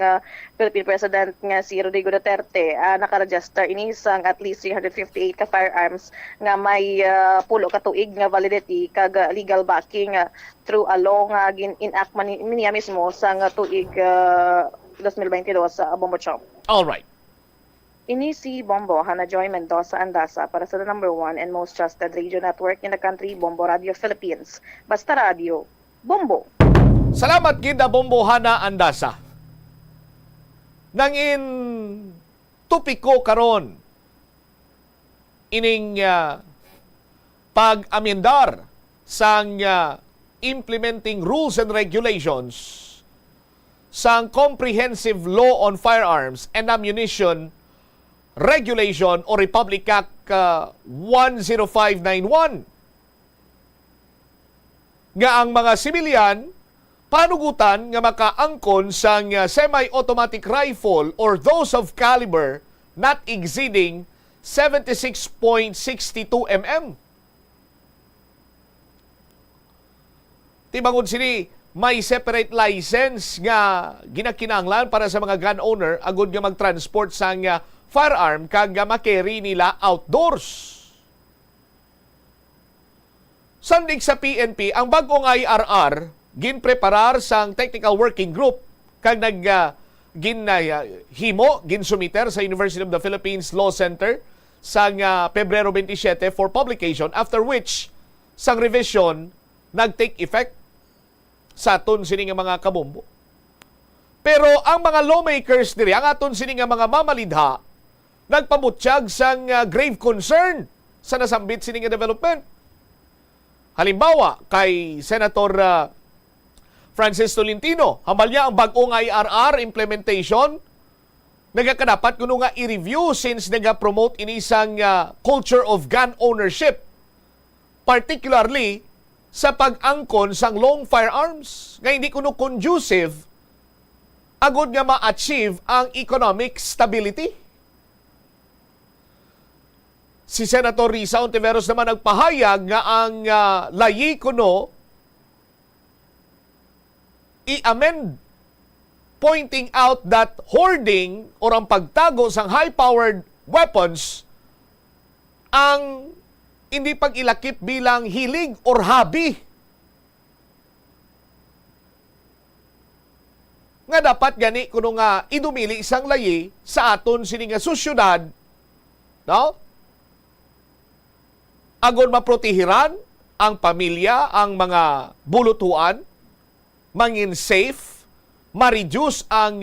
Philippine President nga si Rodrigo Duterte naka-register ini sang at least 358 ka firearms nga may pulo ka tuig nga validity kag legal backing through a law nga gin-enact man niya mismo sang tuig 2022 sa Bombo Champ. All right. Ini si Bombo, Hannah Joy Mendoza Andasa para sa the number 1 and most trusted radio network in the country, Bombo Radio Philippines. Basta Radio, Bombo. Salamat gid Bombo Hana Andasa. Nangin tupiko karon ining pag-amendar sang implementing rules and regulations sang Comprehensive Law on Firearms and Ammunition Regulation o Republic Act 10591 nga ang mga sibilyan panugutan nga makaangkon sang semi-automatic rifle or those of caliber not exceeding 76.62 mm. Tibangon sini may separate license nga ginakinahanglan para sa mga gun owner agud nga mag-transport sang firearm kag makerry nila outdoors. Sandig sa PNP, ang bagong IRR ginpreparar sang Technical Working Group kag ginsumiter sa University of the Philippines Law Center sang Pebrero 27 for publication, after which sang revision nag-take effect sa aton sini nga mga kabombo. Pero ang mga lawmakers diri, ang aton sini nga mga mamalidha, nagpamutsyag sang grave concern sa nasambit sini nga development. Halimbawa, kay Senator Francis Tolentino, hambal niya ang bagong IRR implementation, nagakadapat kuno nga i-review since nag-promote inisang culture of gun ownership, particularly sa pag-angkon sang long firearms, nga hindi kuno conducive agud nga ma-achieve ang economic stability. Si Senator Risa Ontiveros naman nagpahayag nga ang layi kuno i-amend, pointing out that hoarding or ang pagtago sang high-powered weapons ang hindi pag-ilakip bilang hilig or hobby. Nga dapat gani kuno nga idumili isang layi sa aton sini nga susyudad, no? Agon maprotehiran ang pamilya, ang mga bulutuan, mangin safe, ma-reduce ang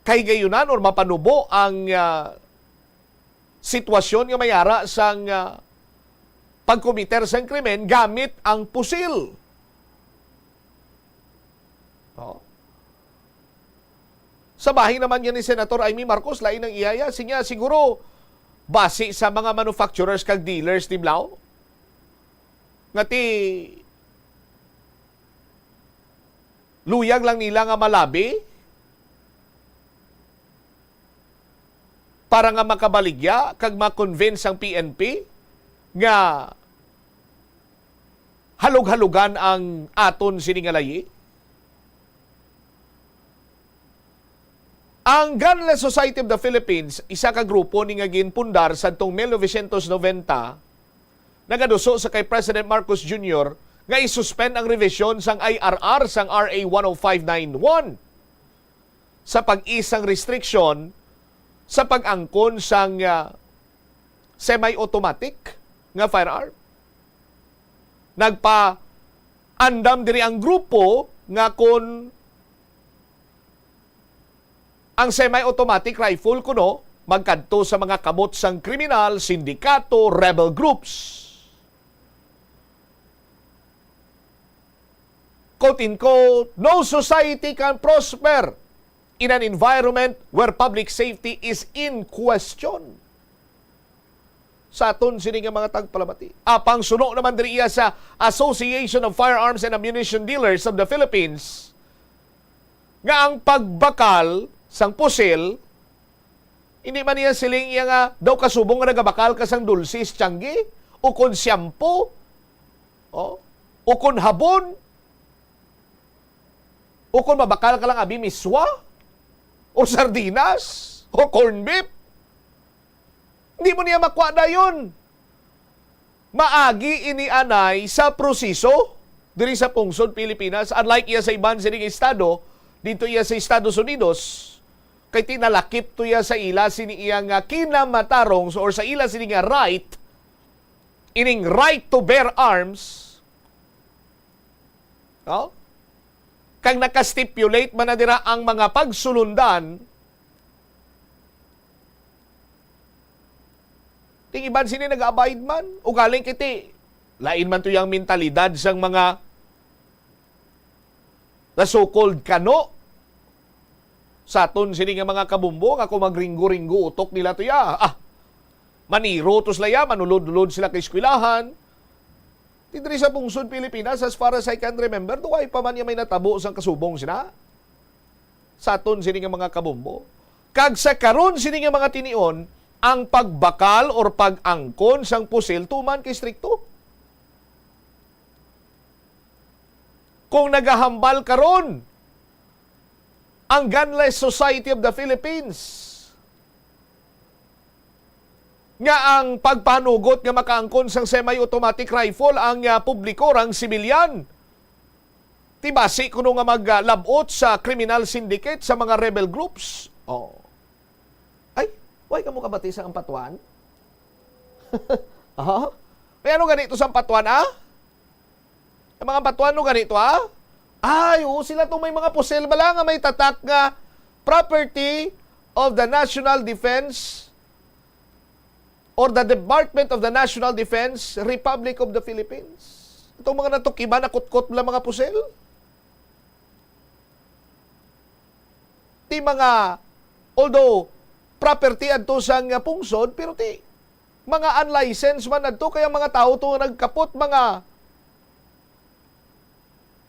kaygayunan or mapanubo ang sitwasyon nga mayara sang pagkomiter sang krimen gamit ang pusil. No? Sa bahay naman yan ni Senator Amy Marcos, lain ang iyaya. Sinya siguro base sa mga manufacturers kag dealers timlaw. Nga ti luyag lang nila nga malabi para nga makabaligya kag ma-convince ang PNP nga halog-halugan ang aton siningalayi. Ang Gunless Society of the Philippines, isa ka grupo ni nga ginpundar sadtong 1990 nagaduso sa kay President Marcos Jr. nga isuspend ang revision sang IRR sang RA 10591 sa pag-isang restriction sa pag-angkon sang semi-automatic nga firearm. Nagpa-andam diri ang grupo nga kung ang semi-automatic rifle kuno magkadto sa mga kamot sang kriminal, sindikato, rebel groups. Quote in quote, no society can prosper in an environment where public safety is in question. Sa aton sini nga mga tagpalamati. Apang suno naman diri iya sa Association of Firearms and Ammunition Dealers of the Philippines nga ang pagbakal sang pusil, hindi man niya siling iya nga daw kasubong nga nagabakal ka sang dulcis tiyanggi, o kon shampoo, o kon habon, o kon mabakal ka lang abi miswa, o sardinas, o corn beef. Hindi mo niya makuha na yun. Maagi inianay sa proseso diri sa pungsod Pilipinas, unlike iya sa iban sining estado, dito iya sa Estados Unidos, kay tinalakip to iya sa ila sini iya nga kinamatarong or sa ila sini nga right, ining right to bear arms, no? Kang nakastipulate man na dira ang mga pagsulundan, ting iban sini nag-abide man, o galing kiti, lain man to yung mentalidad sang mga na so-called kano, sa aton sini nga mga kabumbo nga kung magringgo-ringgo utok nila to ya. Maniro to sila ya, manulod-ulod sila kay eskwelahan. Tidri sa pungsod Pilipinas, as far as I can remember, duway pa man yung may natabo sang kasubong sila. Sa aton sini nga mga kabumbo. Kag sa karon sini nga mga tinion, ang pagbakal or pag-angkon sang pusil tuman kay strikto. Kung nagahambal karon ang Gunless Society of the Philippines nga ang pagpanugot nga makaangkon sang semi-automatic rifle ang publiko rang sibilyan. Tibasi kuno nga maglabot sa criminal syndicate sa mga rebel groups. Ay, why ka mo kabati sa ampatuan? May ano ganito sa ampatuan, Ang mga ampatuan no ganito, Ay, sila itong may mga pusil bala nga may tatak nga property of the National Defense or the Department of the National Defense, Republic of the Philippines. Itong mga natukiban, nakutkot lang mga pusil. Ti mga, although property adto sang pungsod, pero ti mga unlicensed man adto, kaya mga tao to nagkapot, mga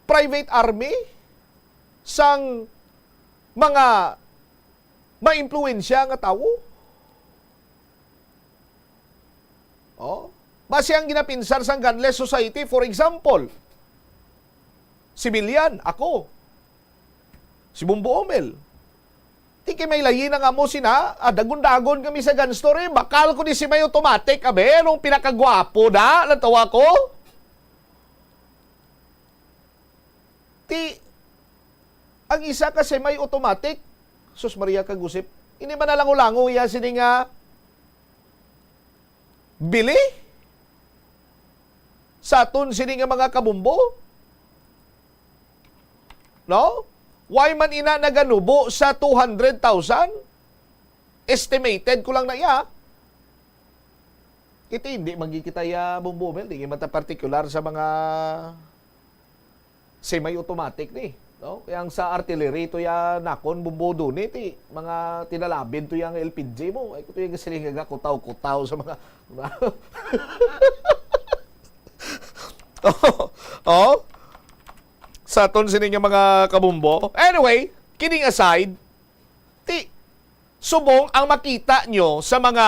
private army sang mga maimpluwensya nga tao. Base ang ginapinsar sang Gunless Society, for example, sibilyan, ako, si Bumbo Omel, Ti kay may layi na nga mo sina, dagon-dagon kami sa gun store, bakal ko ni si may automatic, abe, nung pinakagwapo na, natawa ko. Ti, ang isa kasi may automatic, sus Maria Kagusip, hindi man nalango-lango iya sini nga bili sa aton sini nga mga kabumbo. No? Why man ina naganubo sa 200,000? Estimated ko lang na iya. Ito hindi magkikita ya bumbumel, hindi mata particular sa mga semi-automatic ni. No? Yang sa artillery to ya nakon bumbodo ni ti mga tinalabin to yang LPG mo. Ay ko to yung siling nga kutaw-kutaw sa mga oh. Sa ton sini nga mga kabumbo. Anyway, kidding aside, ti subong ang makita nyo sa mga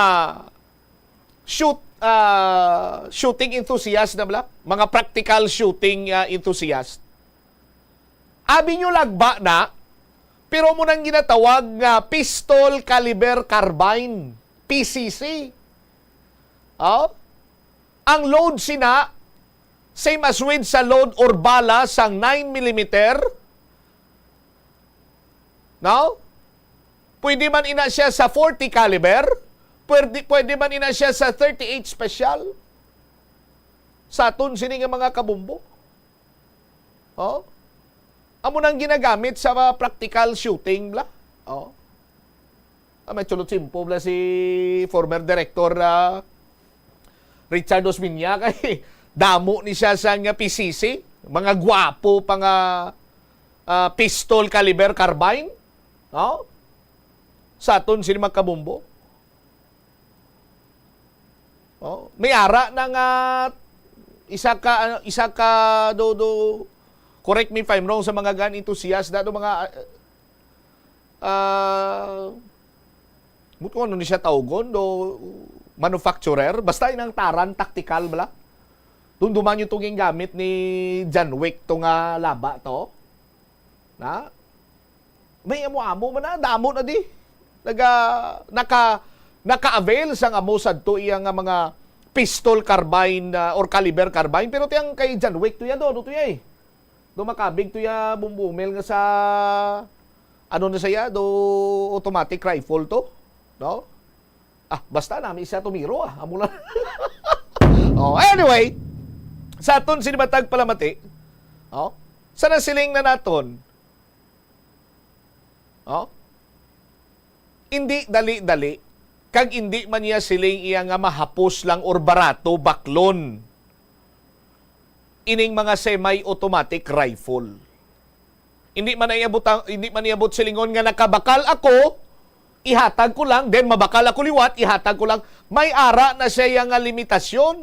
shooting enthusiast na bala, mga practical shooting enthusiast. Abi nyo lagba na, pero mo nang ginatawag nga pistol caliber carbine, PCC. Oh? Ang load sina, same as with sa load or bala sang 9mm. No? Pwede man ina siya sa 40 caliber, pwede man ina siya sa 38 special. Sa aton sini nga mga kabumbo. Oh? Amo nang ginagamit sa mga practical shooting bla. Oh. May chulot simpo bla si former director Richard Osmiña kay damo ni siya sa nga PCC, mga gwapo pa nga pistol caliber carbine. Oh? Sa aton sini magkabumbo. Oh, may ara na nga isa ka do correct me if I'm wrong sa mga gun enthusiast dato mga muto ano ni siya tawgon do manufacturer basta inang taran tactical bala. Dunduman yung tunging gamit ni John Wick to nga laba to. Na? May amo-amo man na damo na di. Naka-avail sang amo sad to iyang mga pistol carbine or caliber carbine pero tiyang kay John Wick to ya do eh. Do makabig to ya bumbumel nga sa ano na saya do automatic rifle to, no? Basta namin isa tumiro amo lang. Oh, anyway, sa aton sinibatag palamati. Oh, sana siling na naton. Oh? Hindi dali-dali kag hindi man niya siling iya nga mahapos lang or barato baklon ining mga semi-automatic rifle. Hindi man iabot silingon nga nakabakal ako, ihatag ko lang, then mabakal ako liwat, ihatag ko lang. May ara na siya nga limitasyon.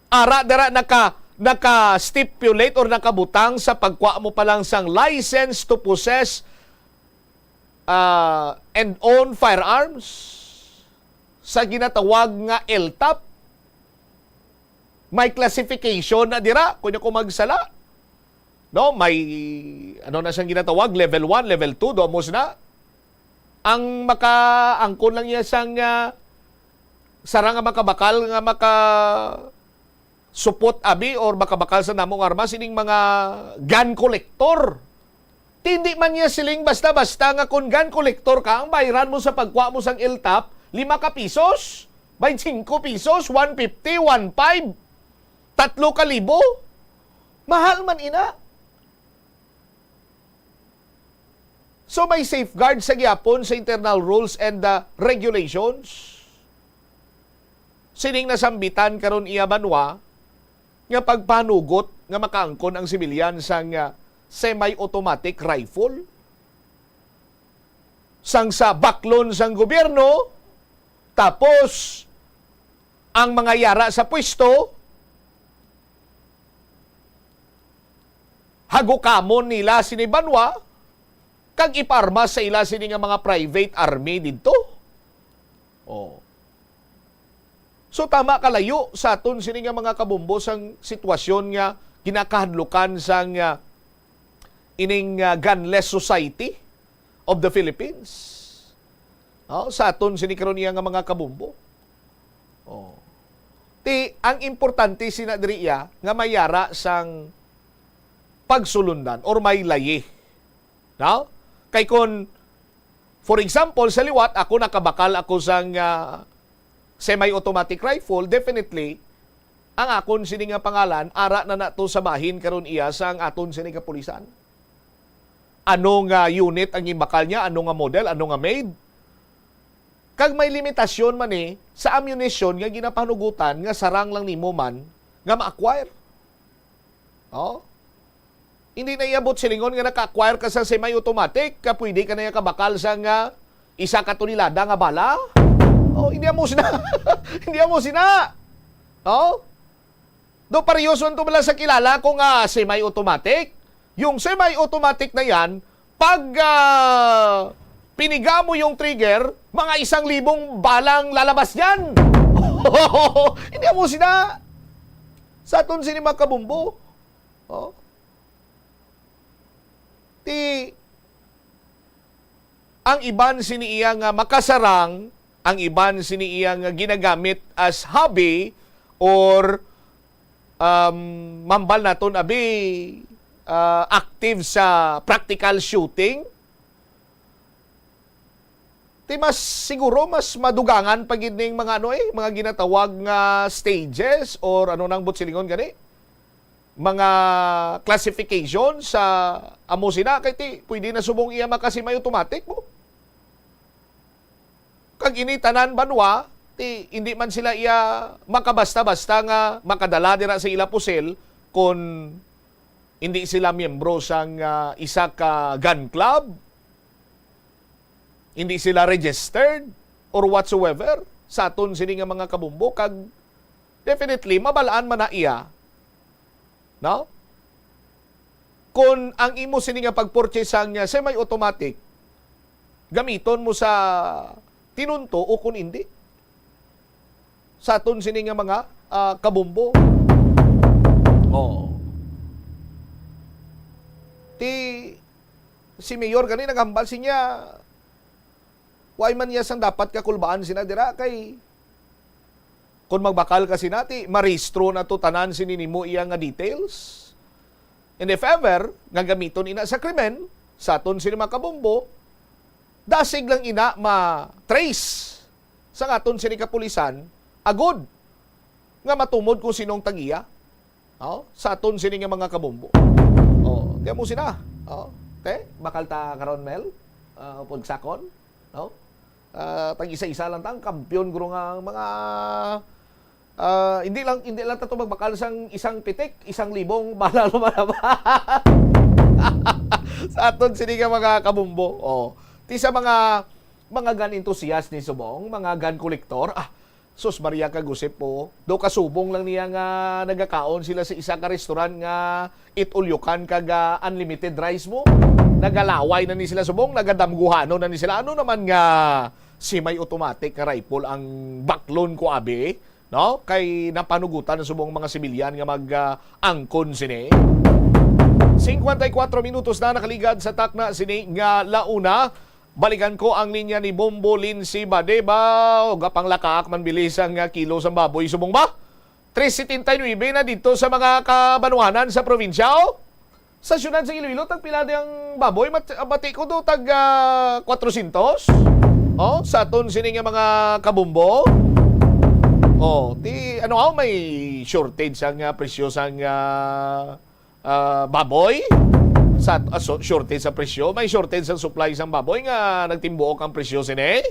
Ara dara naka-stipulate or nakabutang sa pagkuha mo pa lang sang license to possess and own firearms sa ginatawag nga LTAP. May classification na dira kunya ko magsala. No, may ano na siyang ginatawag level 1, level 2 domos na. Ang makaangkon lang niya sang sarang nga makabakal nga supot abi or makabakal sa namong armas ining mga gun collector. Hindi man niya siling basta-basta nga kung gun collector ka, ang bayaran mo sa pagkuha mo sang LTAP 5 ka pesos, 25 pesos, 150, 1.5, 3,000. Mahal man ina. So may safeguard sa gyapon sa internal rules and regulations. Sining nasambitan karon iya banwa nga pagpanugot nga makaangkon ang sibilyan sang semi-automatic rifle. Sang sa baklon sang gobyerno, tapos ang mga yara sa pwesto, hagukamon nila sinibanwa, kag iparma sa ila sini nga mga private army dito. Oh. So tama kalayo sa aton sini nga mga kabumbo sang sitwasyon nga ginakahadlukan sang ining gunless society of the Philippines. Sa aton sinikaron niya nga mga kabumbo. Ang importante sinadriya nga mayara sang pagsulundan or may layi. No? Kay kun, for example, sa liwat, ako nakabakal ako sang semi-automatic rifle, definitely, ang akon sini nga pangalan, ara na nato sa bahin karon iya sang aton sini nga pulisan. Ano nga unit ang ibakal niya, ano nga model, ano nga made. Kag may limitasyon man sa ammunition nga ginapanugutan nga sarang lang nimo man nga ma-acquire. Hindi na iabot silingon nga naka-acquire ka sa semi-automatic, ka pwede ka na kabakal sa nga isa ka tonelada nga bala. Hindi mo sina. Hindi mo sina. Do parehyoson to bala sa kilala ko nga semi-automatic. Yung semi-automatic na yan, pag piniga mo yung trigger, mga 1,000 balang lalabas yan. Hindi mo sina. Sa aton sinima kabumbo. Ang iban siniya nga makasarang, ang iban siniya nga ginagamit as hobby or mambal naton abi active sa practical shooting. Mas siguro mas madugangan pag ning mga mga ginatawag nga stages or ano nang butsilingon gani. Mga classification sa amo sina kay pwede na subong iya makasimay automatic mo. Kag initanan banwa hindi man sila iya makabasta-basta nga makadala dira sa ila pusel kung hindi sila miyembro sang isa ka gun club. Hindi sila registered or whatsoever sa aton sini nga mga kabumbo kag definitely mabalaan man na iya. No? Kung ang imo sini nga pag-purchase sang semi-automatic gamiton mo sa tinunto o kung hindi. Sa aton sini nga mga kabumbo. Si Mayor gani naghambal siya why man niya sang dapat kakulbaan sina dira kay kung magbakal kasi nati marehistro na to tanan sininimo iya nga details. And if ever nga gamiton ina sa krimen sa aton sini mga kabumbo, dasig lang ina ma-trace sa aton sini kapulisan agud nga matumod kung sinong tagiya sa aton sini nga mga kabumbo. Di mo sina. Bakal ta karon Mel pagsakon, tag isa-isa lang tang kampiyon guro nga mga hindi lang tato magbakal sang isang pitik, 1,000 bala lumalabas. Sa aton sini nga mga kabumbo. Ti sa mga gun enthusiast ni subong, mga gun collector, sus Maria kagusip po, do kasubong lang niya nga nagakaon sila sa isa ka restaurant nga it-ulyukan kaga unlimited rice mo. Nagalaway na ni sila subong, nagadamguhano na ni sila. Ano naman nga semi-automatic na rifle ang baklon ko abi, no? Kay napanugutan ng subong mga sibilyan nga mag-angkon sini. 54 minutos na nakaligad sa takna sini nga launa. Balikan ko ang linya ni Bombo Lindsay Badeba o gapang lakaak man bilis ang kilo sa baboy subong ba? 3.79 na dito sa mga kabanuanan sa probinsya. Sa syudad sa Iloilo tag pila ang baboy mati ko do tag 400. Sa aton sini nga mga kabumbo. May shortage ang presyo sang baboy. Sa shortage sa presyo, may shortage sa supply sang baboy nga nagtimbuok ang presyo sini.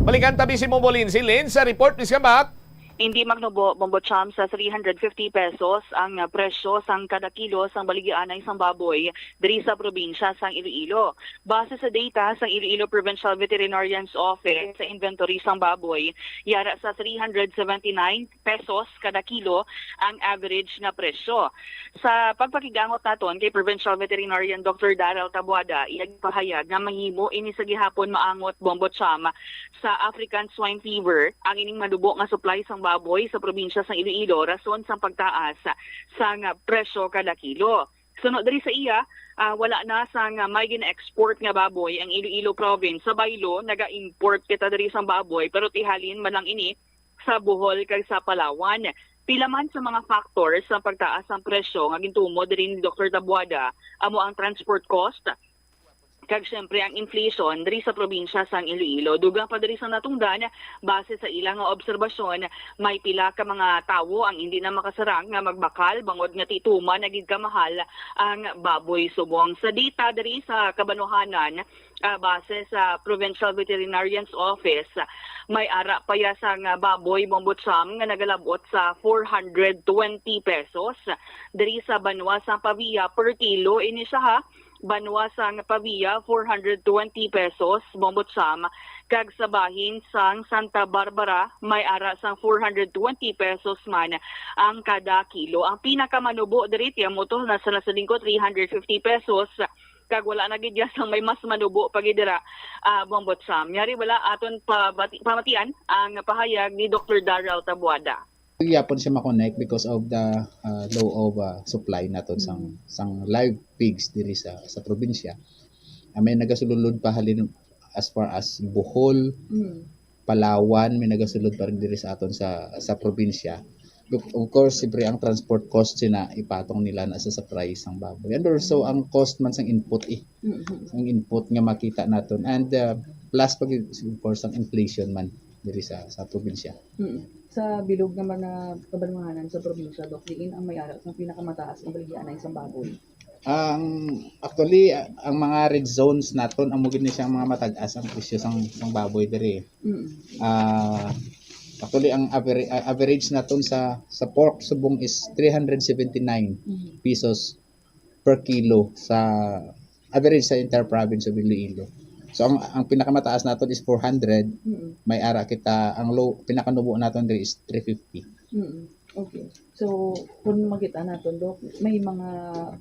Balikan tabi si Mombolin si Lynn sa report ni Skambak. Hindi magnubo bombocham sa 350 pesos ang presyo sang kada kilo sang baligianay sang baboy diri sa probinsya sang Iloilo. Base sa data sang Iloilo Provincial Veterinarian's Office sa inventory sang baboy, yara sa 379 pesos kada kilo ang average na presyo. Sa pagpakigangot naton kay Provincial Veterinarian Dr. Daryl Tabuada, iyang pahayag nga mahimo ini sa gihapon maangot bombocham sa African swine fever ang ining madubo nga supply sang baboy sa probinsya sa Iloilo rason sa pagtaas sa presyo kada kilo. Sunod diri sa iya, wala na sa nga may gina-export nga baboy ang Iloilo province. Sa Baylo, naga-import kita diri sa baboy pero tihalin man lang ini sa Bohol kag sa Palawan. Pila man sa mga factors sa pagtaas ng presyo nga gintumo diri ni Dr. Tabuada, amo ang transport cost, kag syempre ang inflation diri sa probinsya sang Iloilo. Dugang pa diri sa natungdan, base sa ilang nga obserbasyon, may pila ka mga tawo ang hindi na makasarang nga magbakal bangod nga tituman na gid kamahal ang baboy subong. Sa data diri sa Kabanuhanan, base sa Provincial Veterinarian's Office, may ara pa ya sa nga baboy bombotsam nga nagalabot sa 420 pesos. Diri sa Banwa sa Pavia per kilo ini siya ha. Banwa sang Pavia 420 pesos bombotsam, kag sa bahin sang Santa Barbara may ara sang 420 pesos man ang kada kilo. Ang pinakamanubo diri tiyan mo to nasa lingkod 350 pesos, kag wala na gid sang may mas manubo pagidira bombotsam. Yari wala aton pamatian ang pahayag ni Dr. Darrell Tabuada. Yapon siya makonect because of the low of supply naton sang live pigs diri sa probinsya. May nagasulod pa halin as far as Bohol, Palawan, may nagasulod pa rin diri sa aton sa probinsya. Of course, siyempre ang transport cost sina ipatong nila na sa price ang baboy. And also ang cost man sang input ang input nga makita naton, and plus pag of course ang inflation man diri sa probinsya. Sa bilog ng mga kabanwahanan sa probinsya, Dok, diin ang may aras ng pinakamataas ng baligyan ng isang baboy. Actually, ang mga red zones naton ang mugid ni siyang mga matag-as ang presyo sang baboy diri. Actually, ang average naton sa pork subong is 379 pesos per kilo sa average sa entire province of Iloilo. So ang pinakamataas naton is 400. May ara kita ang low pinakanubo naton diri is 350. Okay. So kung makita naton, Dok, may mga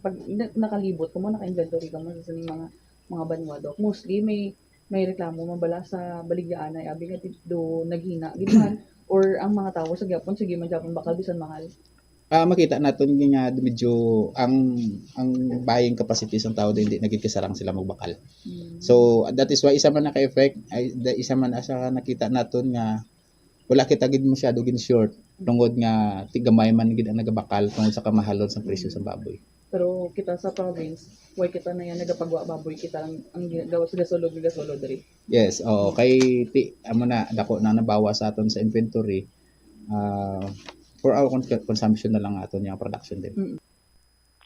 pag nakalibot ko mo, naka-inventory ka mo sa mga banwa, Dok. Mostly may reklamo mabala sa baligyan ay abi nga do naghina giman or ang mga tao sa gyapon sige man gyapon bakal bisan mahal. Makita naton nga medyo ang buying capacity ng tao hindi nagkikasarang sila magbakal. So that is why isa man naka-effect ay isa man asa nakita naton nga wala kita gid masyado gin short tungod nga tigamay man gid ang nagabakal tungod sa kamahalon sa presyo sa baboy. Pero kita sa province, way kita na yan nagapagwa baboy kita ang gawas gasolod diri. Yes, oo, kay amo na dako na nabawas sa aton sa inventory. For our consumption na lang aton yung production din.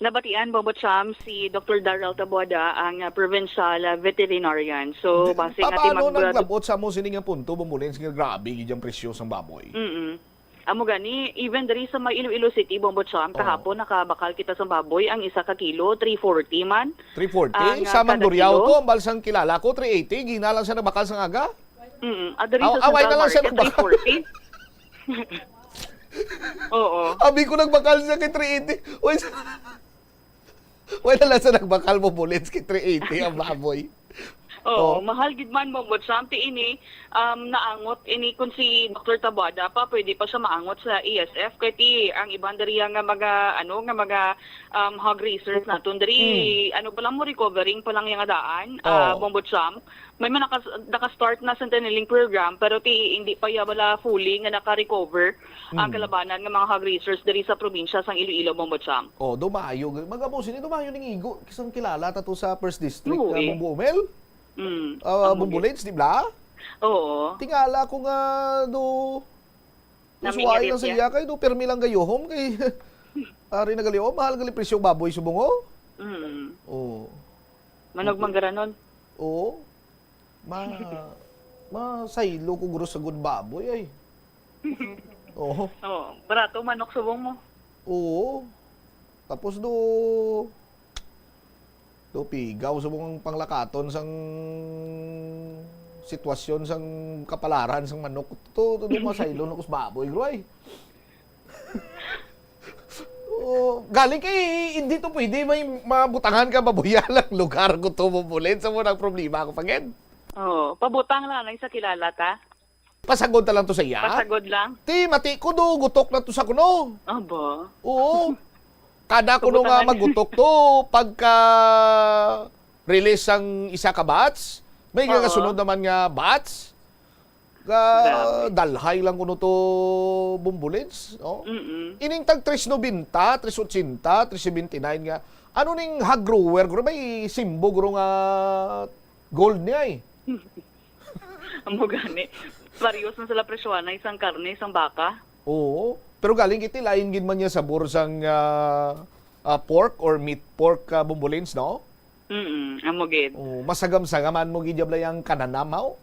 Nabatian bombotsam si Dr. Darrell Tabuada ang provincial veterinarian. So base nga Paano naglabot sa mo sining nga punto bumulin sige grabe gid ang presyo sang baboy. Amo gani even diri sa may Iloilo City bombotsam kahapon nakabakal kita sa baboy ang isa ka kilo 340 man. 340 sa Mandurriao to ang balsang kilala ko 380 ginalang sa nabakal sang aga. Diri sa away na lang siya 340. Oo. Abi ko nagbakal sa kay 380. Wala lang sa nagbakal mo bullets kay 380 ang baboy. Oo, mahal gid man mo but something ini naangot ini kun si Dr. Tabuada pa pwede pa siya maangot sa ESF kay ti ang ibang diriya nga mga hog racers naton diri ano pa lang mo recovering pa lang yung daan bombotsam may man naka-start na sa tunneling program pero ti hindi pa ya wala fully nga naka-recover ang kalabanan nga mga hog racers diri sa probinsya sang Iloilo bombotsam. Dumayo magabusin ni dumayo ning igo kisang kilala tato sa First District Bumbuomel. Bumbulins, di ba? Oo. Tingala ko nga suway lang sa iya kay permi lang gayohom kay ari nagalihom mahal gali presyo baboy subong Oo. Manog manggaranon. Oo. Saylo ko guro sa good baboy ay. Oo. Barato manok subong mo. Oo. Tapos pigaw sa mong panglakaton sang sitwasyon sang kapalaran sang manok to masaylo na kus baboy groy. Galing kay hindi to pwede may mabutangan ka baboyan lang lugar ko to bubulin sa mo nang problema ako pagid. Pabutang lang sa kilala ta. Pasagod ta lang to sa iya. Pasagod lang. Ti mati ko gutok na to sa kuno. Aba. Oo. Kada kuno nga magutok to pagka release ang isa ka bats, may nga kasunod naman nga bats. Dalhay lang kuno to bumbulins, no? Ining tag 390, 380, 379 nga. Ano ning hog grower guro may simbo guro nga gold niya eh. Amo gani. Varios na sila presyohan na isang karne, isang baka. Oo. Pero galing iti lain gid man niya sa bursang pork or meat pork bumbulins, no? Amo gid. Oh, masagam-sagaman mo gid ang kananamaw.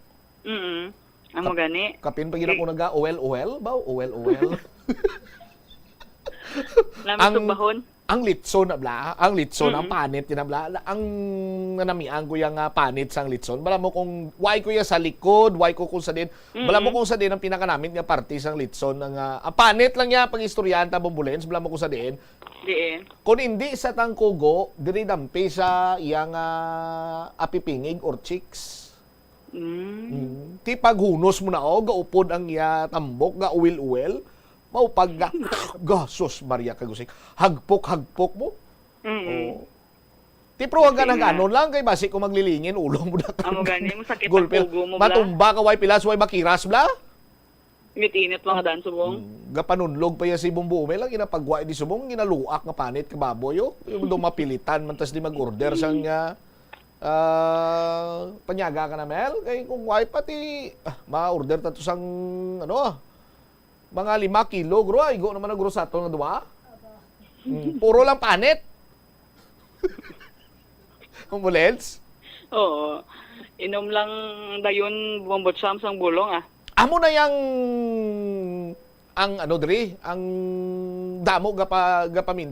Amo gani. Kapin pa gid ako naga-oil ba? Oil. Namin sugbahon. Ang litson na bla, ang litson, ang panit yun na bla, ang nanamian ko yung panit sang litson. Bala mo kung, why ko yung sa likod, why ko kung sa din, bala mo kung sa din ang pinakanamit nga party sang litson. Ang panit lang niya, pag istoryanta bumbulens, bala mo kung sa din. Kung hindi sa tangkugo, diri dampi sa iyang apipingig or chicks. Ti paghunos mo na gaupod ang iya tambok, ga-uwil-uwil, maupag gasos Maria Kagusik hagpok mo. Oh. Ti pro hanggang naganon lang kay basi ko maglilingin ulong mo na. Amo gani mo sakit ang pugo mo bla. Matumba ka way pilas way makiras bla. Mitinit mga dan subong. Gapanunlog pa ya si Bumbo lang ginapagwa di subong ginaluak nga panit ka baboy yo. Yung do mapilitan man tas di mag-order sang panyaga ka na Mel kay kung way pati ma-order ta to sang mga 5 kilo, gro. Igo naman na gro sa ato nga duwa. Puro lang panit. Ambulance? Oo. Inom lang dayon bombotsam sang bulong Amo na yang ang diri, ang damo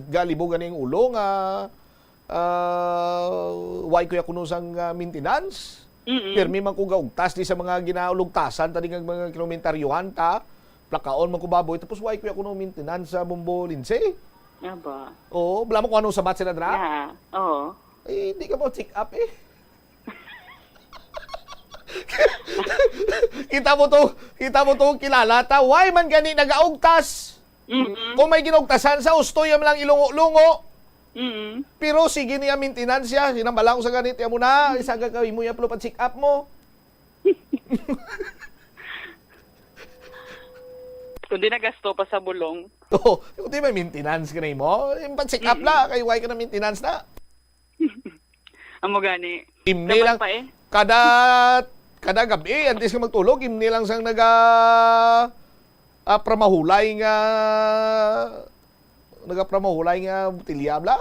galibo ganing ulo nga why kuya kuno sang maintenance. Permi man ko gaugtas di sa mga ginaulugtasan tadi nga mga kilometeryuhan ta. Plakaon man ko baboy tapos why kuya kuno maintenance sa Bumbo Linse. Aba. Oo, bala mo kung anong sabat sila dra? Yeah. Oo. Eh, hindi ka mo check up eh. kita mo to kilala ta. Why man gani nagaugtas? Kung may ginugtasan sa ustoy lang ilungo-lungo. Pero sige niya maintenance siya. Hinambala ko sa ganit. Yan mo na. Isa gagawin mo yan. Pero check up mo. Kundi nagasto pa sa bulong. Oo. Kundi may maintenance ka na mo. Yung check up na. Kaya why ka na maintenance na. Amo gani. Imni lang. Pa eh. Kada gabi. Antes ka magtulog. Imni lang sang pramahulay nga butilya bla.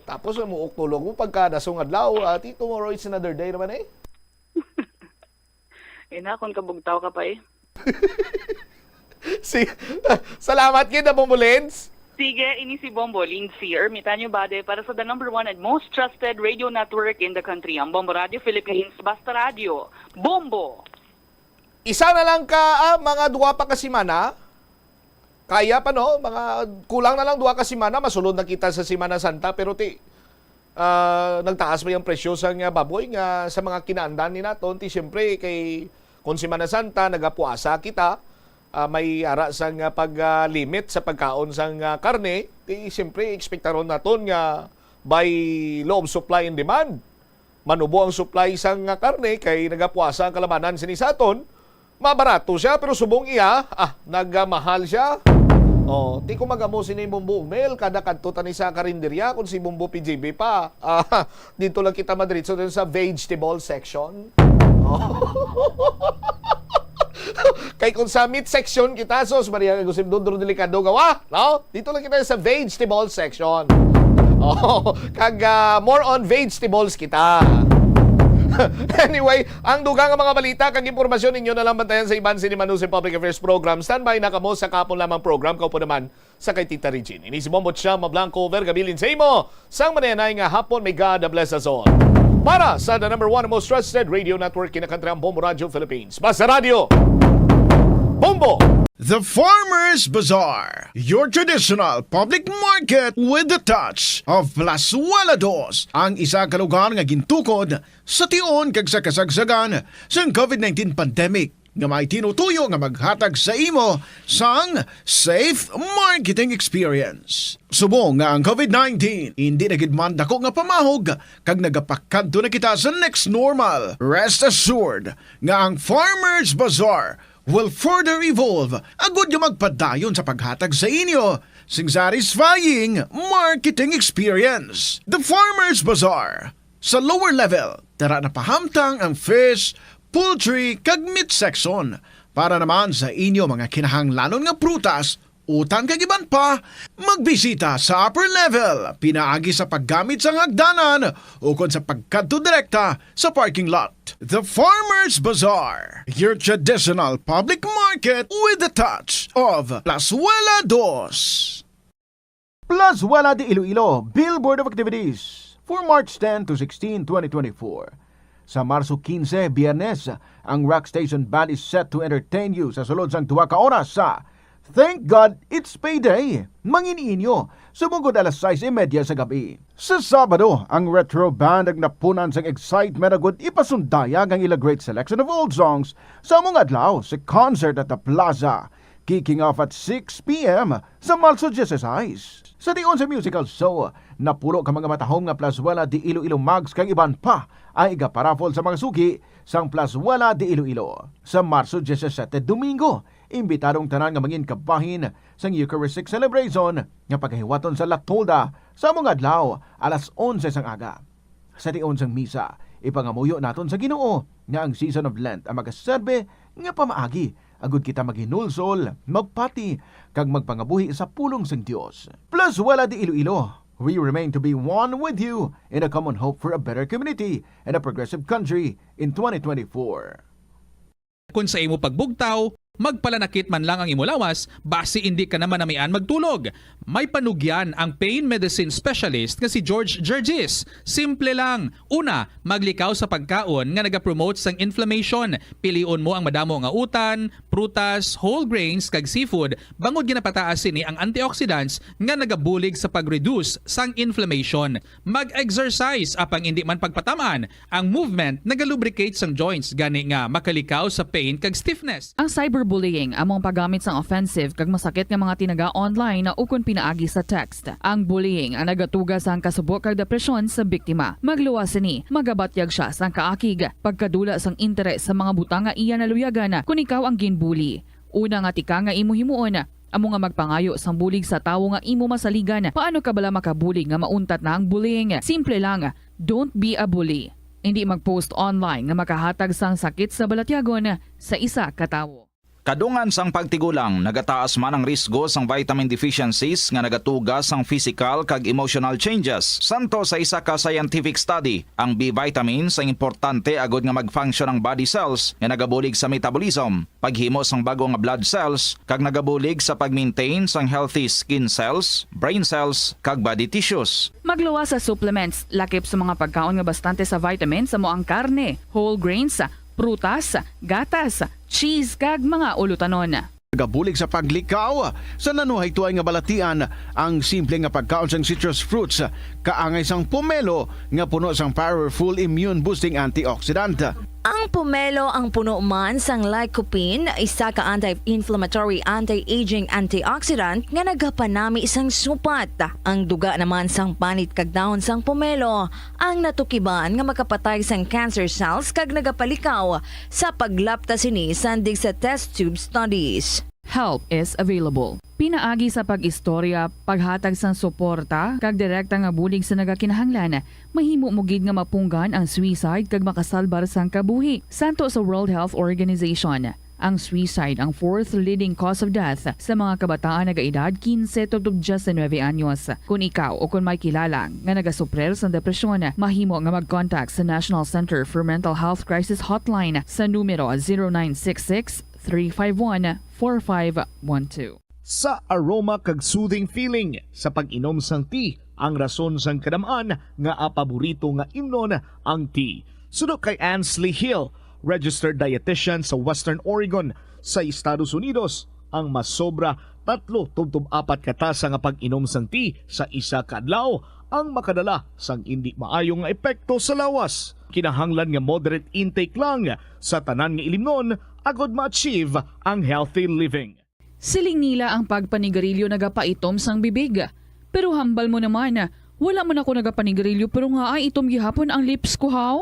Tapos muok tulog mo pagka nasong adlaw. Tomorrow is another day naman eh. Ina, kung kabugtaw ka pa eh. Salamat kita, Bombulens. Sige, ini si Bombo Lindsay. Ermitan nyo ba para sa the #1 and most trusted radio network in the country, ang Bombo Radio Philippines, Basta Radio. Bombo! Isa na lang ka, mga 2 pa kasimana. Kaya pa no, mga kulang na lang 2 kasimana, masulod na kita sa Simana Santa, pero nagtaas ba yung presyo sa baboy nga sa mga kinaandan ni naton, siyempre kay kung Simana Santa, nagapuasa kita, may ara sang pag-limit sa pagkaon sang karne, siyempre ekspektaron naton nga by law of supply and demand. Manubo ang supply sang karne kay nagapuasa ang kalabanan sinisaton, mabarato siya pero subong iya, nagmahal siya. Di ko magamo si Bumbo Mel, kada kanto tani sa karinderya kung si Bumbo PJB pa. Dito lang kita madiretso din sa vegetable section. Kay kung sa meat section kita, sos Maria Gusip Dudro Delicado gawa, no? Dito lang kita sa vegetable section. Kag more on vegetables kita. Anyway, ang dugang mga balita kag impormasyon ninyo na lang bantayan sa Iban City Manuse Public Affairs Program. Standby na kamo sa kapon lamang program. Kaupo naman sa kay Tita Regine. Ini si Bombo Cham Blanco Vergabilin sa imo. Sang manayanay nga hapon, may God bless us all. Para sa the #1 most trusted radio network in the country, ang Bombo Radio Philippines. Basta Radio. Bombo! The Farmer's Bazaar, your traditional public market with the touch of Plasuelados, ang isa ka lugar nga gintukod sa tion kag sa kasagsagan sa COVID-19 pandemic. nga may tinutuyo nga maghatag sa imo sang safe marketing experience. Subong nga ang COVID-19 hindi na gid man dako nga pamahog kag nagapakadto na kita sa next normal. Rest assured nga ang Farmers Bazaar will further evolve agud nga magpadayon sa paghatag sa inyo sing satisfying marketing experience. The Farmers Bazaar. Sa lower level, tara na pahamtang ang fish, poultry, kag meat section. Para naman sa inyo mga kinahanglanon nga prutas, utang kag iban pa, magbisita sa upper level, pinaagi sa paggamit sa hagdanan o kon sa pagkadto direkta sa parking lot. The Farmers Bazaar, your traditional public market with a touch of Plazuela Dos. Plazuela de Iloilo, Billboard of Activities for March 10 to 16, 2024. Sa Marso 15, Biyernes, ang Rock Station Band is set to entertain you sa sulod sang 2 ka oras sa Thank God It's Payday. Manginiinyo, sumugod alas 6:30 sa gabi. Sa Sabado, ang Retro Band ang napunan sang excitement agud ipasundayag ang ila great selection of old songs sa mga adlaw sa concert at the Plaza, kicking off at 6 p.m. sa Marso 16. Sa diyon sa musical show, napulo ka mga matahong nga Plazuela de Iloilo Mags kang iban pa ay igaparafol sa mga suki sang Plazuela de Iloilo. Sa Marso 17, Domingo, imbitadong tanan nga mangin kabahin sang Eucharistic Celebration nga pagkahiwaton sa Latolda sa mga adlaw alas 11 sang aga. Sa diyon sang misa, ipangamuyo naton sa Ginoo nga ang season of Lent ang magaserbe nga pamaagi agud kita maghinulsol, magpati, kag magpangabuhi sa pulong sang Dios. Plazuela de Iloilo, we remain to be one with you in a common hope for a better community and a progressive country in 2024. Kung sa imo pagbugtaw, magpalanakit man lang ang imo lawas, base hindi ka naman namian magtulog. May panugyan ang pain medicine specialist nga si George Gergis. Simple lang. Una, maglikaw sa pagkaon nga nagapromote sang inflammation. Piliun mo ang madamo nga utan, prutas, whole grains kag seafood. Bangod ginapataas ni ang antioxidants nga nagabulig sa pag-reduce sang inflammation. Mag-exercise apang hindi man pagpatamaan. Ang movement nagalubricate sang joints gani nga makalikaw sa pain kag stiffness. Ang cyberbullying among paggamit sang offensive kag masakit nga mga tinaga online na ukon pinaagi sa text. Ang bullying ang nagatuga sang kasubok kag depresyon sa biktima. Magluwas ni, magabatyag siya sang kaakig, pagkadula sang interes sa mga butang nga iya naluyagan kung ikaw ang ginbully. Una nga tika nga imo himuon, amo nga magpangayo sang bulig sa tawo nga imo masaligan. Paano ka bala makabulig nga mauntat na ang bullying? Simple lang, don't be a bully. Hindi mag-post online nga makahatag sang sakit sa balatyagon sa isa ka tawo. Kadungan sang pagtigulang, nagataas man ang risgo sang vitamin deficiencies nga nagatugas sang physical kag emotional changes. Santo sa isa ka scientific study, ang B vitamins ang importante agod nga mag-function ang body cells nga nagabulig sa metabolism, paghimo sang bago nga blood cells kag nagabulig sa pag-maintain sang healthy skin cells, brain cells kag body tissues. Magluwas sa supplements, lakip sa mga pagkaon nga bastante sa vitamins amo ang karne, whole grains, prutas, gatas, cheese kag mga ulutanon. Nagabulig sa paglikaw sa nanuhay tuay nga balatian ang simple nga pagkaon sang citrus fruits kaangay sang pomelo nga puno sang powerful immune boosting antioxidant. Ang pomelo ang puno man sang lycopene, isa ka anti-inflammatory, anti-aging antioxidant nga nagapanami isang supat. Ang duga naman sang panit kag dahon sang pomelo ang natukiban nga makapatay sang cancer cells kag nagapalikaw sa paglapta sini sandig sa test tube studies. Help is available. Pinaagi sa pag-istorya, paghatag sang suporta, kag direkta nga bulig sa nagakinahanglan, mahimo mo gid nga mapunggan ang suicide kag makasalbar sang kabuhi. Santo sa World Health Organization, ang suicide ang fourth leading cause of death sa mga kabataan nagaedad 15 to 19 anyos. Kung ikaw o kung may kilala nga nagasuprer sa depresyon, mahimo nga mag-contact sa National Center for Mental Health Crisis Hotline sa numero 0966-351-4512. Sa aroma kag soothing feeling sa pag-inom sang tea, ang rason sang kadamaan nga paborito nga imnon ang tea. Sunod kay Ansley Hill, registered dietitian sa Western Oregon sa Estados Unidos, ang masobra 3-4 katasa nga pag-inom sang tea sa isa ka adlaw ang makadala sang hindi maayong nga epekto sa lawas. Kinahanglan nga moderate intake lang sa tanan nga ilimnon agod ma-achieve ang healthy living. Siling nila ang pagpanigarilyo nagapaitom sang bibig. Pero hambal mo naman, wala man ako nagapanigarilyo pero nga ay itom gihapon ang lips ko haw.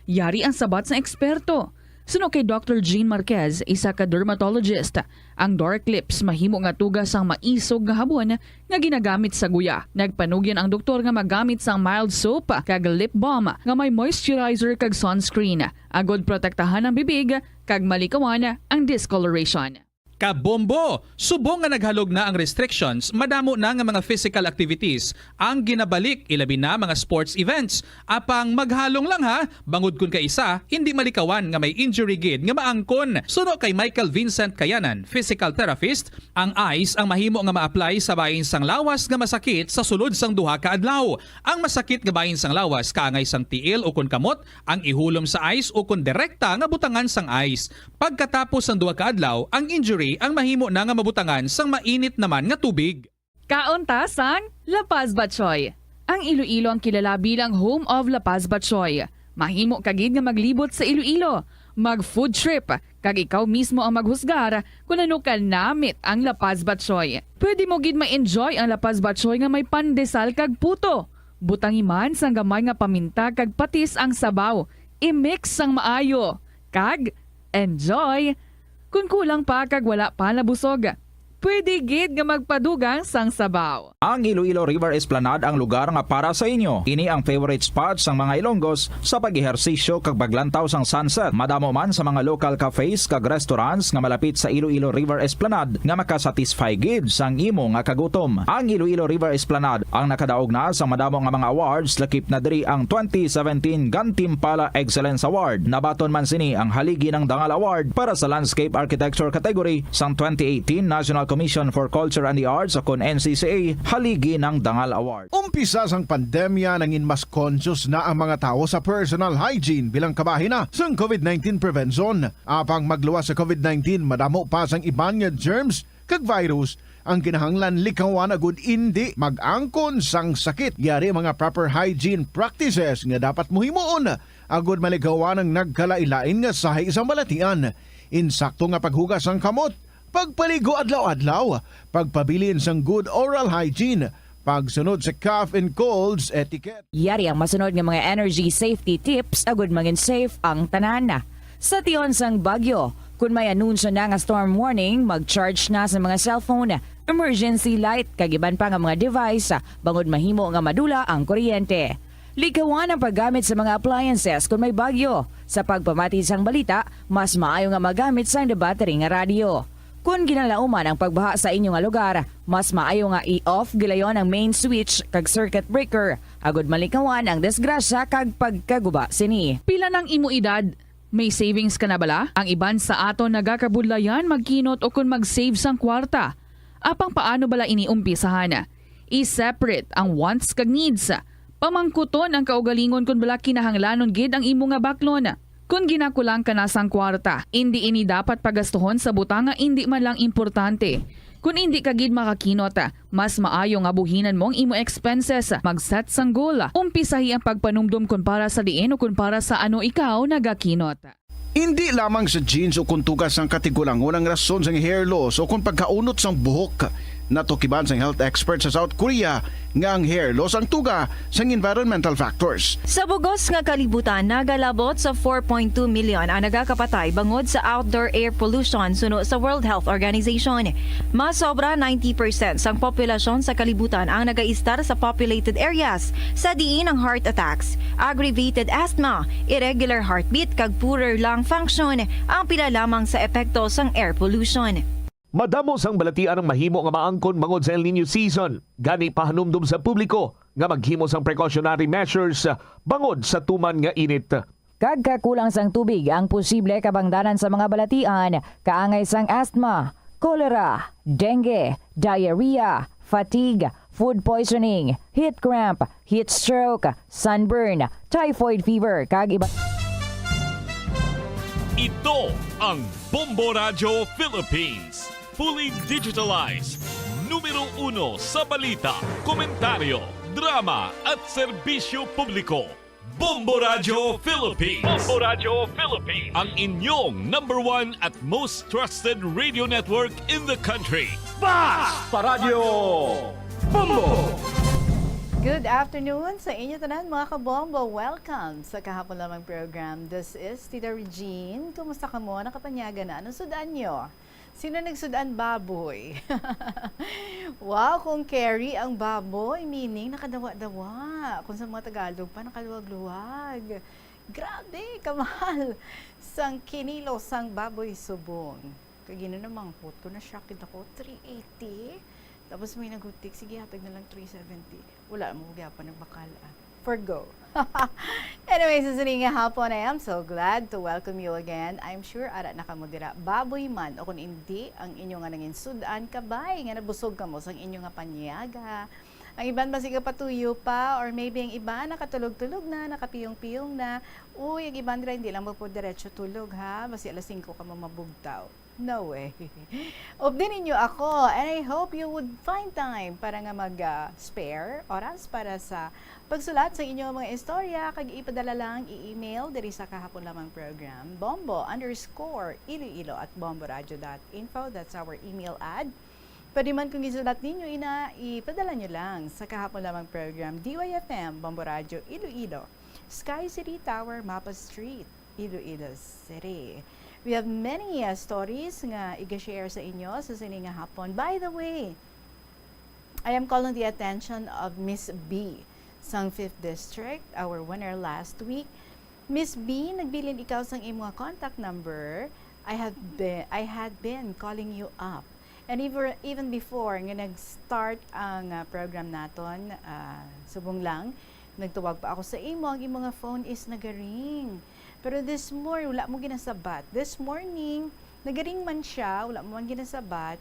Yari ang sabat sa eksperto. Suno kay Dr. Jean Marquez, isa ka dermatologist, ang dark lips mahimo nga tugas ang maisog nga habon nga ginagamit sa guya. Nagpanugyan ang doktor nga magamit sang mild soap kag lip balm nga may moisturizer kag sunscreen. Agod protektahan ang bibig kag malikawan ang discoloration. Kabombo! Subong nga naghalog na ang restrictions, madamo na nga mga physical activities ang ginabalik, ilabi na mga sports events. Apang maghalong lang ha, bangod kun ka isa, hindi malikawan nga may injury gid nga maangkon. Suno kay Michael Vincent Kayanan, physical therapist, ang ice ang mahimo nga ma-apply sa bahin sang lawas nga masakit sa sulod sang duha ka adlaw. Ang masakit nga bahin sang lawas kaangay sang tiil o kun kamot, ang ihulom sa ice o kun direkta nga butangan sang ice. Pagkatapos sang duha ka adlaw, ang injury ang mahimo na nga mabutangan sang mainit naman nga tubig. Kaunta sang La Paz Batchoy. Ang Iloilo ang kilala bilang home of La Paz Batchoy. Mahimo kagid nga maglibot sa Iloilo, mag-food trip, kag ikaw mismo ang maghusgar kung ano ka namit ang La Paz Batchoy. Pwede mo gid ma-enjoy ang La Paz Batchoy nga may pandesal kag puto. Butangi man sang gamay nga paminta kag patis ang sabaw. I-mix sang maayo. Kag enjoy! Kung kulang pa kag wala pa nabusog, pwede gid nga magpadugang sang sabaw. Ang Iloilo River Esplanade ang lugar nga para sa inyo. Ini ang favorite spot sang mga Ilonggos sa pag-ehersisyo kag paglantaw sang sunset. Madamo man sa mga local cafes kag restaurants nga malapit sa Iloilo River Esplanade nga makasatisfy gid sang imo nga kagutom. Ang Iloilo River Esplanade ang nakadaog na sa madamo nga mga awards, lakip na diri ang 2017 Gantimpala Excellence Award. Nabaton man sini ang haligi ng Dangal Award para sa Landscape Architecture category sang 2018 National Commission for Culture and the Arts o kon NCCA haligi ng Dangal Award. Umpisa sang pandemya nangin mas conscious na ang mga tao sa personal hygiene bilang kabahina sang COVID-19 prevention. Apang magluwas sa COVID-19, madamo pa sang iban nga germs kag virus ang kinahanglan likawan agud hindi mag-angkon sang sakit. Yari mga proper hygiene practices nga dapat muhimuon agud malikawan ang nagkalailain nga sahi sa balatian. Insakto nga paghugas sang kamot, pagpaligo adlaw-adlaw, pagpabilin sang good oral hygiene, pagsunod sa cough and colds etiquette. Yari ang masunod nga mga energy safety tips agud maging safe ang tanan. Sa tion sang bagyo, kung may anunsyo na nga storm warning, mag-charge na sa mga cellphone, emergency light, kagiban pa nga mga device, bangod mahimo nga madula ang kuryente. Likawan ang paggamit sa mga appliances kung may bagyo. Sa pagpamati sang balita, mas maayo nga magamit sang battery nga radio. Kung ginalauman ang pagbaha sa inyong nga lugar, mas maayo nga i-off gilayon ang main switch kag circuit breaker. Agud malikawan ang disgrasya kag pagkaguba sini. Pila ng imo edad? May savings ka na bala? Ang iban sa ato nagakabudlayan magkinot o kung mag-save sang kwarta. Apang paano bala iniumpisahan? I-separate ang wants kag needs. Pamangkuton ang kaugalingon kung bala kinahanglanon gid ang imo nga baklon. Kung ginakulang ka na sang kwarta, hindi ini dapat pagastuhon sa butang nga hindi man lang importante. Kung hindi ka gid makakinot, mas maayo nga buhinan mo ang imo expenses. Mag-set sang goal. Umpisahi ang pagpanumdum kung para sa diin o kung para sa ano ikaw nagakinot. Hindi lamang sa jeans o kung tugas ang katigulangon ang rason sang hair loss o kung pagkaunot sang buhok. Natukiban sang health expert sa South Korea nga ang hair loss ang tuga sang environmental factors. Sa bugos nga kalibutan, nagalabot sa 4.2 million ang nagakapatay bangod sa outdoor air pollution suno sa World Health Organization. Mas sobra 90% sang populasyon sa kalibutan ang nagaistar sa populated areas, sa diin ang heart attacks, aggravated asthma, irregular heartbeat kag poorer lung function ang pila lamang sa epekto sang air pollution. Madamo sang balatian ang mahimo nga maangkon bangod sa El Nino season. Gani pahanumdum sa publiko nga maghimo sang precautionary measures bangod sa tuman nga init. Kagkakulang sang tubig ang posible kabangdanan sa mga balatian, kaangay sang asthma, cholera, dengue, diarrhea, fatigue, food poisoning, heat cramp, heat stroke, sunburn, typhoid fever, kag iba. Ito ang Bombo Radio Philippines. Fully digitalized. Numero 1 sa balita, komentaryo, drama at serbisyo publiko. Bombo Radio Philippines. Bombo Radio Philippines. Ang inyong #1 at most trusted radio network in the country. Basta Radio Bombo! Good afternoon sa inyo tanan mga kabombo. Welcome sa kahapon lamang program. This is Tita Regine. Kumusta ka mo? Nakapanyaga na? Anong sudan nyo? Sino nagsudan? Baboy. Wow, kung carry ang baboy, meaning nakadawa-dawa. Kung sa mga Tagalog pa, nakaluwag-luwag. Grabe, kamahal. Sang kinilo, sang baboy subong. Kagino namang hot ko, na-shocked ako, 380. Tapos may nagutik, sige hatag na lang 370. Wala mo pa nagbakal. Forgo. Anyway, sa sininga hapon, I am so glad to welcome you again. I'm sure ara nakamudira baboy man o kung hindi ang inyong nga nangin sudan kabay nga nabusog ka mo sang inyong nga panyaga. Ang iban ba siga patuyo pa or maybe ang iba nakatulog-tulog na, nakapiyong-piyong na. Uy, ang iban dira hindi lang mo po diretso tulog ha. Basi alas 5 ka mo mabugtaw. No way. Updatein niyo ako and I hope you would find time para nga mag-spare oras para sa pagsulat sa inyong mga istorya. Kag ipadala lang i-email diri sa kahapon lamang program bombo_iloilo@bomboradio.info. That's our email ad. Pwede man kung isulat ninyo ipadala nyo lang sa kahapon lamang program DYFM Bombo Radio Iloilo, Sky City Tower, Mapa Street, Iloilo City. We have many stories nga i-share sa inyo sa sininga hapon. By the way, I am calling the attention of Miss B, sang 5th District, our winner last week. Miss B, nagbilin ikaw sang imong contact number. I had been calling you up. And even before nga nag-start ang program naton, subong lang, nagtuwag pa ako sa imo, ang imong phone is nagaring. Pero this morning, wala mo ginasabat. This morning, nagaring man siya, wala mo man ginasabat,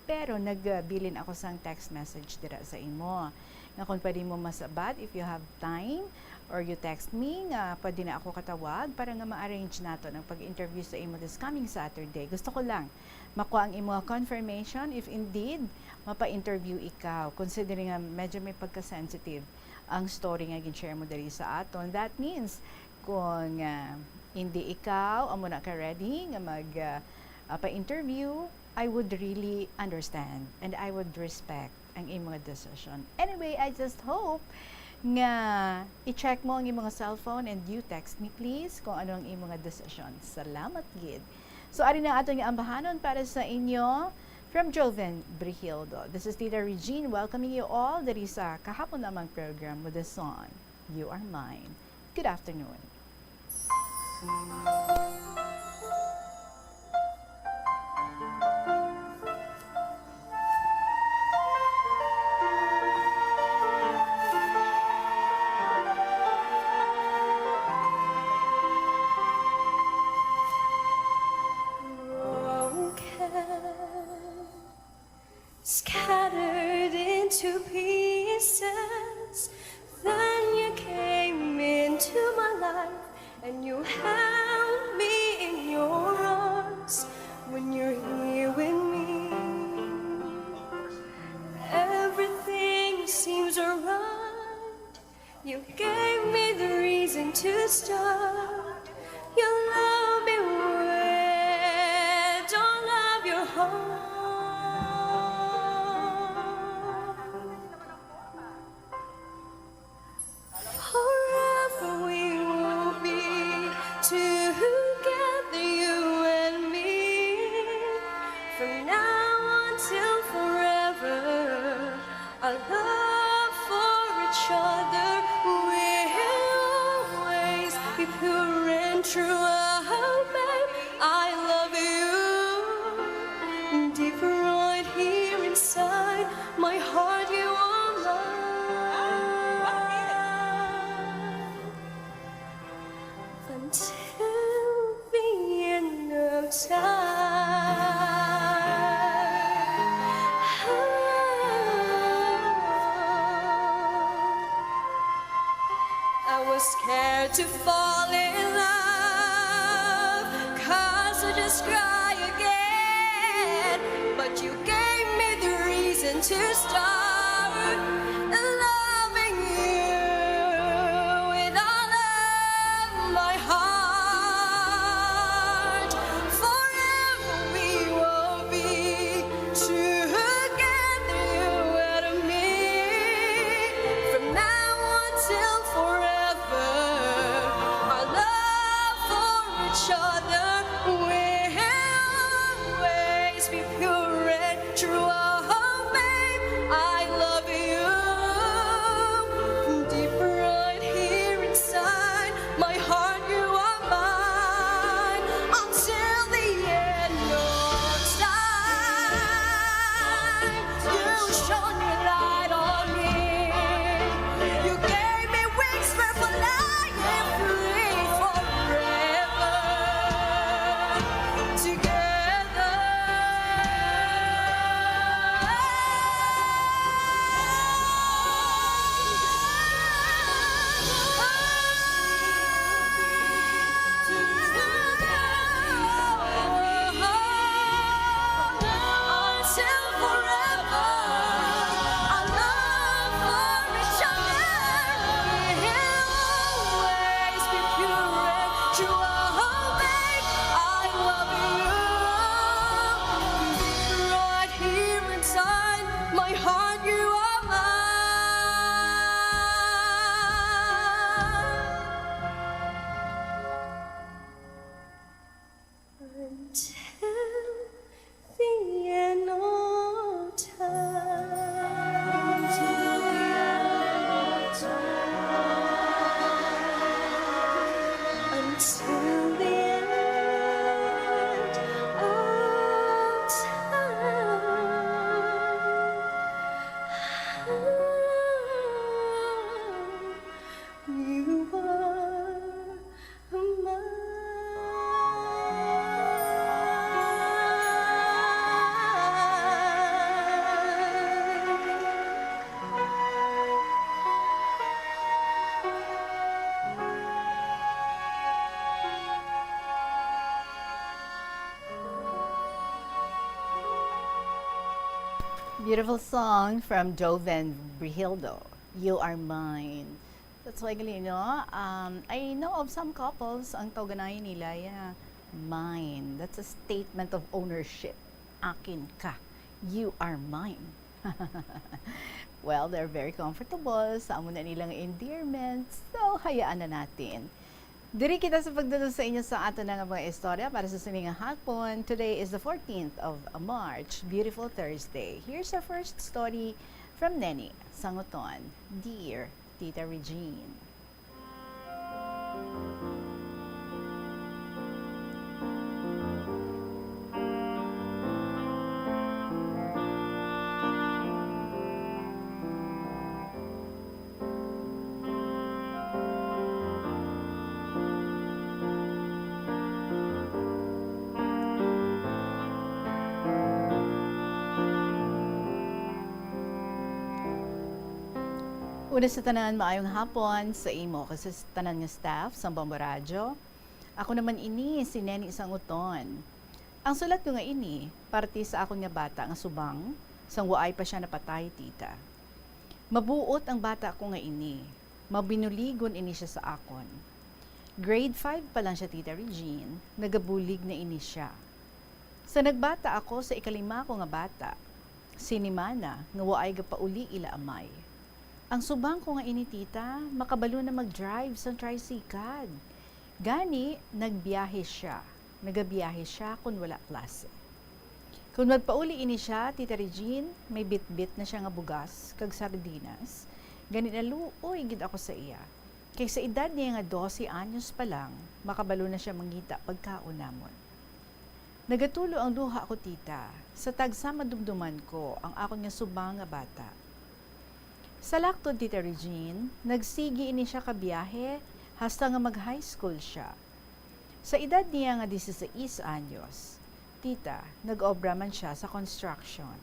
pero nagbilin ako sang text message dira sa imo. Nga kung pwede mo masabat, if you have time, or you text me, nga pwede na ako katawag para nga ma-arrange nato ang pag-interview sa imo this coming Saturday. Gusto ko lang makuha ang imo confirmation if indeed mapa-interview ikaw. Considering nga medyo may pagka-sensitive ang story nga gin-share mo diri sa aton. That means, kung hindi ikaw, amo na ka ready nga pa-interview, I would really understand and I would respect ang imong decision. Anyway, I just hope nga i-check mo ang imong cellphone and you text me please kung ano ang imong decision. Salamat gid. So ari na atong ambahanon para sa inyo from Joven Brihildo. This is Tita Regine welcoming you all diri sa kahapon lamang program with the song You Are Mine. Good afternoon. Scattered into pieces, then you came into my life and you held me in your arms. When you're here with me, everything seems alright. You gave me the reason to start. You love me with all of your heart. Forever we will be together, you and me. From now until forever, our love for each other will always be pure and true. Oh, babe, I love you. Deep right here inside my heart, you are mine. Until the end of I was scared to fall in love, 'cause I just cry again. But you gave me the reason to start loving you with all of True, oh, babe, I love you. Deep right here inside my heart, you are mine until the end of time. You shone your light on me. You gave me wings for flying free forever. Together. Until forever, our love for each other will always be pure and true. Oh, babe, I love you. Right here inside my heart, you are mine. Until the end of time. Until the end of time. Until the end of time. You are Beautiful song from Joven Brihildo, You Are Mine. That's why no? I know of some couples, ang tawaganayan nila, mine. That's a statement of ownership. Akin ka. You are mine. Well, they're very comfortable sa amo na nilang endearment. So, hayaan na natin. Diri kita sa pagdalo sa inyo sa ato na nga mga istorya para sa siningang hapon. Today is the 14th of March, beautiful Thursday. Here's our first story from Neni Sanguton. Dear Tita Regine. Una sa tanan, maayong hapon sa imo kasi sa tanan nga staff sa Bombo Radyo. Ako naman ini si Neni Sanguton. Ang sulat ko nga ini, parte sa akon nga bata nga subang, sang waay pa siya napatay, tita. Mabuot ang bata ko nga ini. Mabinuligon ini siya sa akon. Grade 5 pa lang siya, Tita Regine, nagabulig na ini siya. Sa nagbata ako sa ikalima ko nga bata, sinimana nga waay gapauli ila amay. Ang subang ko nga ini, tita, makabalo na mag-drive sa tricycle. Gani, nagbiyahe siya. Nagabiyahe siya kung wala klase. Kung magpauli ini siya, Tita Regine, may bit-bit na siya nga bugas, kag sardinas. Gani na luoy gid ako sa iya. Kay sa edad niya nga 12 anyos pa lang, makabalo na siya mangita pagkaon namon. Nagatulo ang duha ko, tita, sa tagsama dumduman ko ang akon nga subang nga bata. Sa laktod, Tita Regine, nagsigi ini siya kabiyahe hasta nga mag-high school siya. Sa edad niya nga 16 anyos, tita, nag-obra man siya sa construction.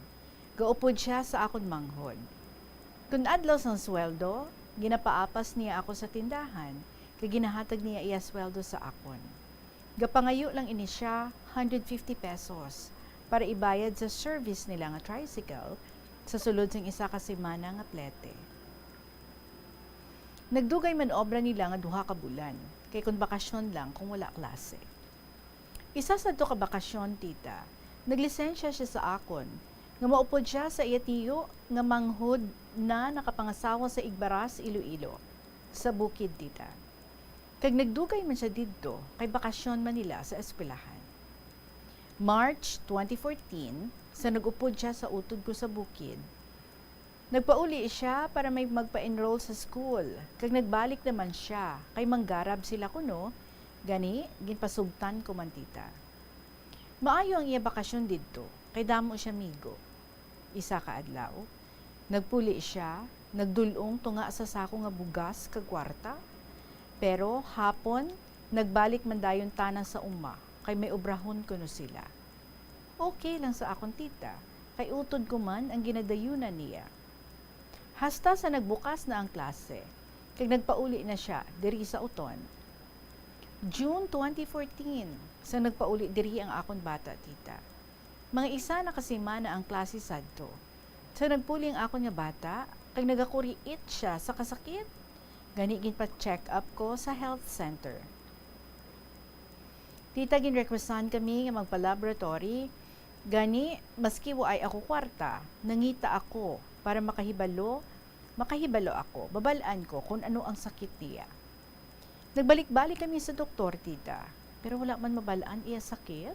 Gaupod siya sa akon manghod. Kung adlaw sang sweldo, ginapaapas niya ako sa tindahan, kay ginahatag niya iya sweldo sa akon. Gapangayo lang ini siya 150 pesos para ibayad sa service nila nga tricycle sa sulod sang isa ka semana nga plete. Nagdugay man obra nila nga duha ka bulan, kay kun bakasyon lang kung wala klase. Isa sa to ka bakasyon, tita, naglisensya siya sa akon, nga maupod siya sa iya tiyo nga manghod na nakapangasawa sa Igbaras, Iloilo, sa bukid, tita. Kag nagdugay man siya didto, kay bakasyon man nila sa eskwelahan. March 2014, sa nag-upod siya sa utod ko sa bukid, nagpauli siya para may magpa-enroll sa school. Kag nagbalik naman siya, kay manggarab sila kuno, gani, ginpasugtan ko man tita. Maayo ang iya bakasyon didto, kay damo siya migo. Isa ka adlaw, nagpuli siya, nagdulong tunga sa sako nga bugas kag kwarta. Pero hapon, nagbalik man dayon tanan sa uma, kay may obrahon kuno sila. Okay lang sa akon tita, kay utod ko man ang ginadayunan niya. Hasta sa nagbukas na ang klase, kay nagpauli na siya diri sa uton. June 2014, sa nagpauli diri ang akon bata tita. Mga isa na kasimana ang klase sadto. Sa nagpuli ang akon nga bata, kay nagakuriit siya sa kasakit. Gani gin pa check up ko sa health center. Tita, ginrequestan kami nga magpa-laboratory. Gani, maski wa ay ako kwarta, nangita ako para makahibalo ako, babalaan ko kung ano ang sakit niya. Nagbalik-balik kami sa doktor, tita, pero wala man mabalaan iya sakit.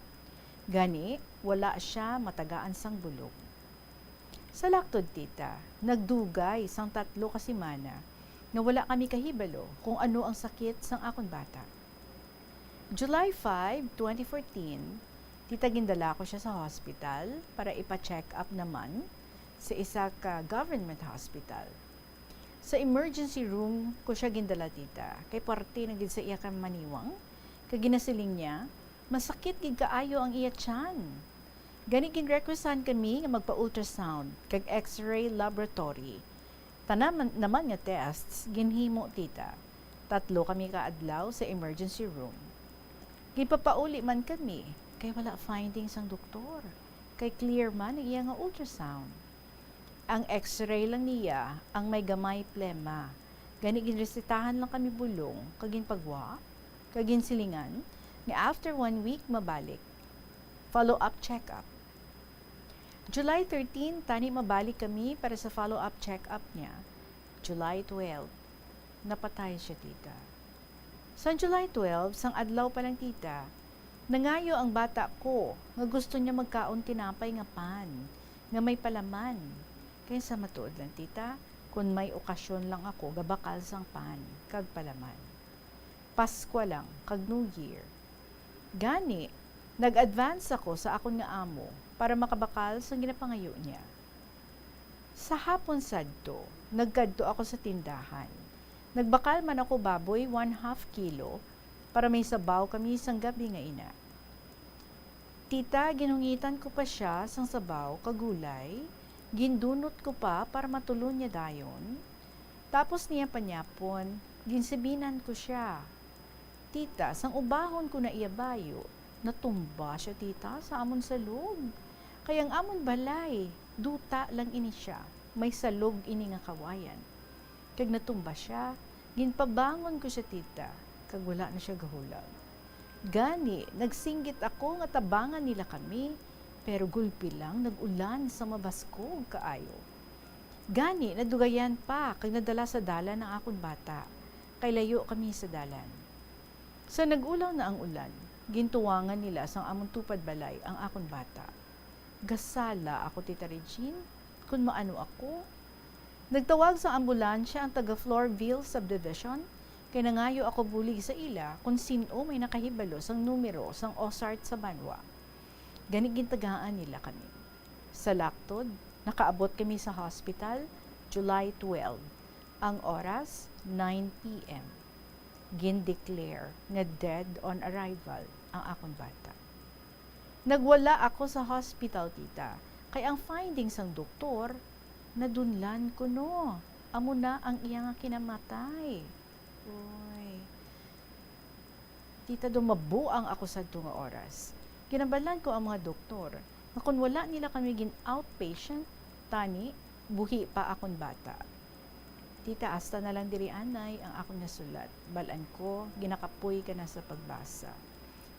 Gani, wala siya matagaan sang bulog. Sa laktod, tita, nagdugay sang 3 kasimana na wala kami kahibalo kung ano ang sakit sang akon bata. July 5, 2014, tita, gindala ko siya sa hospital para ipa-check up naman sa isa ka government hospital. Sa emergency room ko siya gindala, tita, kay parte na gid sa iya ka maniwang, kay ginasiling niya, masakit gid kaayo ang iya tiyan. Gani ginrequestan kami nga magpa-ultrasound kag X-ray laboratory. Tanan naman nga tests ginhimo, tita. 3 kami kaadlaw sa emergency room. Gipapauli man kami kay wala findings ang doktor. Kay clear man ang iya nga ultrasound. Ang X-ray lang niya ang may gamay plema. Gani ginresetahan lang kami bulong, kagin pagwa, kagin silingan, nga after 1 week mabalik. Follow-up check-up. July 13, tani mabalik kami para sa follow-up check-up niya. July 12, napatay siya, tita. Sa July 12, sang adlaw pa lang, tita, nangayo ang bata ko nga gusto niya magkaon tinapay nga pan, nga may palaman. Kaya sa matuod lang, tita, kung may okasyon lang ako, gabakal sang pan, kag palaman. Pasko lang, kag New Year. Gani, nag-advance ako sa akon nga amo para makabakal sa ginapangayo niya. Sa hapon sadto, nagkadto ako sa tindahan. Nagbakal man ako baboy 1/2 kilo para may sabaw kami sang gabi nga ina. Tita, ginungitan ko pa siya sang sabaw kagulay, gindunot ko pa para matulon niya dayon. Tapos niya panyapon, ginsibinan ko siya. Tita, sang ubahon ko na iya bayo, natumba siya, tita, sa amon salog. Kayang amon balay, duta lang ini siya, may salog ini nga kawayan. Kag natumba siya, ginpabangon ko siya, tita, kag wala na siya gahulag. Gani, nagsinggit ako nga tabangan nila kami, pero gulpi lang nag-ulan sa mabaskog kaayo. Gani, nadugayan pa kag nadala sa dalan ng akon bata, kay layo kami sa dalan. Sa nag-ulaw na ang ulan, gintuwangan nila sang amon tupad balay ang akon bata. Gasala ako, tita Regine, kung maano ako. Nagtawag sa ambulansya ang taga Floorville Subdivision, kay nangayo ako bulig sa ila kung sino may nakahibalo sang numero sang OSART sa Banwa. Gani gintagaan nila kami. Sa laktod, nakaabot kami sa hospital July 12. Ang oras, 9 p.m. Gindeclare nga dead on arrival ang akong bata. Nagwala ako sa hospital, tita, kay ang findings ng doktor, nadunlan ko no. Amo na ang iya nga kinamatay. Uy. Tita, dumabuang ako sa tunga oras. Kinabalan ko ang mga doktor na kung wala nila kami outpatient, tani, buhi pa akong bata. Tita, hasta na lang diri anay ang akong nasulat. Balaan ko, ginakapoy ka na sa pagbasa.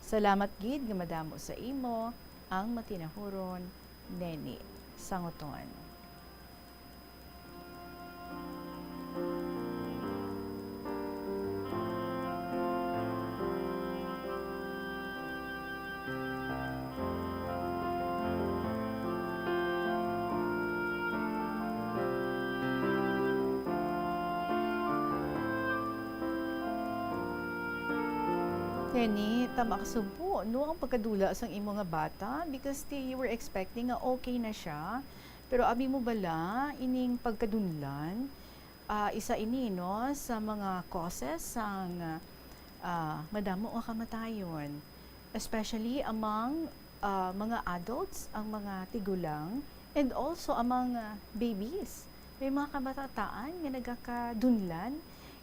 Salamat gid nga madamo sa imo, ang matinahuron, Neni, Sangutuan. Neni, tama ka sumpo, no, ang pagkadula sang imo nga bata because you were expecting nga okay na siya. Pero abi mo bala, ining pagkadunlan, isa ini, no, sa mga causes sang madamo o kamatayon. Especially among mga adults, ang mga tigulang, and also among babies. May mga kabataan nga nagkakadunlan,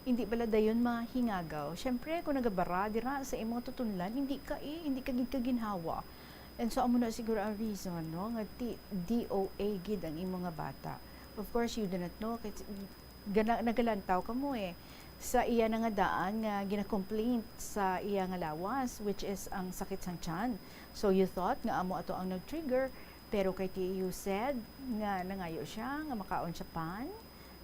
hindi bala dayon mahingagaw. Syempre, kung nagabara dira sa imong tutunlan, hindi ka ginhawa. And so, amo na siguro ang reason, no, nga DOA gid ang imong nga bata. Of course, you do not know, nagalantaw ka mo sa iya nga daan nga gina-complaint sa iya nga lawas, which is ang sakit sang tiyan. So, you thought nga amo ato ang nag-trigger, pero kay you said nga nangayo siya, nga makaon siya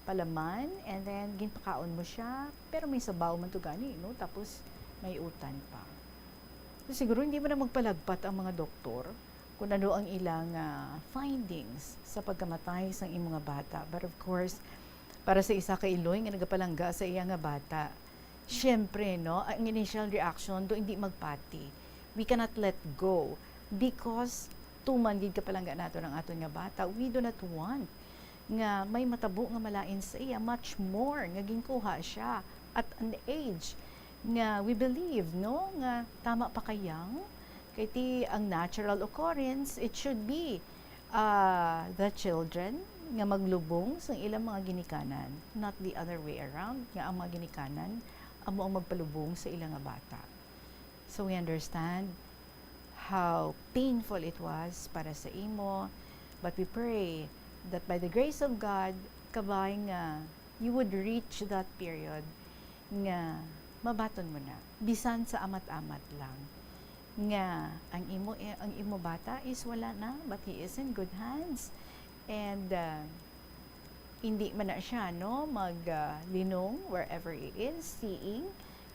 palaman, and then ginpakaon mo siya, pero may sabaw man to gani, no? Tapos may utan pa. So, siguro hindi mo na magpalagpat ang mga doktor kung ano ang ilang findings sa pagkamatay sa imong nga bata. But of course, para sa isa ka iloy nga nagapalangga sa iya nga bata, syempre, no, ang initial reaction do hindi magpati. We cannot let go because tuman gid ka palangga nato ng aton nga bata. We do not want nga may matabo nga malain sa iya, much more nga ginkuha siya at an age nga we believe, no, nga tama pa kayang kay ti ang natural occurrence, it should be the children nga maglubong sa ilang mga ginikanan, not the other way around, nga ang mga ginikanan amo ang magpalubong sa ilang nga bata. So we understand how painful it was para sa imo, but we pray that by the grace of God, kabay nga you would reach that period nga mabaton mo na, bisan sa amat-amat lang, nga ang imo bata is wala na, but he is in good hands, and hindi man na siya, no, maglinong wherever he is, seeing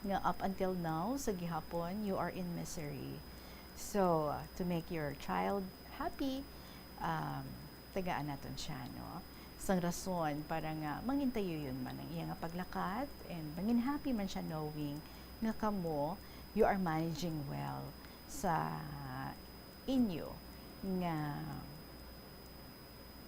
nga up until now sa gihapon you are in misery. So to make your child happy, tagaan naton siya, no, sang rason para nga mangintayo yun man ang iya nga paglakat, and mangin happy man siya knowing nga kamo you are managing well sa inyo nga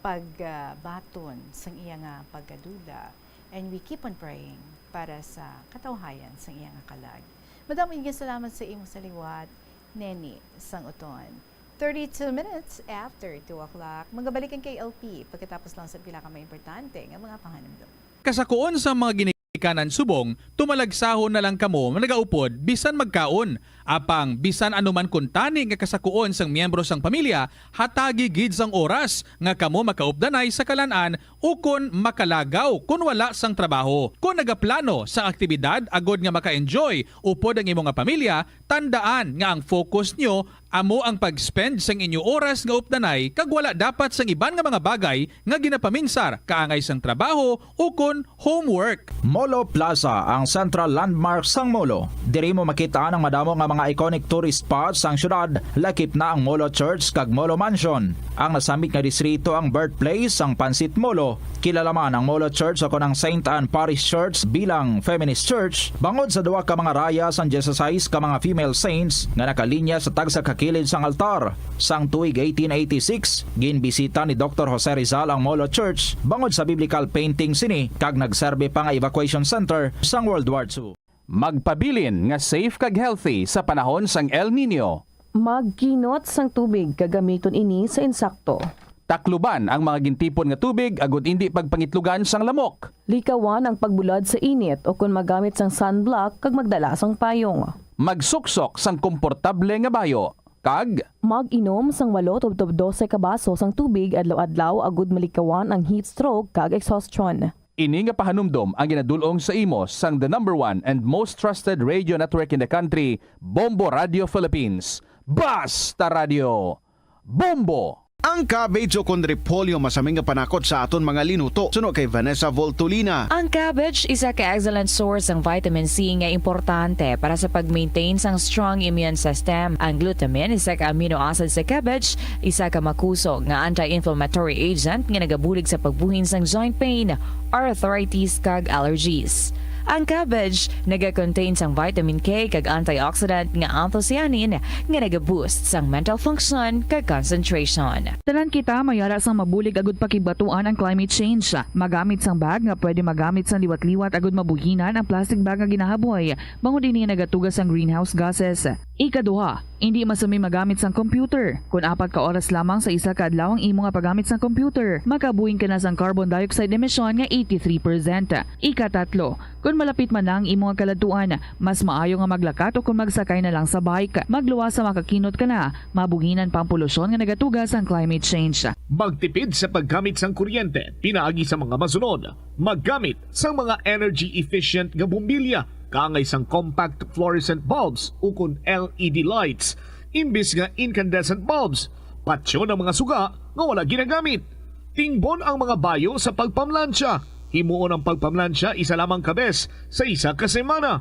pagbaton sang iya nga pagkaduda, and we keep on praying para sa katawhayan sang iya nga kalag. Madaming salamat sa imo sa liwat, Neni sang Uton. 32 minutes after 2 o'clock. Magabalikan kay LP pagkatapos lang sa pila ka may importante nga mga panganamdam. Kasakuon sa mga ginikanan subong, tumalagsahon na lang kamo nagaupod bisan magkaon. Apang bisan anuman kun tani nga kasakuon sang miyembro sang pamilya, hatagi gid sang oras nga kamo makaupdanay sa kalan-an ukon makalagaw kun wala sang trabaho. Kung nagaplano sa aktibidad agod nga maka-enjoy upod ang imong nga pamilya, tandaan nga ang focus nyo amo ang pag-spend sang inyo oras nga updanay kag wala dapat sang iban nga mga bagay nga ginapaminsar kaangay sang trabaho ukon homework. Molo Plaza ang central landmark sang Molo. Diri mo makita ang madamo nga mga iconic tourist spots sang syudad, lakip na ang Molo Church kag Molo Mansion. Ang nasamit nga distrito ang birthplace sang Pansit Molo. Kilala man ang Molo Church o ang St. Anne Parish Church bilang feminist church, bangod sa duwa ka mga raya sang 16 ka mga female saints nga nakalinya sa tagsa kakilid sang altar. Sang tuig 1886, ginbisita ni Dr. Jose Rizal ang Molo Church bangod sa biblical painting sini kag nagserbe pa nga evacuation center sang World War II. Magpabilin nga safe kag healthy sa panahon sang El Nino. Magkinot sang tubig kagamiton ini sa insakto. Takluban ang mga gintipon nga tubig agud hindi pagpangitlugan sang lamok. Likawan ang pagbulad sa init o kung magamit sang sunblock kag magdala sang payong. Magsuksok sang komportable nga bayo. Kag mag-inom sang 8 tubtob 12 ka baso sang tubig adlaw-adlaw agud malikawan ang heat stroke kag exhaustion. Ini nga pahanumdom ang ginadulong sa imo sang the #1 and most trusted radio network in the country, Bombo Radio Philippines. Basta Radio Bombo! Ang cabbage o kon repolyo masaming nga panakot sa aton mga linuto. Suno kay Vanessa Voltolina. Ang cabbage isa ka excellent source ng vitamin C nga importante para sa pag-maintain sang strong immune system. Ang glutamine isa ka amino acid sa cabbage, isa ka makusog nga anti-inflammatory agent nga nagabulig sa pagbuhin sang joint pain, arthritis kag allergies. Ang cabbage naga-contain sang vitamin K kag antioxidant nga anthocyanin nga naga-boost sang mental function kag concentration. Tanan kita mayara sang mabulig agud pakibatuan ang climate change. Magamit sang bag nga pwede magamit sang liwat-liwat agud mabuhinan ang plastic bag nga ginahaboy. Bangod dinhi nagatugas sang greenhouse gases. Ikaduha, hindi masami magamit sang computer. Kung 4 ka oras lamang sa isa ka adlaw ang imo nga paggamit sang computer, makabuhing ka na sang carbon dioxide emission nga 83%. Ikatatlo, kung malapit man lang imo nga kaladuan, mas maayo nga maglakat o kung magsakay na lang sa bike. Magluwas sa makakinot ka na, mabuhinan pang polusyon nga nagatugas ang climate change. Magtipid sa paggamit sang kuryente, pinaagi sa mga masunod. Maggamit sa mga energy efficient nga bumbilya, kaangay sang compact fluorescent bulbs ukon LED lights, imbis nga incandescent bulbs. Patsyo ng mga suga nga wala ginagamit. Tingbon ang mga bayo sa pagpamlansya. Himuon ang pagpamlansya isa lamang kabes sa isa ka semana.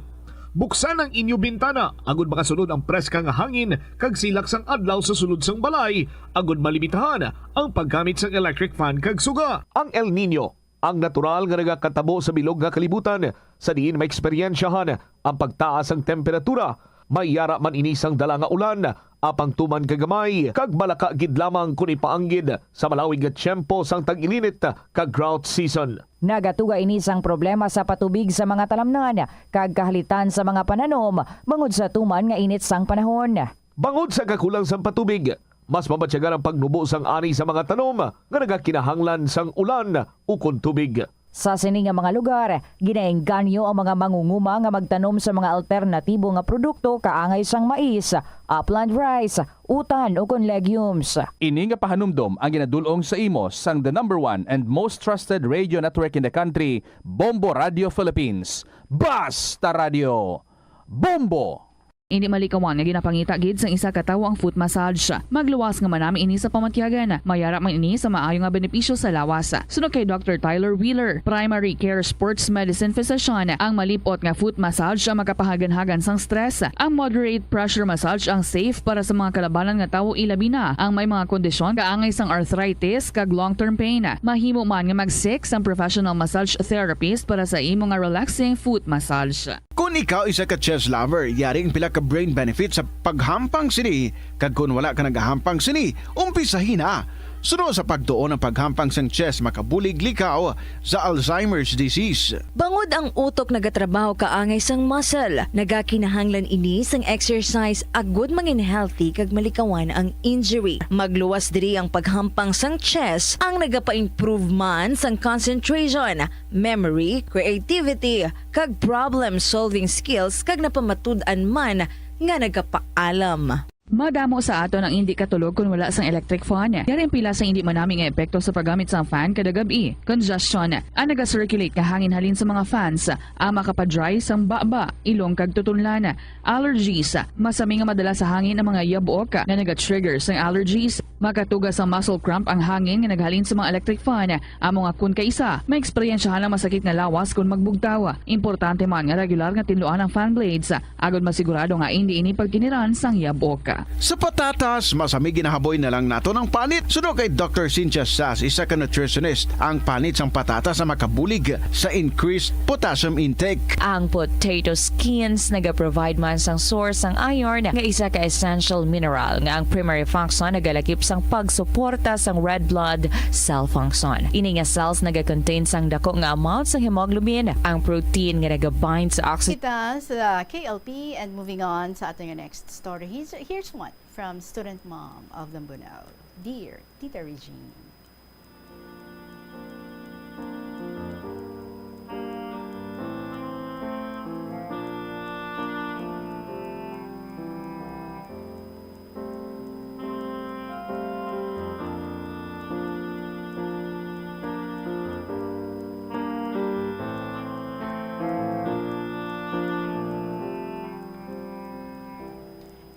Buksan ang inyo bintana agud makasulod ang preska nga hangin kag silak sang adlaw sa sulod sang balay agud malimitahan ang paggamit sang electric fan kag suga. Ang El Nino, ang natural nga nagakatabo sa bilog nga kalibutan, sa diin maeksperiensyahan ang pagtaas ang temperatura. Mayara man inisang dala nga ulan, apang tuman kagamay, kag malaka gid lamang kun ipaanggid sa malawig nga tiyempo sang tag-ilinit kag drought season. Nagatuga ini sang problema sa patubig sa mga talamnan kag kahalitan sa mga pananom bangod sa tuman nga init sang panahon. Bangod sa kakulang sang patubig, mas mabatyagan ang pagnubo sang ani sa mga tanom nga nagakinahanglan sang ulan ukon tubig. Sa sini nga mga lugar, ginaengganyo ang mga mangunguma nga magtanom sa mga alternatibo nga produkto kaangay sang mais, upland rice, utan ukon legumes. Ini nga pahanumdom ang ginadulong sa imo sang the number 1 and most trusted radio network in the country, Bombo Radio Philippines. Basta Radio! Bombo! Hindi malikawan nga ginapangita gid sang isa ka tawo ang foot massage. Magluwas nga manami ini sa pamatyagan. Mayara man ini sa maayo nga benepisyo sa lawas. Sunod kay Dr. Tyler Wheeler, primary care sports medicine physician, ang malipot nga foot massage ang makapahagan-hagan sang stress. Ang moderate pressure massage ang safe para sa mga kalabanan nga tawo ilabi na ang may mga kondisyon kaangay sang arthritis kag long-term pain. Mahimo man nga mag-seek sang professional massage therapist para sa imo nga relaxing foot massage. Kung ikaw isa ka chess lover, yaring pila ka brain benefit sa paghampang sini, kag kung wala ka nagahampang sini, umpisahin na. Sunod sa pagtuon ng paghampang sang chess makabulig likaw sa Alzheimer's disease. Bangod ang utok nagatrabaho kaangay sang muscle, nagakinahanglan ini sang exercise agud mangin healthy kag malikawan ang injury. Magluwas diri ang paghampang sang chess ang nagapa-improve man sang concentration, memory, creativity kag problem solving skills kag napamatud-an man nga nagapaalam. Madamo sa ato ang hindi katulog kung wala sang electric fan. Yaring pila sa hindi manaming epekto sa paggamit sang fan kada gabi. Congestion, ang naga-circulate ka hangin halin sa mga fans, ang makapadry sang baba, ilong kag tutunlan. Allergies, masami nga madala sa hangin ang mga yabok na naga-trigger sang allergies. Makatuga sa muscle cramp ang hangin nga naghalin sa mga electric fan. Amo nga kun kaisa, may eksperyensyahan ang masakit nga lawas kung magbugtaw. Importante man nga regular nga tinluan ang fan blades. Agad masigurado nga hindi ini pagkiniran sang yabok. Sa patatas, masami ginahaboy na lang nato ng panit. Sunod kay Dr. Cynthia Sass, isa ka nutritionist, ang panit sang patatas na makabulig sa increased potassium intake. Ang potato skins nagaprovide man sang source sang iron nga isa ka essential mineral nga ang primary function nagalakip sang pagsuporta sang red blood cell function. Ini nga cells nagakontain sang dako nga amount sang hemoglobin, ang protein nga nagabind sa oxygen. Kita sa KLP, and moving on sa ating next story. Here's one from student mom of Lambunaw. Dear Tita Regine.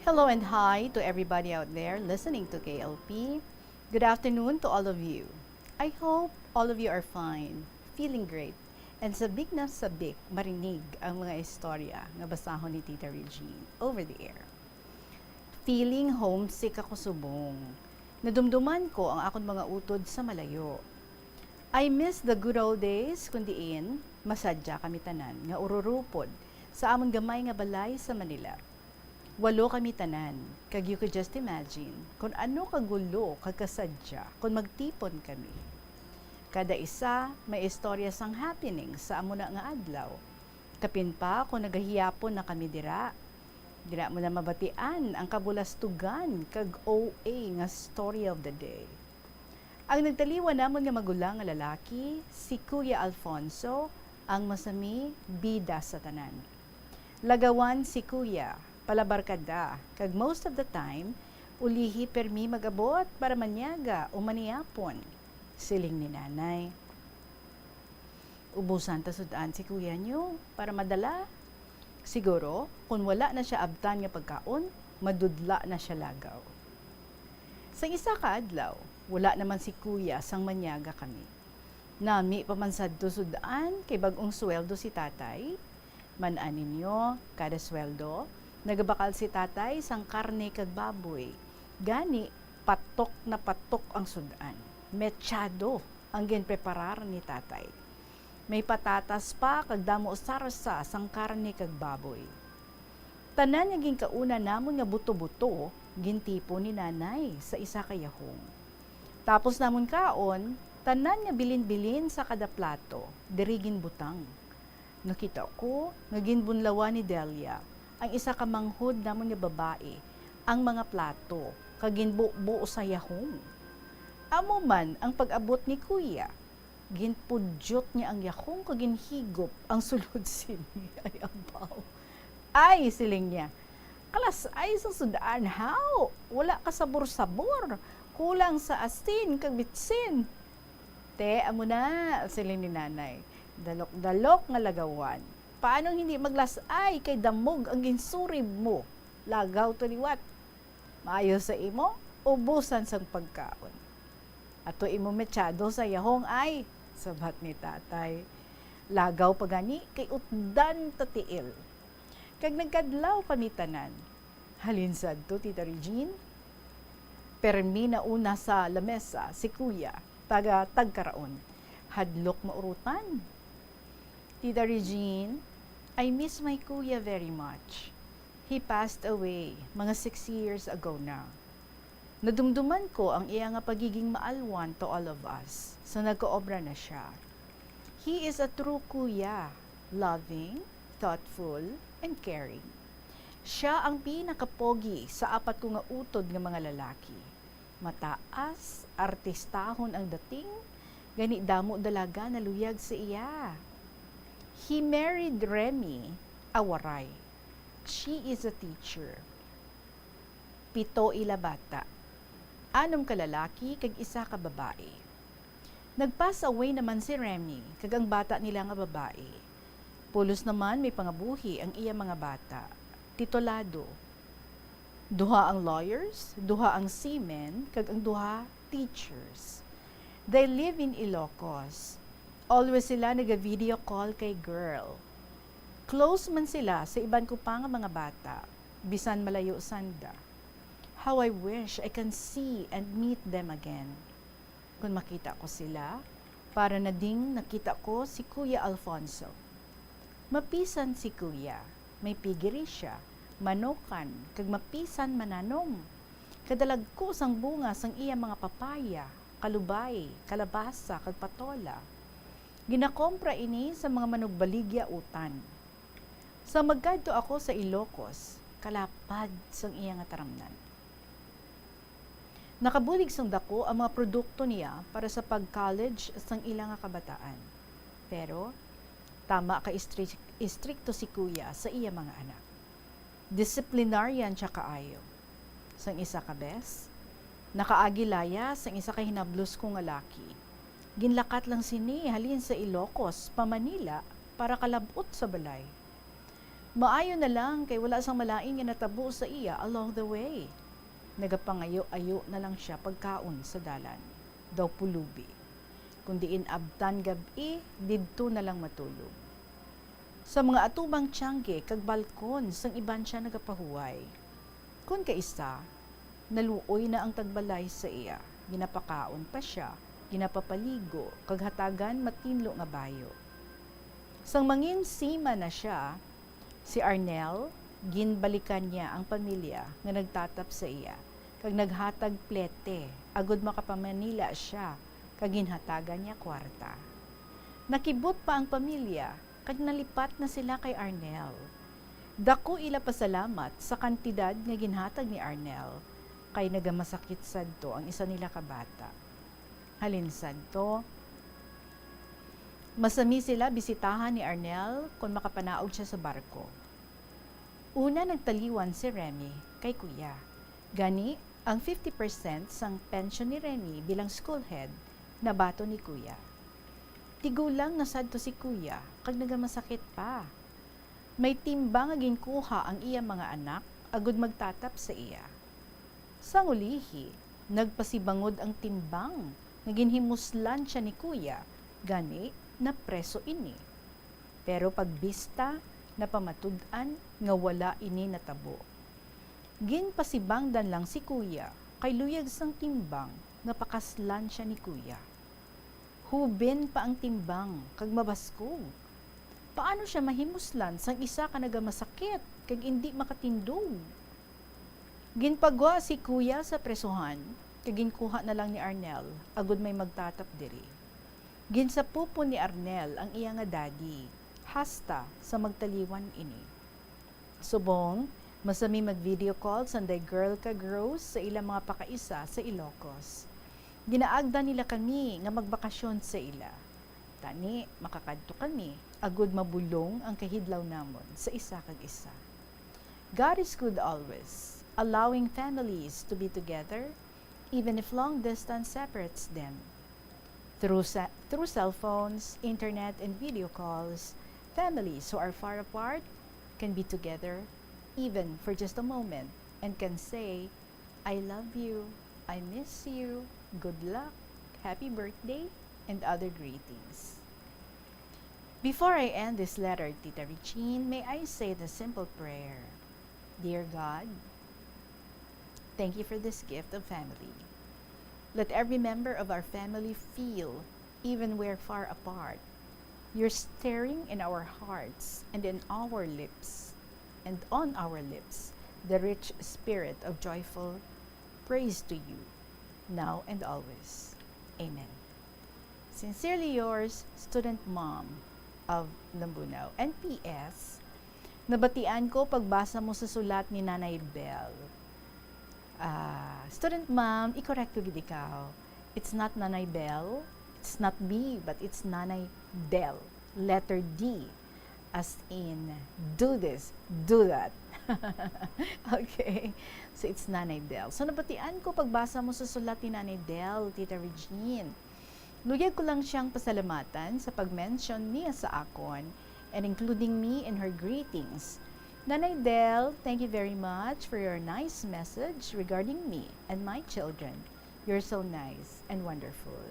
Hello and hi to everybody out there listening to KLP. Good afternoon to all of you. I hope all of you are fine, feeling great, and sabik na sabik marinig ang mga istorya nga basahon ni Tita Regine over the air. Feeling homesick ako subong. Nadumduman ko ang akong mga utod sa malayo. I miss the good old days kundiin Masadya kami tanan nga ururupod sa amon gamay nga balay sa Manila. 8 kami tanan, kag you could just imagine kung ano kagulo kagkasadya kung magtipon kami. Kada isa may istorya sang happening sa amo na nga adlaw. Kapin pa kung nagahiyapon na kami dira. Dira mo na mabatian ang kabulastugan kag OA nga story of the day. Ang nagtaliwan namon nga magulang nga lalaki, si Kuya Alfonso, ang masami bida sa tanan. Lagawan si Kuya, palabarkada, kag most of the time, ulihi permi magabot para manyaga o maniyapon. Siling ni nanay. Ubusan ta sudan si kuya nyo para madala. Siguro, kung wala na siya abtan nga pagkaon, madudla na siya lagaw. Sa isa ka adlaw, wala naman si kuya sang manyaga kami. Nami pamansad to sudan kay bagong sweldo si tatay. Manan ninyo, kada sweldo, nagabakal si tatay sang karne kag baboy. Gani, patok na patok ang sudan. Mechado ang ginpreparar ni tatay. May patatas pa kag damo sarsa sang karne kag baboy. Tanan nga ginkauna namon nga buto-buto, gintipo ni nanay sa isa ka yahong. Tapos namon kaon, tanan nga bilin-bilin sa kada plato, dirigin butang. Nakita ko nga ginbunlawan ni Delia, ang isa ka manghod namon nga babae, ang mga plato kag ginbuo sa yahong. Amo man ang pag-abot ni kuya, ginpudyot niya ang yahong kag ginhigop ang sulod sini. Ay, abaw. Ay, siling niya. Kalas ay sa sudaan, how? Wala ka sabor-sabor. Kulang sa asin kag bitsin. Te, amo na, siling ni nanay. Dalok-dalok nga lagawan. Paanong hindi maglasay kay damog ang ginsurib mo? Lagaw to liwat. Maayo sa imo, ubusan sang pagkaon. Ato imo mechado sa yahong ay, sabat ni tatay. Lagaw pagani kay utdan tatiil. Kag nagkadlaw kami tanan. Halinsad to, Tita Regine. Permi na una sa lamesa si kuya, tagkaraon. Hadlok maurutan. Tita Regine, I miss my kuya very much. He passed away mga 6 years ago na. Nadumduman ko ang iya nga pagiging maalwan to all of us sa nagkaobra na siya. He is a true kuya, loving, thoughtful, and caring. Siya ang pinakapogi sa 4 ko nga utod nga mga lalaki. Mataas, artistahon ang dating, gani damo dalaga na luyag sa iya. He married Remy, a waray. She is a teacher. 7 ila bata. 6 ka lalaki kag 1 ka babae. Nag-pass away naman si Remy kag ang bata nila nga babae. Pulos naman may pangabuhi ang iya mga bata. Titulado. 2 ang lawyers, 2 ang seamen, kag ang 2 teachers. They live in Ilocos. Always sila nag-video call kay girl. Close man sila sa iban ko pa nga mga bata, bisan malayo sanda. How I wish I can see and meet them again. Kung makita ko sila, para na ding nakita ko si Kuya Alfonso. Mapisan si Kuya, may pigiri siya, manokan, kag mapisan mananong. Kadalag ko sang bunga sang iya mga papaya, kalubay, kalabasa, kag patola. Ginakompra ini sa mga manugbaligya utan. Sa magkadto ako sa Ilocos, kalapad sang iya nga taramnan. Nakabulig sang dako ang mga produkto niya para sa pag-college sang ilang nga kabataan. Pero, tama ka istrikto si kuya sa iya mga anak. Disciplinarian siya kaayo. Sang isa ka bes, nakaagilaya sang isa ka hinablos kong laki. Ginlakat lang sini halin sa Ilocos, pa Manila, para kalabot sa balay. Maayo na lang kay wala sang malain nga natabo sa iya along the way. Nagapangayo-ayo na lang siya pagkaon sa dalan. Daw pulubi. Kundiin abtan gabi, didto na lang matulog. Sa mga atubang tiyangge, kag balkon, sang iban siya nagapahuway. Kun kaisa, naluoy na ang tagbalay sa iya. Ginapakaon pa siya, ginapapaligo, kag hatagan matinlo nga bayo. Sang mangin sima na siya, si Arnel, ginbalikan niya ang pamilya nga nagtatap sa iya. Kag naghatag plete, agud makapamanila siya, kag ginhatagan niya kwarta. Nakibot pa ang pamilya, kag nalipat na sila kay Arnel. Dako ila pasalamat sa kantidad nga ginhatag ni Arnel, kay nagamasakit sadto ang isa nila ka bata. Halin sadto, masami sila bisitahan ni Arnel kung makapanaog siya sa barko. Una nagtaliwan si Remy kay kuya. Gani, ang 50% sang pension ni Remy bilang school head na bato ni kuya. Tigulang nasadto si kuya kag nagamasakit pa. May timbang nga ginkuha ang iya mga anak agud magtatap sa iya. Sang ulihi, nagpasibangod ang timbang nga ginhimuslan siya ni kuya, gani na preso ini. Pero pagbista, napamatud-an nga wala ini natabo. Ginpasibangdan lang si kuya kay luyag sang timbang nga pakaslan siya ni kuya. Hubin pa ang timbang kag mabaskog. Paano siya mahimuslan sang isa ka nagamasakit kag hindi makatindog? Ginpagwa si kuya sa presuhan kag ginkuha na lang ni Arnel agud may magtatap diri. Ginsapupo ni Arnel ang iya nga daddy hasta sa magtaliwan ini. Subong, masami mag-video call sanday girl kag Rose sa ilang mga pakaisa sa Ilocos. Ginaagda nila kami nga magbakasyon sa ila. Tani, makakadto kami, agud mabulong ang kahidlaw namon sa isa kag isa. God is good always, allowing families to be together, even if long distance separates them. Through cell phones, internet, and video calls, families who are far apart can be together, even for just a moment, and can say, I love you, I miss you, good luck, happy birthday, and other greetings. Before I end this letter, Tita Regine, may I say the simple prayer. Dear God, thank you for this gift of family. Let every member of our family feel, even we're far apart, you're stirring in our hearts and in our lips, and on our lips, the rich spirit of joyful praise to you, now and always. Amen. Sincerely yours, Student Mom of Lambunaw. And P.S. Nabatian ko pagbasa mo sa sulat ni Nanay Bell. Student Mom, i-correct ko gid ikaw. It's not Nanay Bell, it's not B, but it's Nanay Del. Letter D. As in, do this, do that. Okay. So, it's Nanay Del. So, nabatian ko pagbasa mo sa sulat ni Nanay Del, Tita Regine. Luyag ko lang siyang pasalamatan sa pag-mention niya sa akon and including me in her greetings. Nanay Del, thank you very much for your nice message regarding me and my children. You're so nice and wonderful.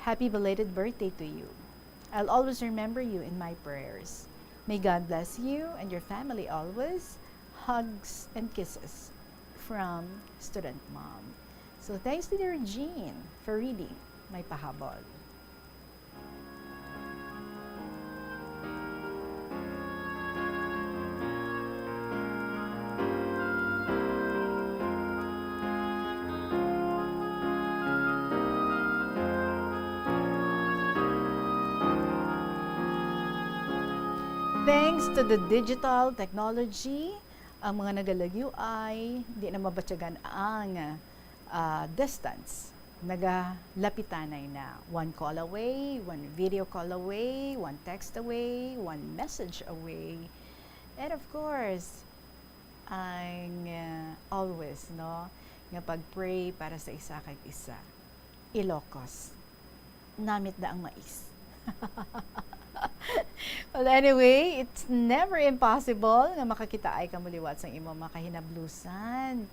Happy belated birthday to you. I'll always remember you in my prayers. May God bless you and your family always. Hugs and kisses from Student Mom. So thanks to Regine for reading my pahabol. Thanks to the digital technology, ang mga nagalagyo ay di na mabatyagan ang distance. Nagalapitanay na. One call away, one video call away, one text away, one message away. And of course, ang always, no, nga pag-pray para sa isa kay isa. Ilocos. Namit na ang mais. Well, anyway, it's never impossible nga makakita ay kamuliwat sang imo makahinablusan.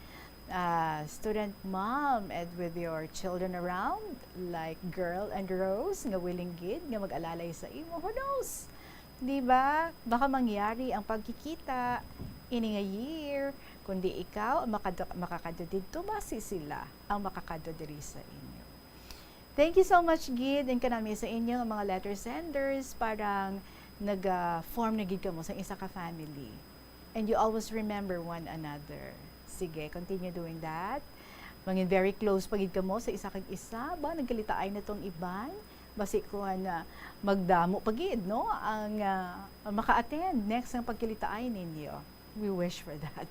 Student Mom, and with your children around, like Girl and Rose, nga willing gid nga mag-alalay sa imo. Who knows? Diba? Baka mangyari ang pagkikita ini nga year, kundi ikaw ang makakadto dito, basi sila ang makakadto diri sa inyo. Thank you so much, Gid, and kanami sa inyo ang mga letter senders. Parang nag-form na gid kamo sa isa ka family. And you always remember one another. Sige, continue doing that. Mangin very close pagid kamo sa isa kag isa ba nagkalitaan na tong iban basi ko na magdamo pagid no ang maka-attend next ang pagkalitaan ninyo. We wish for that.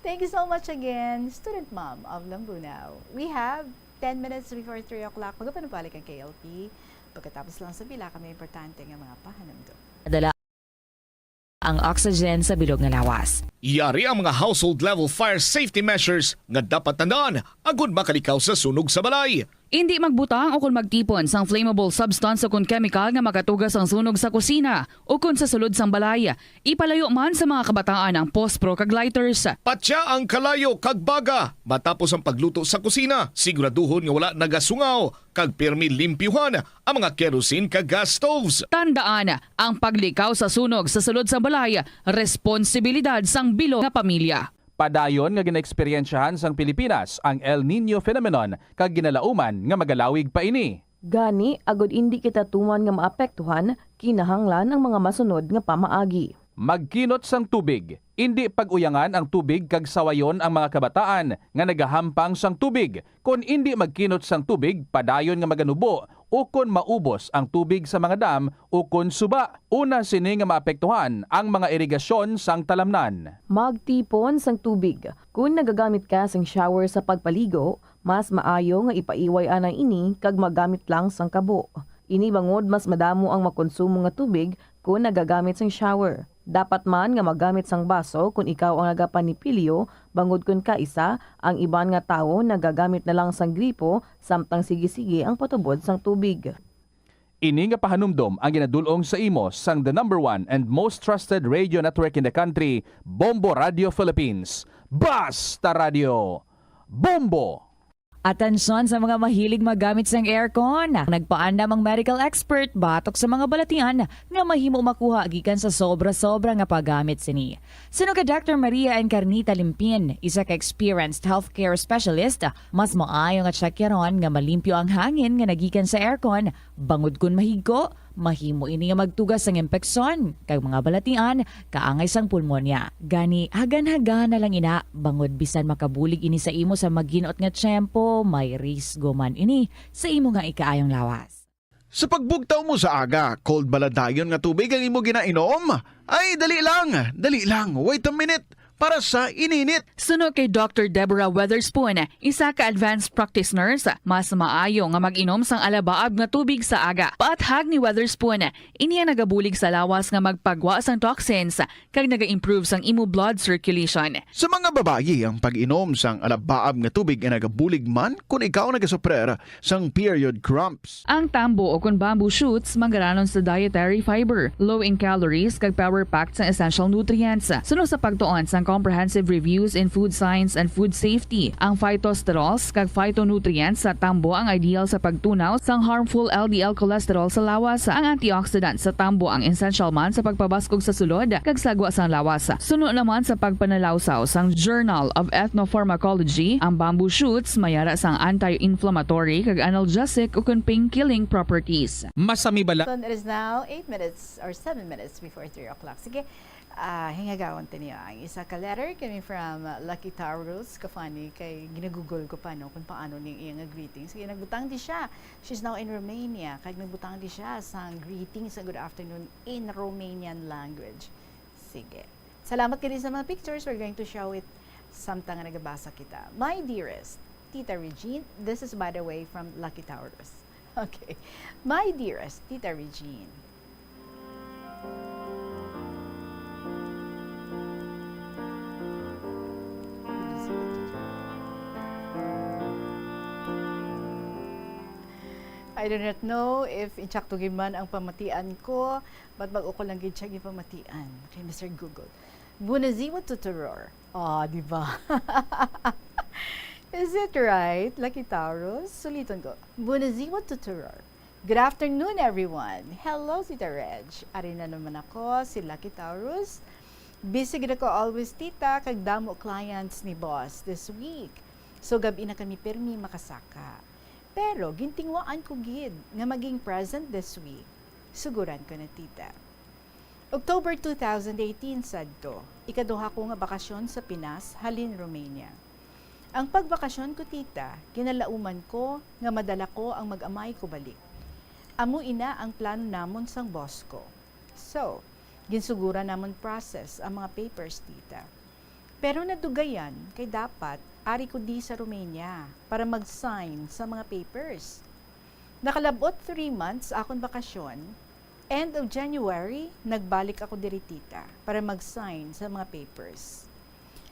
Thank you so much again, Student Mom of Lambunaw. We have 10 minutes before 3 o'clock. Magapanabalik ang KLP. Pagkatapos lang sa bila kami importante nga mga pahanamdo. Dala ang oxygen sa bilog nga lawas. Yari ang mga household level fire safety measures nga dapat tandaan agud makalikaw sa sunog sa balay. Hindi magbutang o kung magtipon sang flammable substance o kung chemical nga makatugas ang sunog sa kusina o kung sa sulod sang balay. Ipalayo man sa mga kabataan ang pospro kag lighters. Patya ang kalayo kag baga matapos ang pagluto sa kusina. Siguraduhon nga wala nagasungaw kag pirmi limpyuhan ang mga kerosene kag gas stoves. Tandaan, ang paglikaw sa sunog sa sulod sa balay, responsibilidad sang bilog nga pamilya. Padayon nga ginaeksperyensyahan sang Pilipinas ang El Nino phenomenon kag ginalauman nga magalawig pa ini. Gani, agod hindi kita tuman nga maapektuhan, kinahanglan ang mga masunod nga pamaagi. Magkinot sang tubig. Hindi pag-uyangan ang tubig kag sawayon ang mga kabataan nga nagahampang sang tubig. Kung hindi magkinot sang tubig, padayon nga maganubo o kung maubos ang tubig sa mga dam o kung suba. Una sini nga maapektuhan ang mga irigasyon sang talamnan. Magtipon sang tubig. Kung nagagamit ka sang shower sa pagpaligo, mas maayo nga ipaiway anay ini kag magamit lang sang kabo. Ini bangod mas madamo ang makonsumo nga tubig kung nagagamit sang shower. Dapat man nga magamit sang baso kung ikaw ang nagapanipilyo, bangod kun kaisa, ang iban nga tawo nagagamit na lang sang gripo, samtang sige-sige ang patubod sang tubig. Ini nga pahanumdom ang ginadulong sa imo sang the #1 and most trusted radio network in the country, Bombo Radio Philippines. Basta Radio! Bombo! Atensyon sa mga mahilig magamit sang aircon. Nagpaandam ang medical expert batok sa mga balatian nga mahimo makuha gikan sa sobra-sobra nga paggamit sini. Sino ka Dr. Maria Encarnita Limpin, isa ka experienced healthcare specialist, mas maayo nga tsakyaron nga malimpyo ang hangin nga nagikan sa aircon bangod kun mahigko. Mahimo ini nga magtugas sang impeksyon kay mga balatian kaangay sang pulmonya. Gani hagan-hagan na lang ina bangod bisan makabulig ini sa imo sa maginot nga tiyempo, may risgo man ini sa imo nga ikaayong lawas. Sa pagbugtaw mo sa aga, cold baladayon nga tubig ang imo ginainom? Ay, dali lang, wait a minute. Para sa ininit. Suno kay Dr. Deborah Weatherspoon, isa ka advanced practice nurse, mas maayo nga mag-inom sang alabaab nga tubig sa aga. Paathag ni Weatherspoon, iniya nagabulig sa lawas nga magpagwa sang toxins kag naga-improve sang imo blood circulation. Sa mga babayi, ang pag-inom sang alabaab nga tubig ay nagabulig man kung ikaw nagasuprer sang period cramps. Ang tambo o kung bamboo shoots manggaranon sa dietary fiber, low in calories kag power-packed sa essential nutrients. Suno sa pagtuon sang comprehensive reviews in food science and food safety. Ang phytosterols kag phytonutrients sa tambo ang ideal sa pagtunaw sang harmful LDL cholesterol sa lawas. Ang antioxidants sa tambo ang essential man sa pagpabaskog sa sulod kag sagwa sang lawas. Suno naman sa pagpanalawsaw sang Journal of Ethnopharmacology, ang bamboo shoots mayara sang anti-inflammatory kag analgesic o kun pain-killing properties. Masami bala. So it is now 8 minutes or 7 minutes before 3 o'clock. Sige, hingagawan niyo ang isa ka letter coming from Lucky Taurus Kafani kay ginagugol ko pa no kung paano ning iyang greetings. Sige, nagbutang di siya. She's now in Romania. Kay nagbutang di siya sang greetings sa good afternoon in Romanian language. Sige. Salamat kini sa mga pictures. We're going to show it samtang nga nagabasa kita. My dearest Tita Regine, this is by the way from Lucky Taurus. Okay. My dearest Tita Regine, I do not know if inchaktugin man ang pamatian ko, but mag-uko lang gid siya pamatian kay Mr. Google. Bunaziwa to terror. Di ba? Is it right, Lucky Taurus? Sulitan ko. Bunaziwa to terror. Good afternoon, everyone. Hello, Tita Reg. Ari na naman ako, si Lucky Taurus. Busy gid ako always, tita, kag damo clients ni boss this week. So, gabi na kami permi makasaka. Pero, gintingwaan ko gid nga maging present this week. Suguran ko na, tita. October 2018 sadto, ikaduha ko nga bakasyon sa Pinas, halin Romania. Ang pagbakasyon ko tita, ginalauman ko nga madala ko ang mag-amay ko balik. Amo ina ang plano namon sang boss ko. So, ginsugura namon process ang mga papers tita. Pero nadugayan kay dapat ari ko di sa Romania para mag-sign sa mga papers. Nakalabot 3 months akong bakasyon. End of January, nagbalik ako diri tita para mag-sign sa mga papers.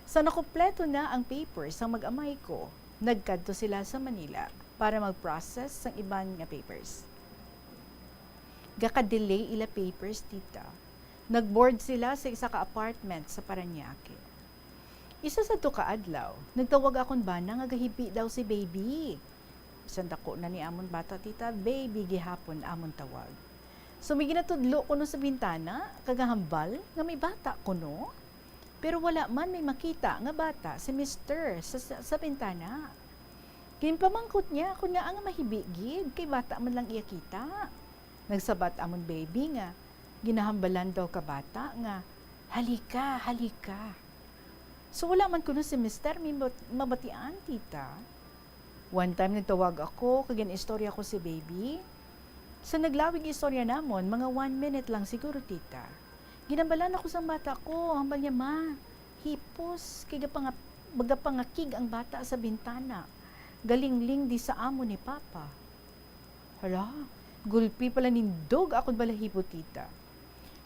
Sa nakumpleto na ang papers sa mag-amay ko, nagkadto sila sa Manila para mag-process ng ibang nga papers. Gaka-delay ila papers tita. Nag-board sila sa isa ka apartment sa Parañaque. Isa sa to kaadlaw, nagtawag akon bana nga gahibi daw si baby. Sandako na ni amon bata tita, baby gihapon amon tawag. So may ginatudlo ko no sa bintana, kagahambal nga may bata ko no. Pero wala man may makita nga bata si Mr. sa bintana. Kinpamangkot niya kung nga ang mahibigid kay bata man lang iya kita. Nagsabat amon baby nga, ginahambalan daw ka bata nga, halika, halika. So wala man kuno si Mr. may mabatian tita. One time nagtawag ako, kagin istorya ko si baby. Sa naglawig istorya namon, mga 1 minute lang siguro tita. Ginambalan ako sa bata ko, hambal niya ma, hipos, baga pangakig ang bata sa bintana. Galingling di sa amo ni Papa. Hala, gulpi pala nindog akong balahipo tita.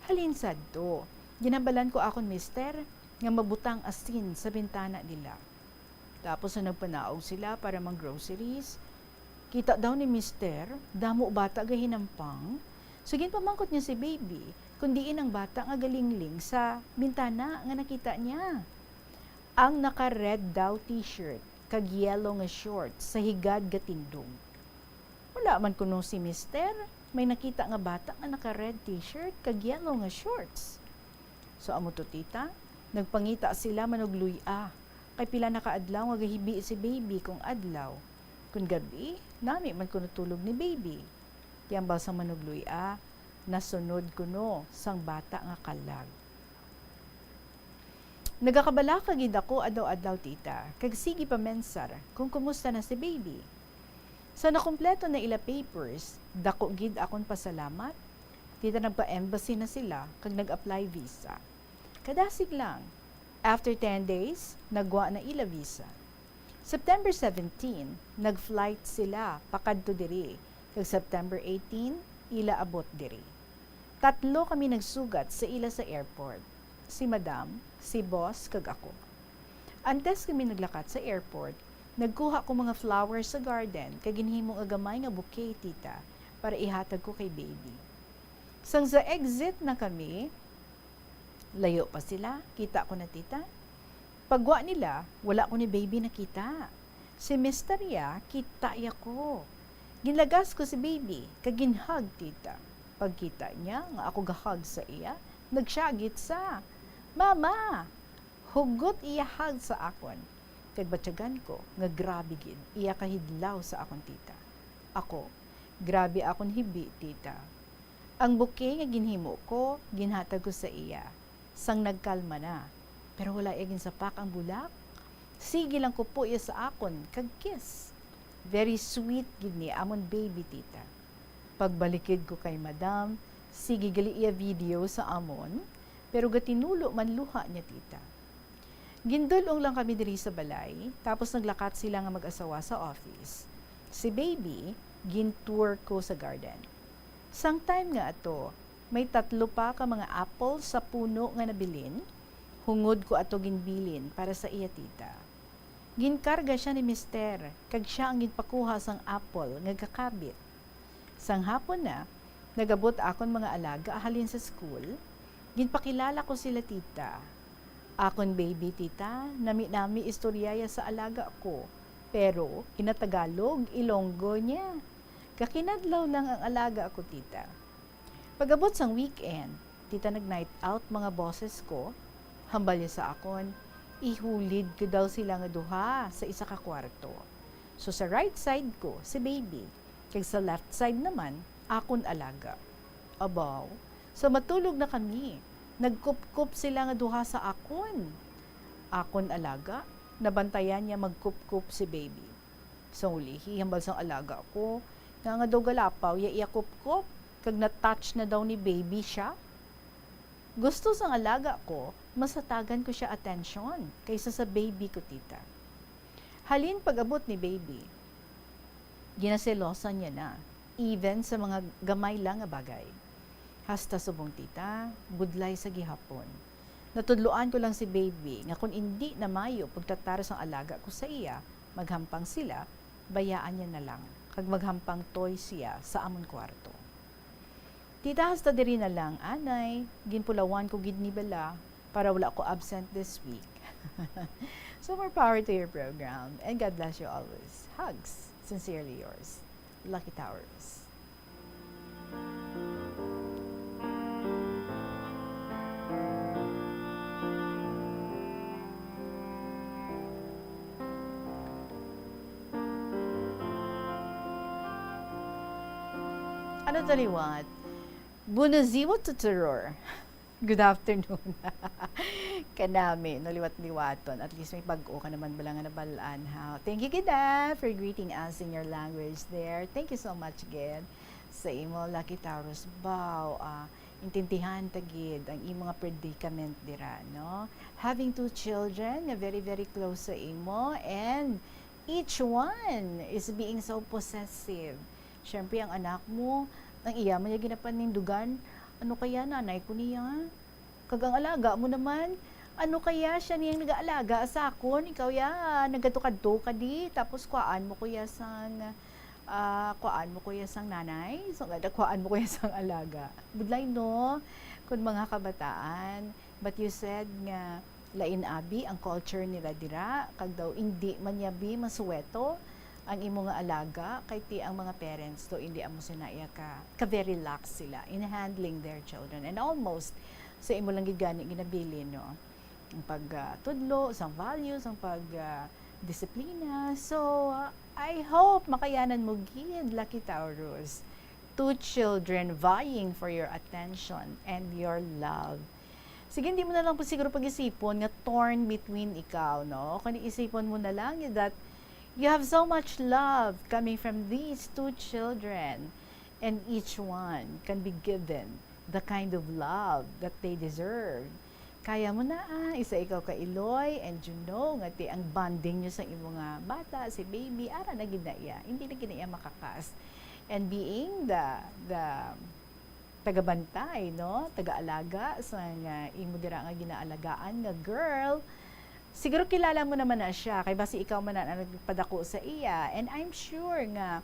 Halin sadto, ginambalan ko akong mister, nga mabutang asin sa bintana nila. Tapos na nagpanaog sila para mag-groceries, kita daw ni mister, damo bata gahinampang. So ginpamangkot niya si baby, kundiin ang bata nga galingling sa bintana nga nakita niya. Ang naka-red daw t-shirt, kag yellow nga shorts sa higad gatindong. Wala man kuno si mister, may nakita nga bata nga naka-red t-shirt, kag yellow nga shorts. So amo to tita, nagpangita sila manugluy-a, kay pila nakaadlaw nga gahibi si baby kung adlaw. Kung gabi, nami man kuno tulog ni baby. Tiyambal sa manugluy-a, nasunod kuno sang bata nga kalag. Nagakabala kagid ako adlaw-adlaw tita, kag sige pa mensar kung kumusta na si baby. Sa nakumpleto na ila papers, dako gid akon pasalamat. Tita nagpa-embassy na sila kag nag-apply visa. Kadasig lang. After 10 days, nagwa na ila visa. September 17, nag-flight sila pakadto diri. Kag September 18, ila abot diri. 3 kami nagsugat sa ila sa airport. Si Madam, si Boss, kag ako. Antes kami naglakat sa airport, nagkuha ko mga flowers sa garden kag ginhimong agamay nga bouquet tita para ihatag ko kay baby. Sang sa exit na kami, layo pa sila, kita ko na tita. Pagwa nila, wala ko ni baby nakita. Si Mr. Ya, kita ya ko. Ginlagas ko si baby, kaginhag tita. Pagkita niya, nga ako gahag sa iya, nagsyagit sa, Mama! Hugot iya hag sa akon. Kagbatyagan ko, nga grabe gid, iya kahidlaw sa akon tita. Ako, grabe akon hibi tita. Ang bouquet nga ginhimo ko, ginhatag ko sa iya. Sang nagkalma na. Pero wala igin sapak ang bulak. Sige lang ko po iya sa akon, kag kiss. Very sweet gid ni amon baby tita. Pagbalikid ko kay Madam, sige gali iya video sa amon, pero gatinulo man luha niya tita. Gindulong lang kami diri sa balay, tapos naglakat sila nga mag-asawa sa office. Si baby, gintour ko sa garden. Sang time nga ato, may 3 pa ka mga apple sa puno nga nabilin, hungod ko ato ginbilin para sa iya tita. Ginkarga siya ni mister, kag siya ang ginpakuha sang apple nga kakabit. Sang hapon na, nagabot akon mga alaga ahalin sa school, ginpakilala ko sila tita. Akon baby tita, nami istoryaya sa alaga ko, pero inatagalog, Ilonggo niya. Kakinadlaw lang ang alaga ako tita. Pagabot sang weekend, tita nag-night out mga bosses ko, hambal niya sa akon, ihulid ko daw sila nga duha sa isa ka kwarto. So sa right side ko, si baby, kag sa left side naman, akon alaga. Abaw, So matulog na kami. Nagkup-kup sila nga duha sa akon alaga, nabantayan niya magkup-kup si baby. So ulihi hambal sang alaga ko nga daw galapaw iya kup-kup kag na-touch na daw ni baby siya. Gusto sang alaga ko, masatagan ko siya attention kaysa sa baby ko, tita. Halin pag-abot ni baby, ginaselosan niya na, even sa mga gamay lang nga bagay. Hasta subong, tita, budlay sa gihapon. Natudluan ko lang si baby nga kung hindi na mayo pagtataras ang alaga ko sa iya, maghampang sila, bayaan niya na lang. Kag maghampang toy siya sa amon kwarto. Tita, hasta diri na lang, anay, ginpulawan ko gid ni bala para wala ko absent this week. So more power to your program and God bless you always. Hugs. Sincerely yours, Lucky Towers. Ano taliwat? Bunaziwa to terror. Good afternoon. Kanami, naliwat-liwaton. At least may pag-o ka naman bala nga nabalaan ha. Thank you, Gida, for greeting us in your language there. Thank you so much, Gid. Sa imo, Lucky Taurus, bow, intindihan tagid ang imo nga predicament dira, no? Having 2 children na very, very close sa imo and each one is being so possessive. Siyempre, ang anak mo, ang iya mo niya ginapanindugan, ano kaya nanay ko niya? Kagang alaga mo naman, ano kaya siya niyang nag-aalaga sa akon? Ikaw ya, nagatukad-to ka di, tapos kuhaan mo kuya sang nanay, so kuhaan mo kuya sang alaga. Budlay no, kung mga kabataan, but you said nga, lain abi ang culture nila dira, kag daw hindi man yabi masuweto, ang imo nga alaga kay ti ang mga parents to hindi amo sinaya ka very lax sila in handling their children and almost sa imo lang gigani ginabili no ang pagtudlo sang values ang disiplina. So I hope makayanan mo gid, Lucky Taurus. 2 children vying for your attention and your love. Sige, hindi mo na lang po siguro pag-isipon nga torn between ikaw, no? Kung isipon mo na lang that you have so much love coming from these 2 children, and each one can be given the kind of love that they deserve. Kaya mo na isa ikaw ka Iloy and Juno, nga ti ang bonding nyo sa imo nga bata, si baby, ara na ginaya, hindi na ginaya makakas. And being the tagabantay, no? Taga-alaga sa nga imo dira nga ginaalagaan nga girl, siguro kilala mo naman na siya, kay basi ikaw man na nagpadako sa iya. And I'm sure nga,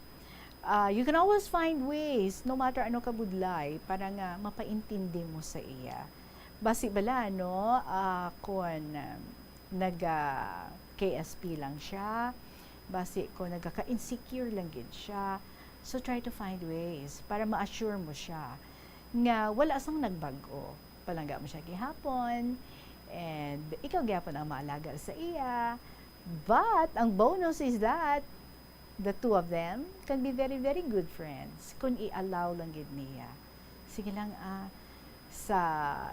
you can always find ways, no matter ano ka budlay, para nga mapaintindi mo sa iya. Basi bala, no, kung nag-KSP lang siya, basi kung nagka-insecure lang gid siya, so try to find ways para ma-assure mo siya nga wala sang nagbago. Palangga mo siya gihapon, and ikaw gyapon ang maalaga sa iya. But ang bonus is that the 2 of them can be very, very good friends kung i-allow lang gid niya. Sige lang,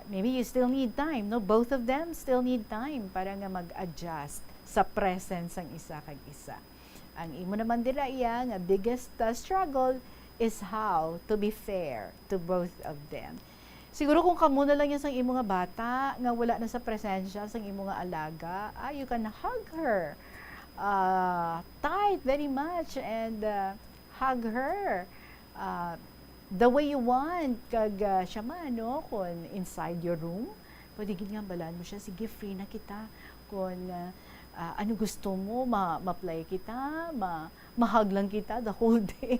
maybe you still need time, no? Both of them still need time para nga mag-adjust sa presence ang isa kag isa. Ang imo naman dira iya nga biggest struggle is how to be fair to both of them. Siguro kung kamo na lang yan sang imo nga bata, nga wala na sa presensya sang imo nga alaga, you can hug her tight very much and hug her the way you want. Kag siya man, no? Kung inside your room, pwede nga balaan mo siya, sige, free na kita. Kung ano gusto mo, ma-play kita, ma-hug lang kita the whole day.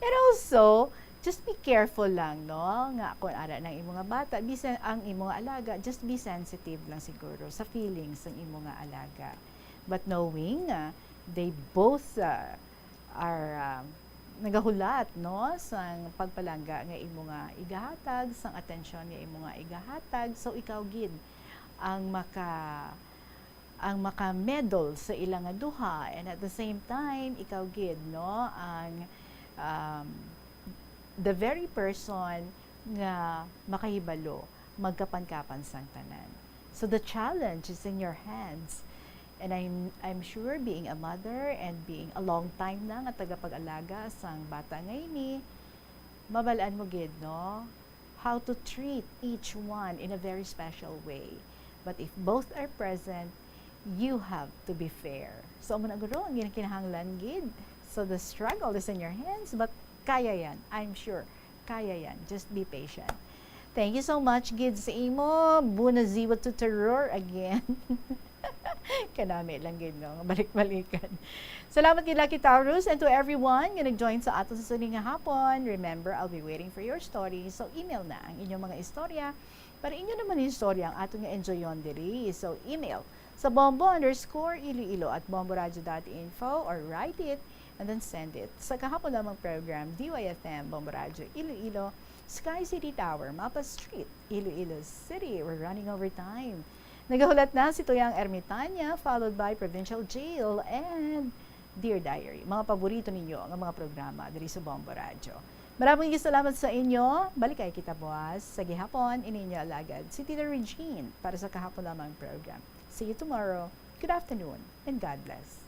And also, just be careful lang, no? Nga kung ara ng imo nga bata, ang imo nga alaga, just be sensitive lang siguro sa feelings ng imo nga alaga. But knowing they both are nagahulat, no, sang pagpalangga nga imo nga igahatag, sang atensyon nga imo nga igahatag, so ikaw gid ang maka-medal sa ilang nga duha, and at the same time ikaw gid, no, ang the very person nga makahibalo, magkapan-kapan sang tanan. So the challenge is in your hands. And I'm sure being a mother and being a long time na nga tagapag-alaga sang bata ngayon ni, mabalaan mo gid, no? How to treat each one in a very special way. But if both are present, you have to be fair. So mo na guro ang ginakinahanglan gid. So the struggle is in your hands, but kaya yan. I'm sure. Kaya yan. Just be patient. Thank you so much, Gid, sa imo. Bunaziwa to terror again. Kanami lang, Gid, no? Balik-balikan. Salamat kay Lucky Taurus and to everyone nga nag-join sa ato sa suning nga hapon. Remember, I'll be waiting for your story. So, email na ang inyong mga istorya. Para inyo naman yung istorya ang ato nga enjoyon diri. So, email sa bombo_iloilo@bomboradio.info or write it and then send it. Sa kahapon namang program, DYFM, Bombo Radio, Iloilo, Sky City Tower, Mapa Street, Iloilo City. We're running over time. Nagahulat na si Tuyang Ermitanya, followed by Provincial Jail and Dear Diary. Mga paborito ninyo ang mga programa diri sa Bombo Radio. Maraming salamat sa inyo. Balik kay kita buwas. Sa gihapon, ininyo alagad si Tita Regine para sa kahapon lamang program. See you tomorrow. Good afternoon and God bless.